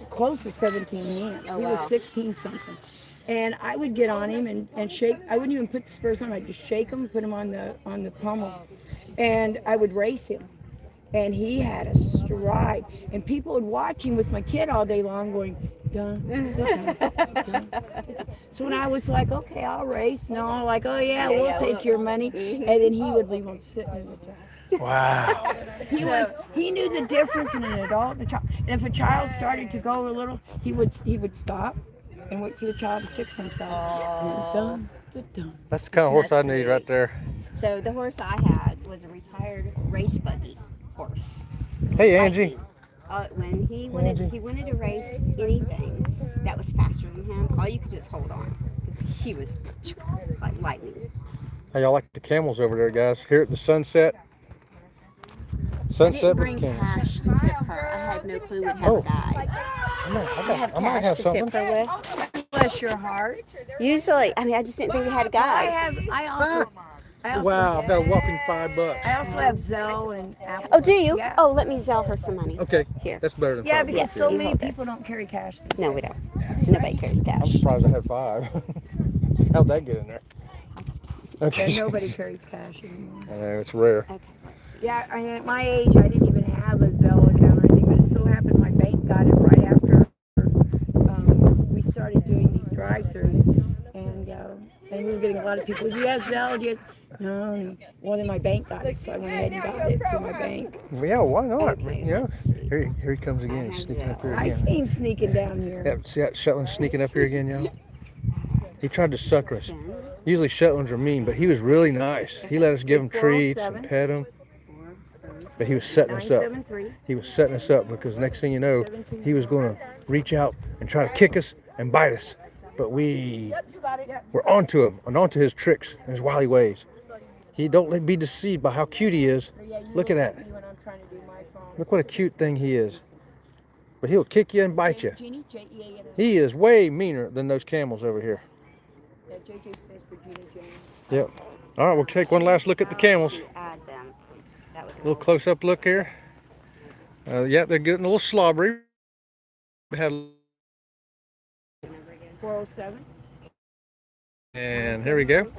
close to 17 years. Oh, He wow. was 16 something. And I would get on him and shake. I wouldn't even put the spurs on. I'd just shake him, put him on the pommel, and I would race him. And he had a stride. And people would watch him with my kid all day long, going dun, dun, dun. So when I was like, okay, I'll race. No, like, oh yeah, we'll take your money. And then he would leave him sitting in the dust. Wow. He knew the difference in an adult and a child. And if a child started to go a little, he would stop and wait for the child to fix himself. And dun. That's the kind of horse I That's need sweet. right there. So the horse I had was a retired race buggy horse. Hey, Angie. When he wanted to race anything that was faster than him, all you could do is hold on. 'Cause he was like lightning. How y'all like the camels over there, guys? Here at the sunset. I Sunset didn't with bring the camels. cash to tip her. I had no clue we'd have Oh. a guy. I might have to something. tip her with. Bless your heart. Usually, I mean, I just didn't think we had a guy. I also Wow, I've got a whopping $5. I also have Zelle and Apple. Oh, do you? Yeah. Oh, let me sell her some money. Okay, Here. that's better than Yeah, $5. because so You many hold this. people don't carry cash these No, days. we don't. Nobody carries I'm cash. surprised I had 5. How'd that get in there? Okay. Yeah, nobody carries cash anymore. I know, it's rare. Okay, let's see. Yeah, I mean, at my age, I didn't even have a Zelle account or anything, but it so happened my bank got it right after we started doing these drive-thrus, and we were getting a lot of people. Do you have Zelle? Do you have... No. Well, then my bank got it, so I went ahead and got it for my bank. Well, yeah, why not? Okay, You know, let's see. here he comes again. He's sneaking up here I again. seen sneaking down here. Yeah, see that Shetland sneaking up here again, y'all? He tried to sucker us. Usually Shetlands are mean, but he was really nice. He let us give him treats and pet him. But he was setting us up. 973. He was setting us up because next thing you know, he was going to reach out and try to kick us and bite us. But we were onto him and onto his tricks and his wily ways. He don't be deceived by how cute he is. Look at that. Look what a cute thing he is. But he'll kick you and bite you. Jeannie, J-E-A-N. He is way meaner than those camels over here. Yeah, JJ stands for Jeannie Jane. Yep. All right, we'll take one last look at the camels. Add them. That was A little close-up look here. Yeah, they're getting a little slobbery. We had, 407. and here we go.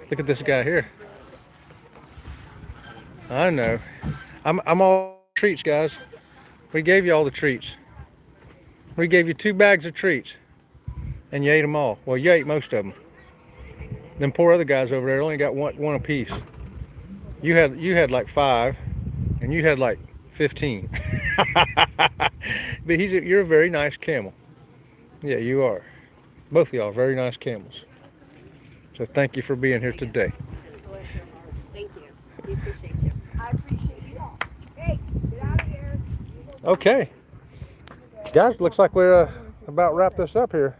Look at this guy here. I know. I'm all treats, guys. We gave you all the treats. We gave you 2 bags of treats, and you ate them all. Well, you ate most of them. Them poor other guys over there only got one apiece. You had like 5, and you had like 15. But you're a very nice camel. Yeah, you are. Both of y'all are very nice camels. So thank you for being here today. Thank you. We appreciate you. I appreciate you all. Hey, get out of here. Okay. Guys, looks like we're about wrap this up here.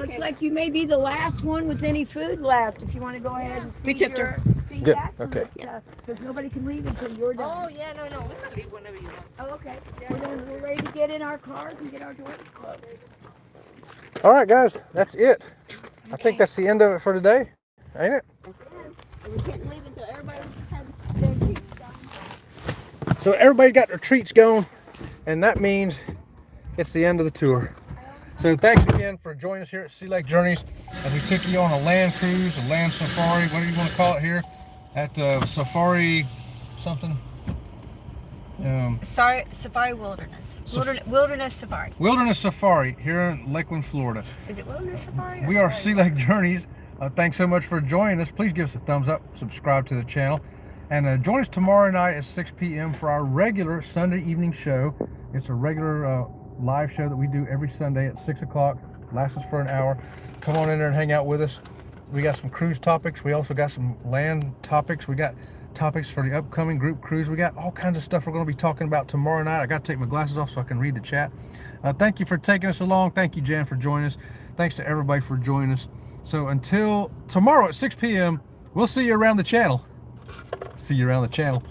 Looks like you may be the last one with any food left. If you want to go ahead and We tipped her. feed Good, that. okay. Because nobody can leave until you're done. Oh, yeah, no, we can leave whenever you want. Oh, okay. We're ready to get in our cars and get our doors closed. All right, guys, that's it. I think that's the end of it for today, ain't it? That's it. And we can't leave until everybody's had their treats done. So everybody got their treats going, and that means it's the end of the tour. So thanks again for joining us here at Sea Lake Journeys, and we took you on a land cruise, a land safari, what do you want to call it here, at Safari something. Safari Wilderness. Wilderness Safari. Wilderness Safari here in Lakeland, Florida. Is it Wilderness Safari? We are Sea Lake Journeys. Thanks so much for joining us. Please give us a thumbs up, subscribe to the channel, and join us tomorrow night at 6 p.m. for our regular Sunday evening show. It's a regular live show that we do every Sunday at 6 o'clock. Lasts us for an hour. Come on in there and hang out with us. We got some cruise topics. We also got some land topics. We got topics for the upcoming group cruise. We got all kinds of stuff we're going to be talking about tomorrow night. I got to take my glasses off so I can read the chat. Thank you for taking us along. Thank you, Jan, for joining us. Thanks to everybody for joining us. So until tomorrow at 6 p.m., we'll see you around the channel. See you around the channel.